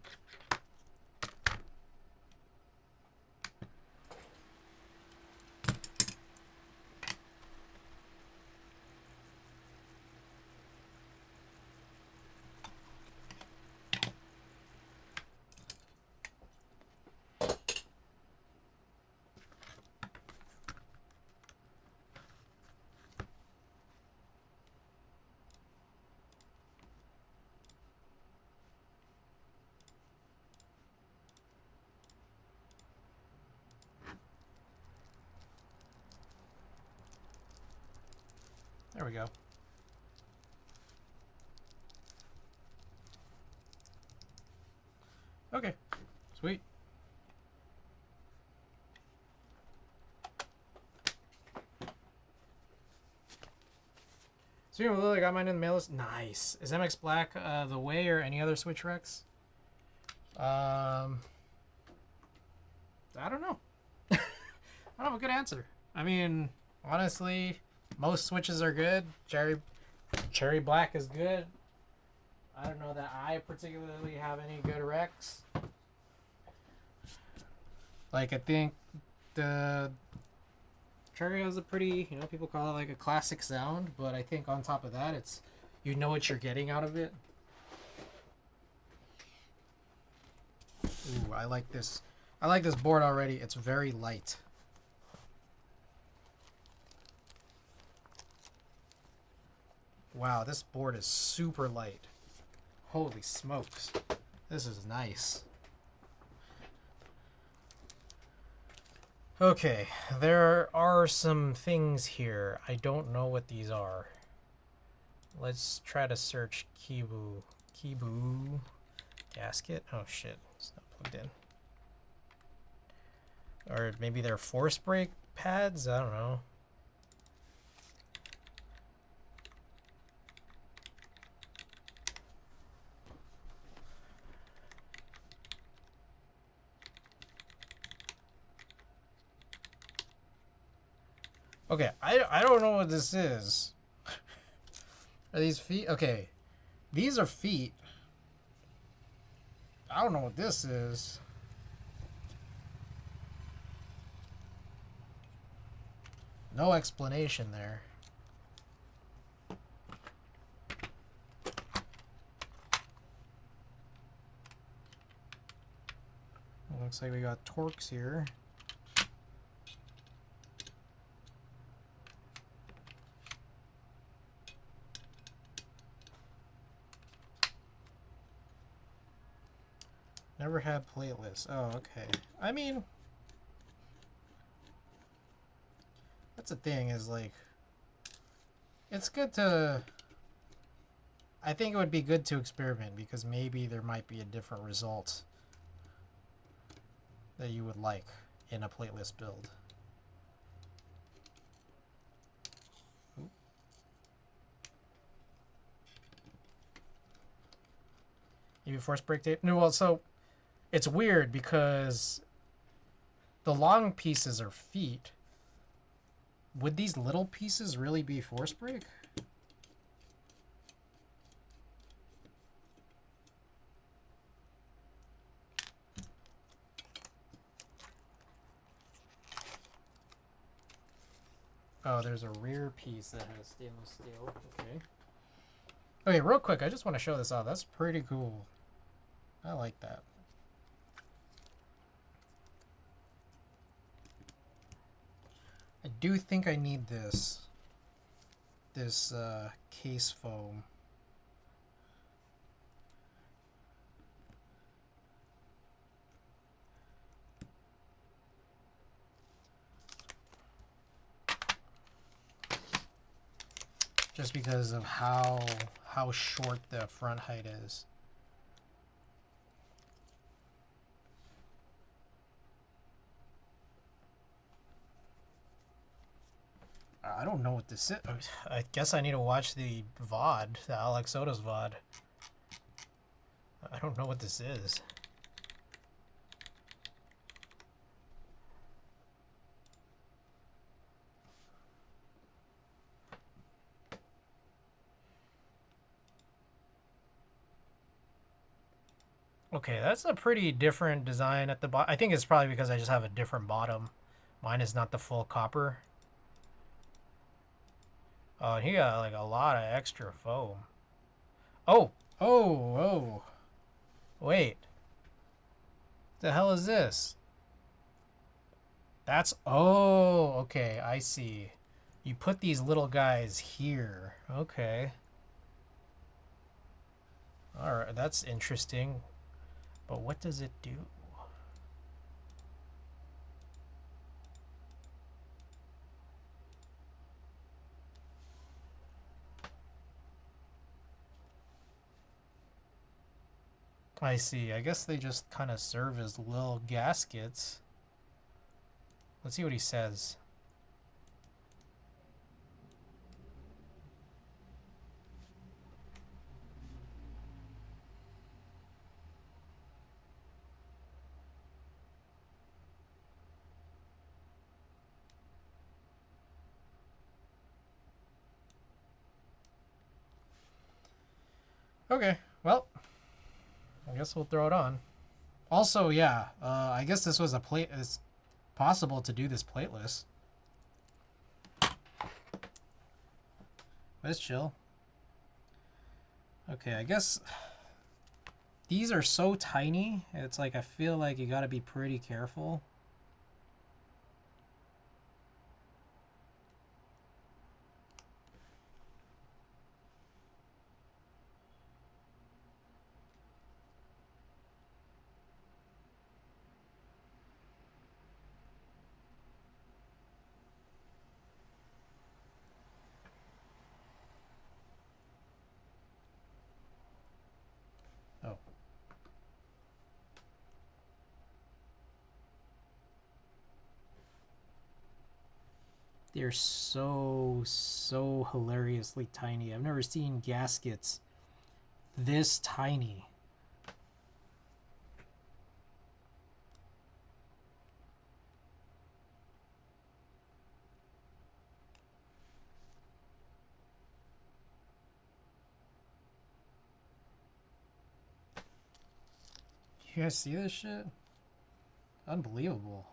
There we go. Okay, sweet. So you know, I got mine in the mail list. Nice. Is MX Black the way or any other Switch Rex? I don't know. I don't have a good answer. I mean, honestly, most Switches are good. Cherry Black is good. I don't know that I particularly have any good Rex. Like, I think the Cherry has a pretty, you know, people call it like a classic sound, but I think on top of that, it's, you know what you're getting out of it. Ooh, I like this. I like this board already. It's very light. Wow, this board is super light. Holy smokes. This is nice. Okay, there are some things here. I don't know what these are. Let's try to search Kibu. Kibu gasket? Oh shit, it's not plugged in. Or maybe they're force brake pads? I don't know. Okay, I don't know what this is. Are these feet? Okay, these are feet. I don't know what this is. No explanation there. Looks like we got Torx here. Never had plateless. Oh, okay. I mean, that's the thing is like, it's good to, I think it would be good to experiment because maybe there might be a different result that you would like in a plateless build. Maybe force break tape? No, well, so it's weird because the long pieces are feet. Would these little pieces really be force break? Oh, there's a rear piece that has stainless steel. Okay. Okay, real quick, I just want to show this off. That's pretty cool. I like that. I do think I need this case foam. Just because of how short the front height is. I don't know what this is. I guess I need to watch the VOD, the Alex Soto's VOD. I don't know what this is. Okay, that's a pretty different design at the bottom. I think it's probably because I just have a different bottom. Mine is not the full copper. Oh, he got like a lot of extra foam. Oh, oh, oh. Wait. The hell is this? That's, oh, okay, I see. You put these little guys here. Okay. Alright, that's interesting. But what does it do? I see. I guess they just kind of serve as little gaskets. Let's see what he says. Okay, well, I guess we'll throw it on. Also, yeah, I guess this was a plate. It's possible to do this plateless. But it's chill. Okay, I guess these are so tiny. It's like I feel like you gotta be pretty careful. Oh. They're so hilariously tiny. I've never seen gaskets this tiny. You guys see this shit? Unbelievable.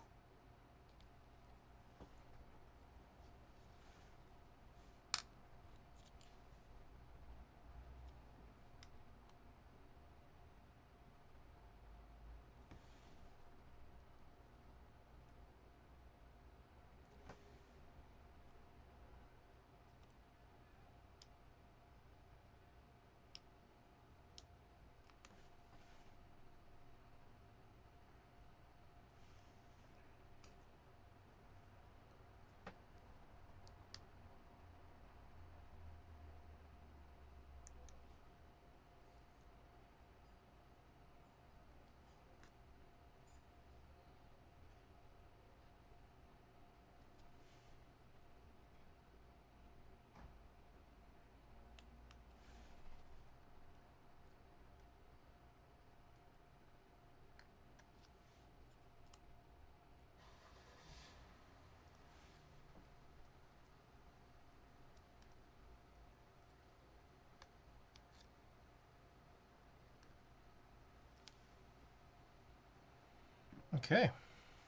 Okay,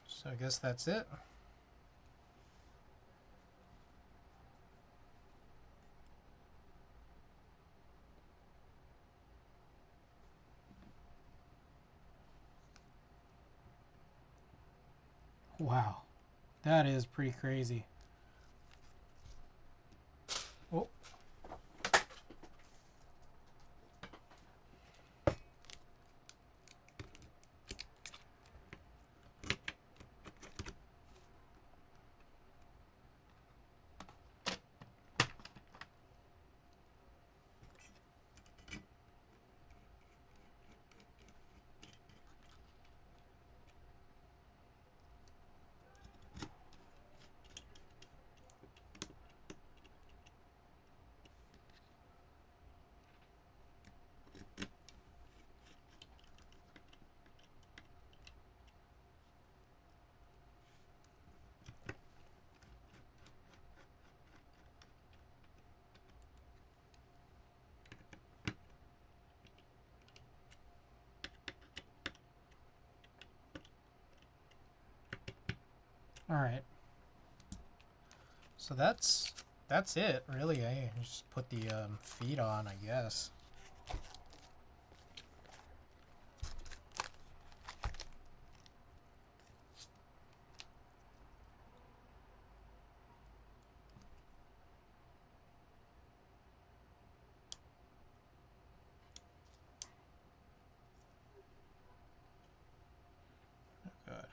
so I guess that's it. Wow, that is pretty crazy. Oh. All right. So that's it, really. I just put the feet on, I guess. Good.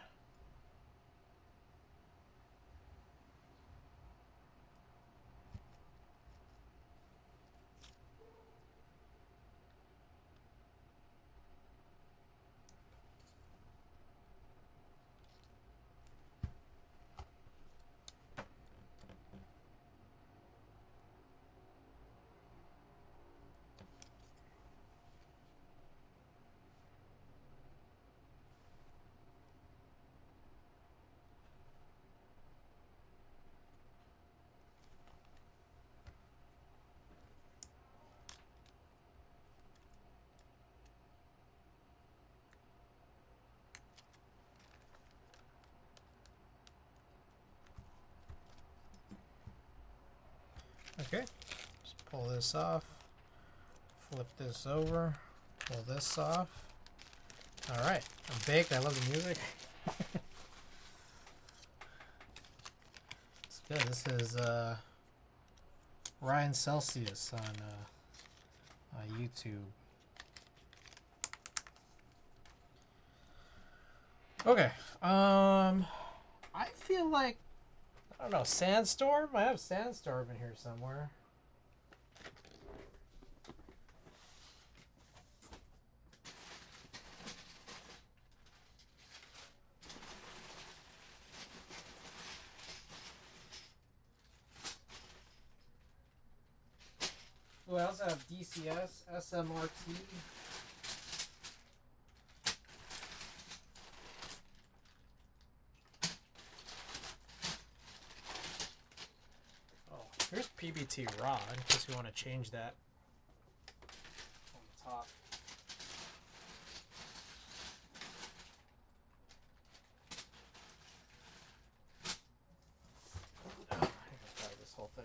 Okay, just pull this off, flip this over, pull this off. All right, I'm baked. I love the music. It's good. This is Ryan Celsius on YouTube. Okay, I feel like, I don't know, Sandstorm? I have Sandstorm in here somewhere. Oh, I also have DCS, SMRT. Oh, here's PBT Raw, in case we want to change that on the top. Oh, I gotta try this whole thing.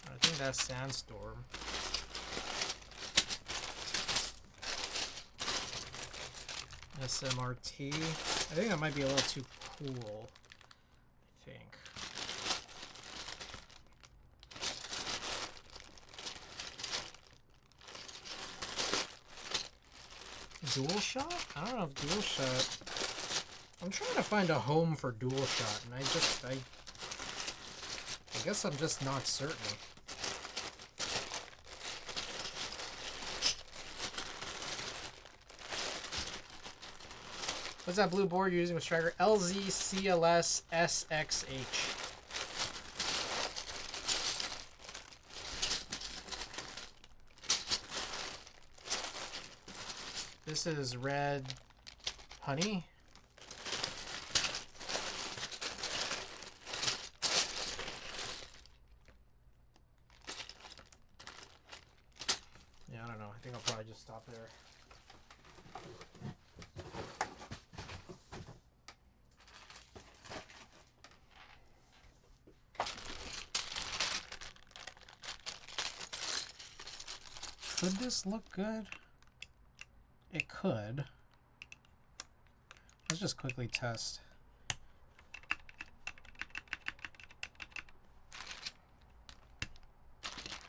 I think that's Sandstorm. SMRT. I think that might be a little too cool. I think. Dual shot? I don't know if dual shot. I'm trying to find a home for dual shot, and I guess I'm just not certain. What's that blue board you're using with Striker? LZCLS SXH. This is red honey. just stop there. Could this look good? It could. Let's just quickly test.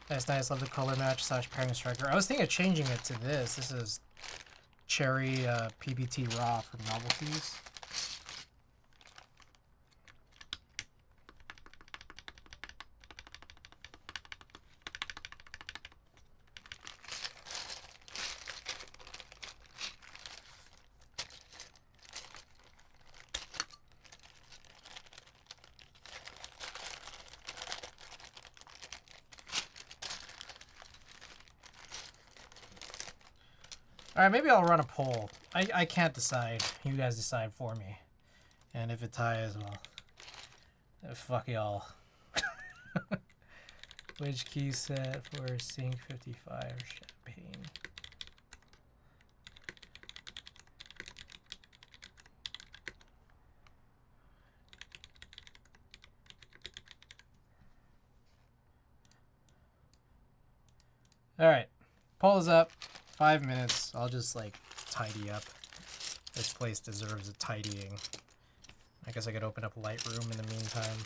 That's nice. Love the color match / pairing striker. I was thinking of changing it to this. This is Cherry PBT Raw from Novelties. Alright, maybe I'll run a poll. I can't decide. You guys decide for me. And if it ties, well, fuck y'all. Which key set for Cinque 55 champagne? Alright, poll is up. 5 minutes. I'll just like tidy up. This place deserves a tidying. I guess I could open up Lightroom in the meantime.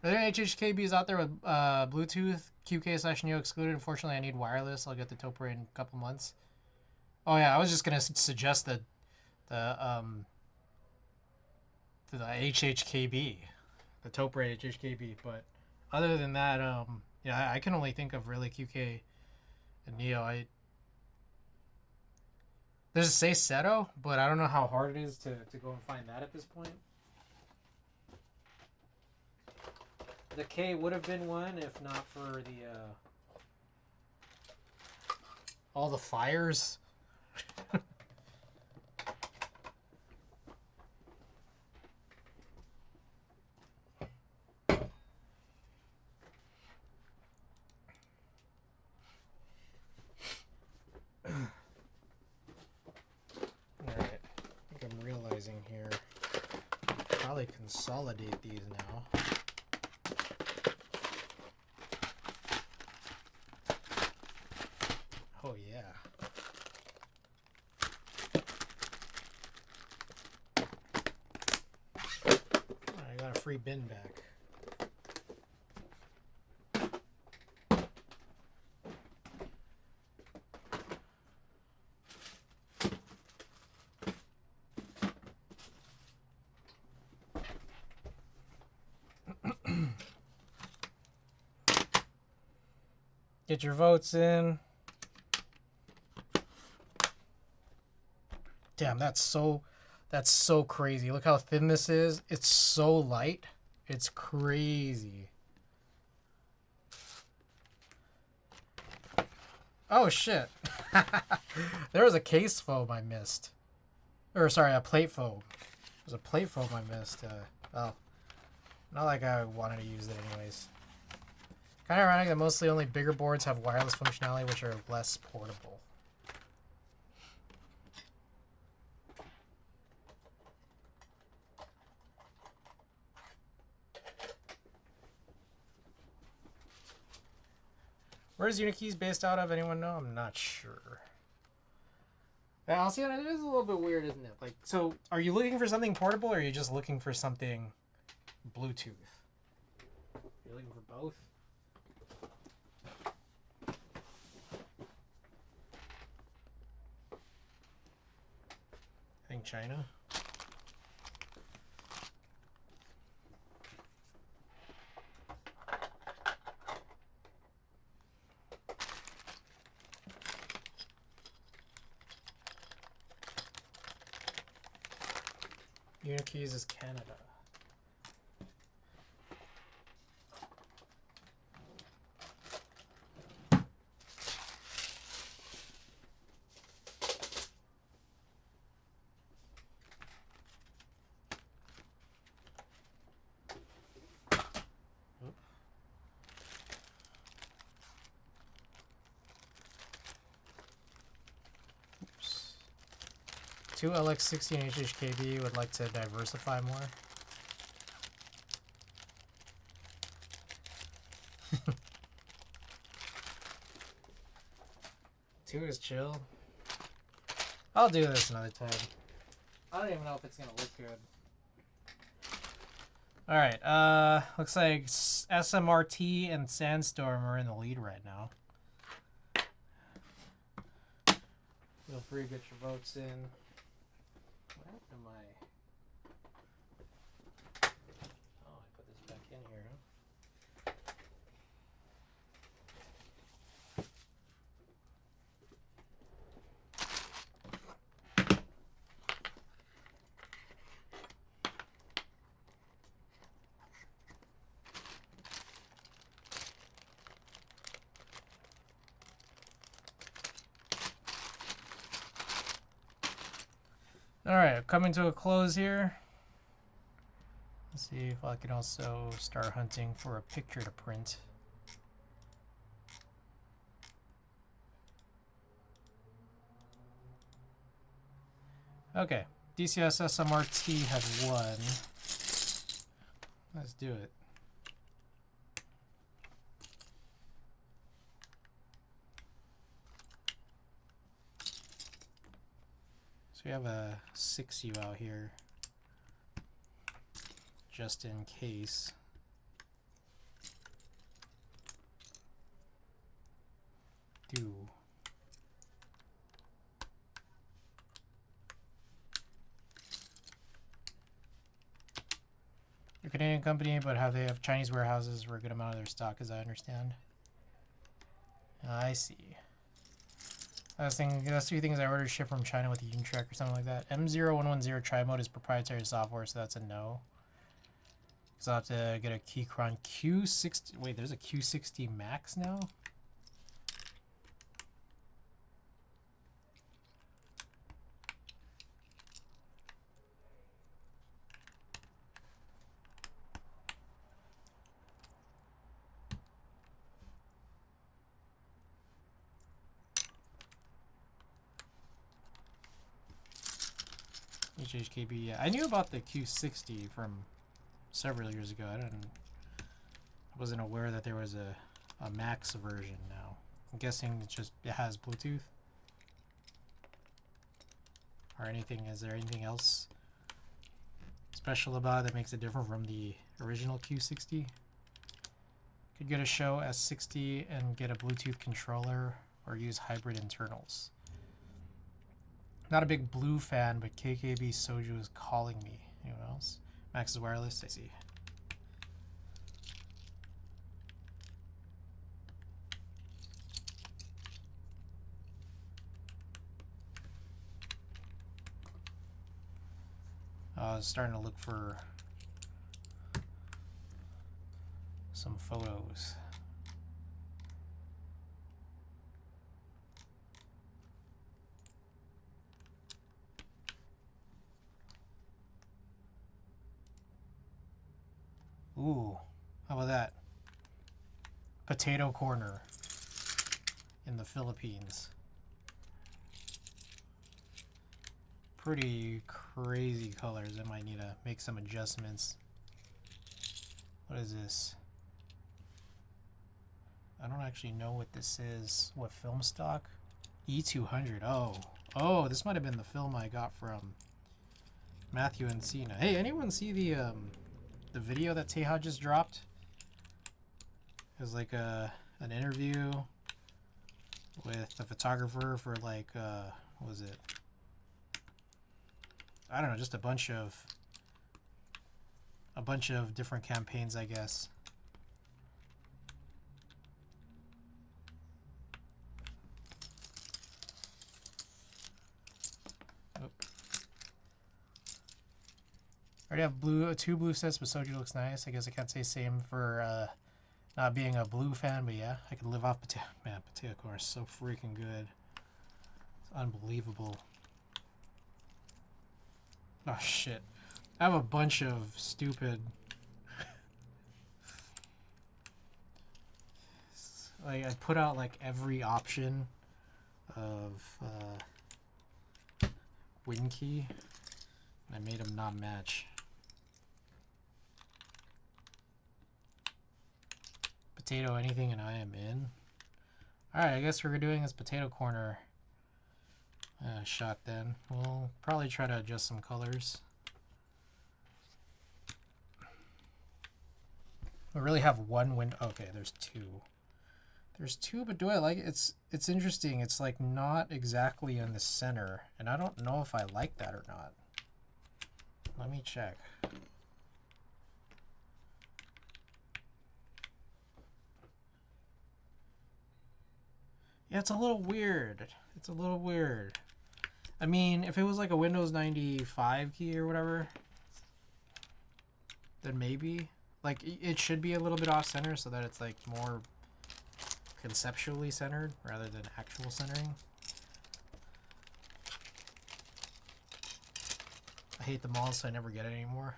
Are there any HHKBs out there with Bluetooth, QK/Neo excluded? Unfortunately, I need wireless. I'll get the Topre in a couple months. Oh yeah, I was just gonna suggest the HHKB, the Topre HHKB. But other than that, yeah, I can only think of really QK and Neo. There's a Seto, but I don't know how hard it is to go and find that at this point. The K would have been one if not for the all the fires. Alright, I think I'm realizing here. Probably consolidate these now. Oh yeah. I got a free bin back. Get your votes in. Damn, that's so crazy. Look how thin this is. It's so light. It's crazy. Oh shit. There was a case foam I missed. Or sorry, a plate foam. There's a plate foam I missed. Well, not like I wanted to use it anyways. Kind of ironic that mostly only bigger boards have wireless functionality, which are less portable. Where's Unikeys based out of? Anyone know? I'm not sure. Yeah, I'll see. It is a little bit weird, isn't it? Like, so are you looking for something portable, or are you just looking for something Bluetooth? You're looking for both? I think China. Unikeys is Canada. 2 LX16 HHKB would like to diversify more. Two is chill. I'll do this another time. I don't even know if it's gonna look good. Alright, looks like SMRT and Sandstorm are in the lead right now. Feel free to get your votes in. What happened to my... Oh, I put this back in here, huh? Alright, coming to a close here. Let's see if I can also start hunting for a picture to print. Okay, DCS SMRT has won. Let's do it. So we have a 6U out here, just in case. Do. They're a Canadian company, but they have Chinese warehouses for a good amount of their stock, as I understand. I see. Last thing, that's 3 things I ordered shipped from China with a Unitrack or something like that. M0110 Tri-Mode is proprietary software, so that's a no. So I'll have to get a Keychron Q60. Wait, there's a Q60 Max now? HHKB, yeah. I knew about the Q60 from several years ago. I wasn't aware that there was a Max version now. I'm guessing it has Bluetooth. Or anything, is there anything else special about it that makes it different from the original Q60? Could get a show S60 and get a Bluetooth controller or use hybrid internals. Not a big Blue fan, but KKB Soju is calling me. Anyone else? Max is wireless, I see. I was starting to look for some photos. Ooh, how about that? Potato corner in the Philippines. Pretty crazy colors. I might need to make some adjustments. What is this? I don't actually know what this is. What film stock? E200. Oh, this might have been the film I got from Matthew and Cena. Hey, anyone see the video that Teja just dropped? It was like an interview with the photographer for like what was it? I don't know, just a bunch of different campaigns, I guess. Oh. I already have two blue sets, but Soju looks nice. I guess I can't say same for not being a blue fan, but yeah, I could live off potato. Man, potato corn is so freaking good. It's unbelievable. Oh shit. I have a bunch of stupid like I put out like every option of win key. I made them not match. Potato anything and I am in. Alright, I guess we're doing this potato corner shot then. We'll probably try to adjust some colors. We really have one window. Okay, there's two. There's two, but do I like it? It's interesting. It's like not exactly in the center, and I don't know if I like that or not. Let me check. Yeah, it's a little weird. It's a little weird. I mean, if it was like a Windows 95 key or whatever, then maybe. Like, it should be a little bit off center so that it's like more conceptually centered rather than actual centering. I hate them all, so I never get it anymore.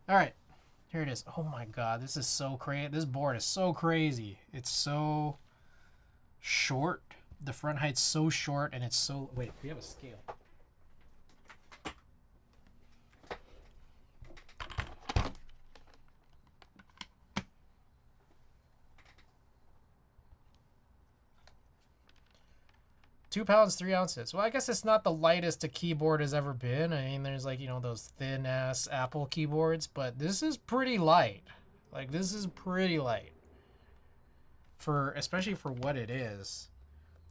Alright, here it is. Oh my god, this is so crazy. This board is so crazy. It's so short. The front height's so short, and it's so... Wait, we have a scale. 2 pounds, 3 ounces. Well, I guess it's not the lightest a keyboard has ever been. I mean, there's like, you know, those thin-ass Apple keyboards, but this is pretty light. Like, this is pretty light. Especially for what it is.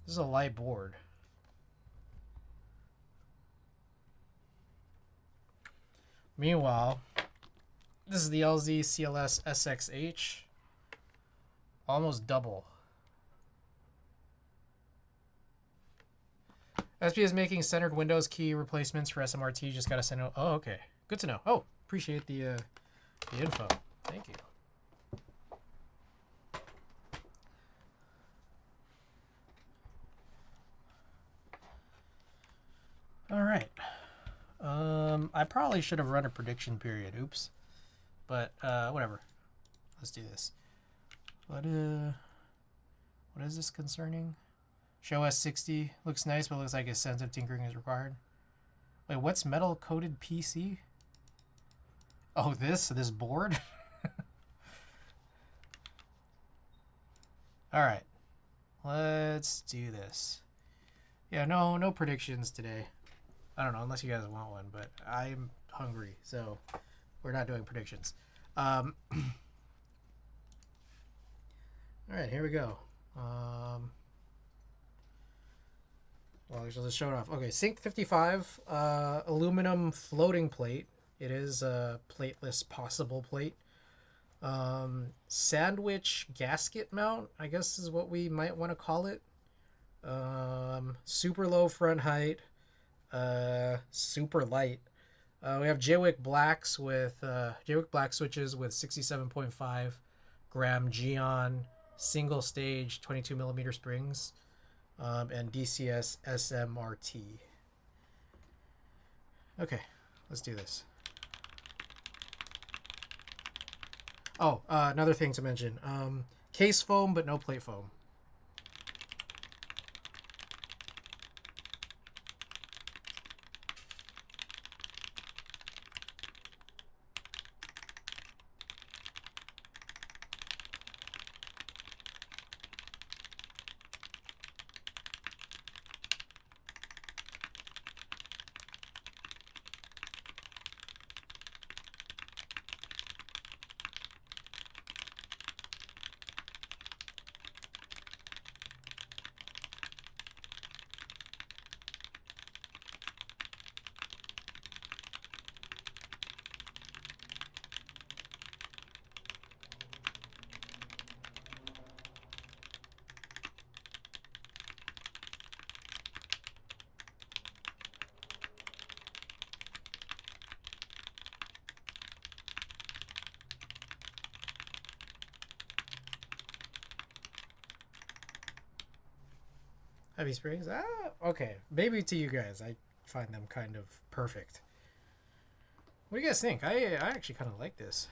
This is a light board. Meanwhile, this is the LZ CLS SXH. Almost double. SP is making centered Windows key replacements for SMRT. Just got to send out. Oh, okay. Good to know. Oh, appreciate the info. Thank you. All right. I probably should have run a prediction period. Oops. But whatever. Let's do this. What is this concerning? Show S60 looks nice, but looks like extensive tinkering is required. Wait, what's metal coated PC? Oh, this board? All right, let's do this. Yeah, no predictions today. I don't know, unless you guys want one, but I'm hungry, so we're not doing predictions. All right, here we go. Well, let's show it off. Okay, Cinque 55, aluminum floating plate. It is a plateless possible plate. Sandwich gasket mount, I guess is what we might want to call it. Super low front height. Super light. We have JWIC blacks with JWIC black switches with 67.5 gram Geon single stage 22 millimeter springs. And DCS SMRT. Okay, let's do this. Oh, another thing to mention. Case foam, but no plate foam. Heavy springs? Ah, okay. Maybe to you guys, I find them kind of perfect. What do you guys think? I actually kind of like this.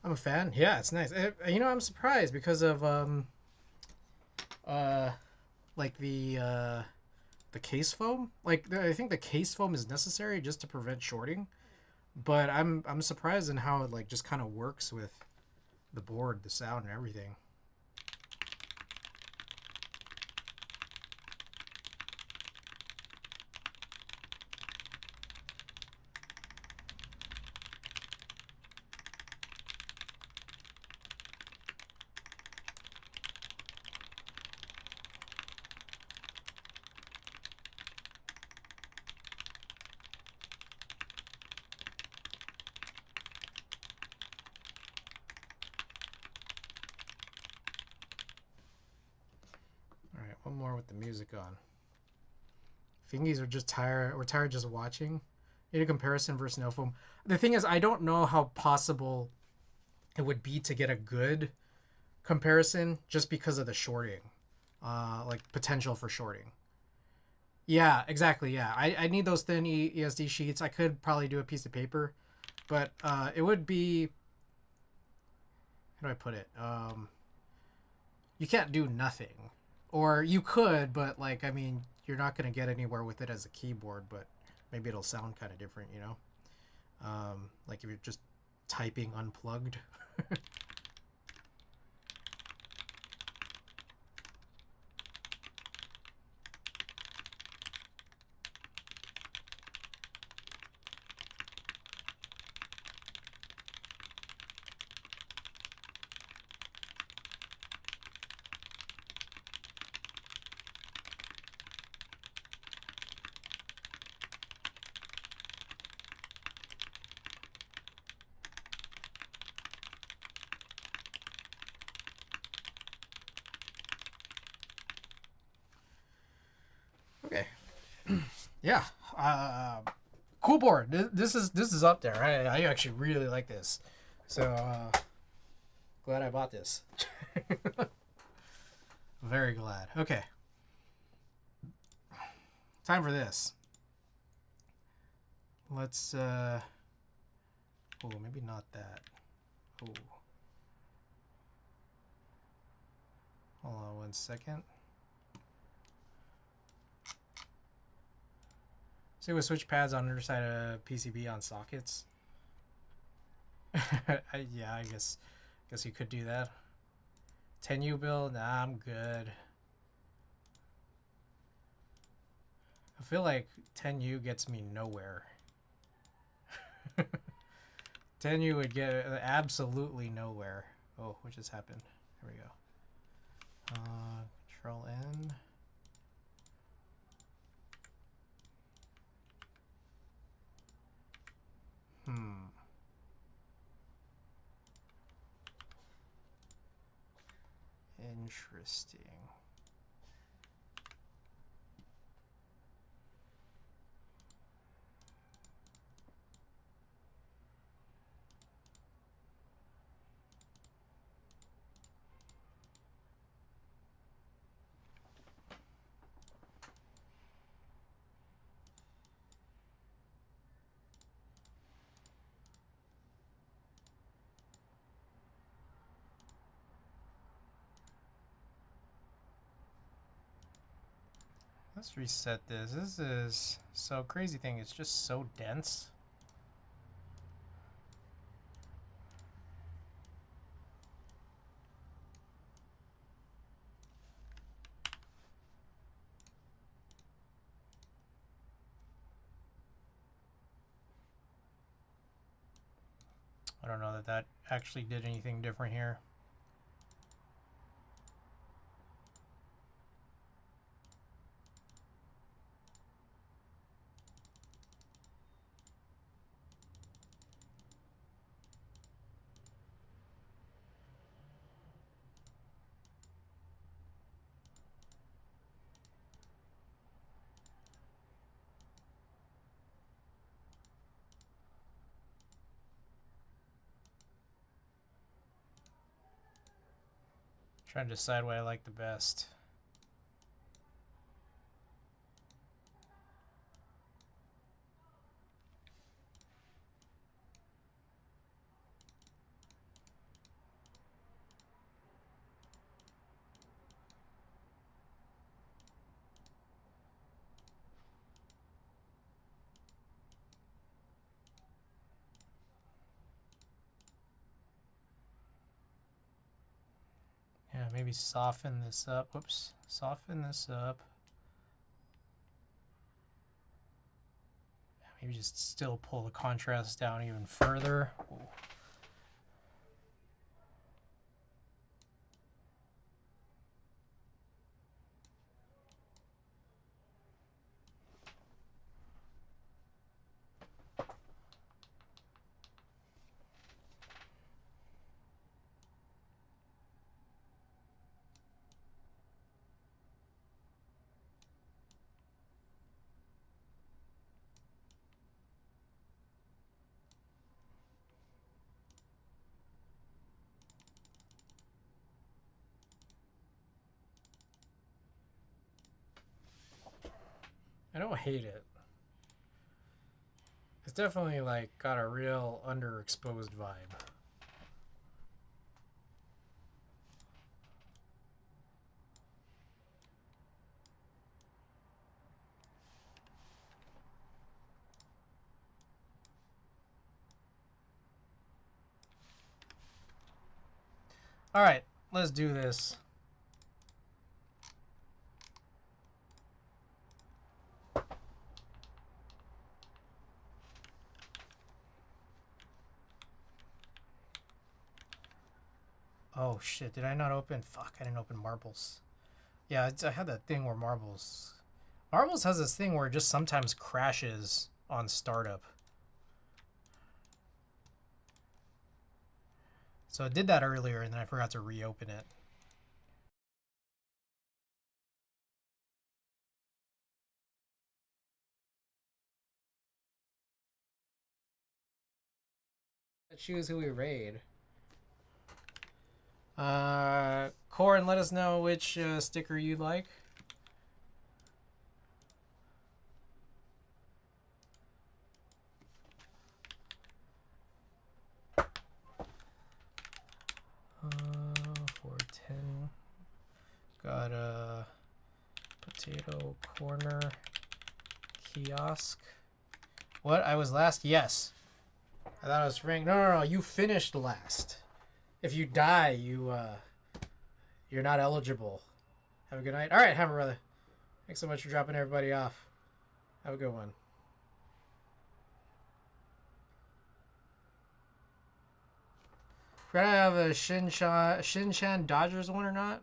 I'm a fan. Yeah, it's nice. You know, I'm surprised because of uh like the case foam. Like I think the case foam is necessary just to prevent shorting, but I'm surprised in how it like just kind of works with the board, the sound, and everything. All right, one more with the music on. Fingies are just tired. We're tired just watching. Need a comparison versus no foam. The thing is, I don't know how possible it would be to get a good comparison just because of the shorting, like potential for shorting. Yeah, exactly. Yeah, I need those thin ESD sheets. I could probably do a piece of paper, but it would be. How do I put it? You can't do nothing, or you could, but like I mean, you're not gonna get anywhere with it as a keyboard. But maybe it'll sound kind of different, you know. Like if you're just typing unplugged. Okay. Yeah. Cool board. This is up there. I actually really like this. So glad I bought this. Very glad. Okay. Time for this. Let's oh, maybe not that. Oh. Hold on 1 second. See with switch pads on underside of PCB on sockets. Yeah, I guess you could do that. 10U build? Nah, I'm good. I feel like 10U gets me nowhere. 10U would get absolutely nowhere. Oh, what just happened? Here we go. Control N. Interesting. Let's reset this. This is so crazy thing. It's just so dense. I don't know that actually did anything different here. Trying to decide what I like the best. maybe soften this up. Whoops. Soften this up. Maybe just still pull the contrast down even further. Ooh. I don't hate it. It's definitely like got a real underexposed vibe. All right, let's do this. Oh shit, did I not open? Fuck, I didn't open marbles. Yeah, I had that thing where marbles has this thing where it just sometimes crashes on startup. So I did that earlier and then I forgot to reopen it. Let's choose who we raid. Corin, let us know which sticker you'd like. $4.10. Got a potato corner kiosk. What? I was last? Yes. I thought I was ranked. No. You finished last. If you die, you're not eligible. Have a good night. All right, have a brother. Thanks so much for dropping everybody off. Have a good one. Forgot I have a Shinchan Dodgers one or not.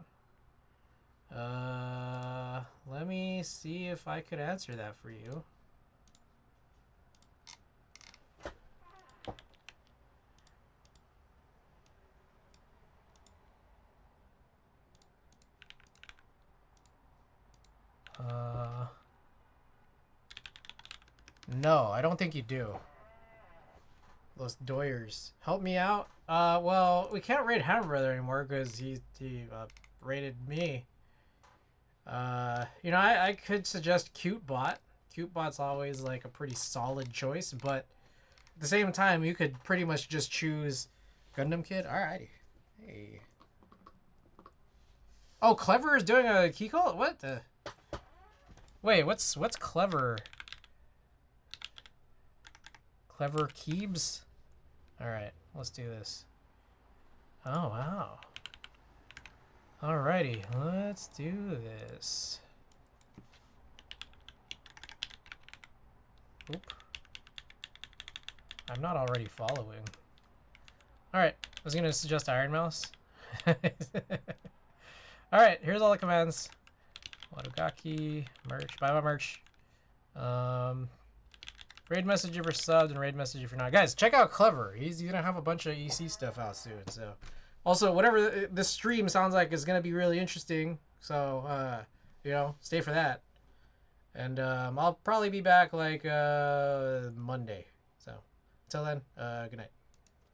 Let me see if I could answer that for you. No, I don't think you do. Those doyers. Help me out. Well, we can't raid Hammer Brother anymore because he raided me. You know, I could suggest CuteBot. CuteBot's always like a pretty solid choice, but at the same time, you could pretty much just choose Gundam Kid. Alrighty. Hey. Oh, Clever is doing a key call? What the? Wait, what's Clever? Clever Keebs? Alright, let's do this. Oh, wow. Alrighty, let's do this. Oop. I'm not already following. Alright, I was going to suggest Iron Mouse. Alright, here's all the commands. Wadogaki, merch, buy my merch. Raid message if you're subbed and raid message if you're not. Guys, check out Clever. He's going to have a bunch of EC stuff out soon. So, also, whatever this stream sounds like is going to be really interesting. So, you know, stay for that. And I'll probably be back like Monday. So, until then, good night.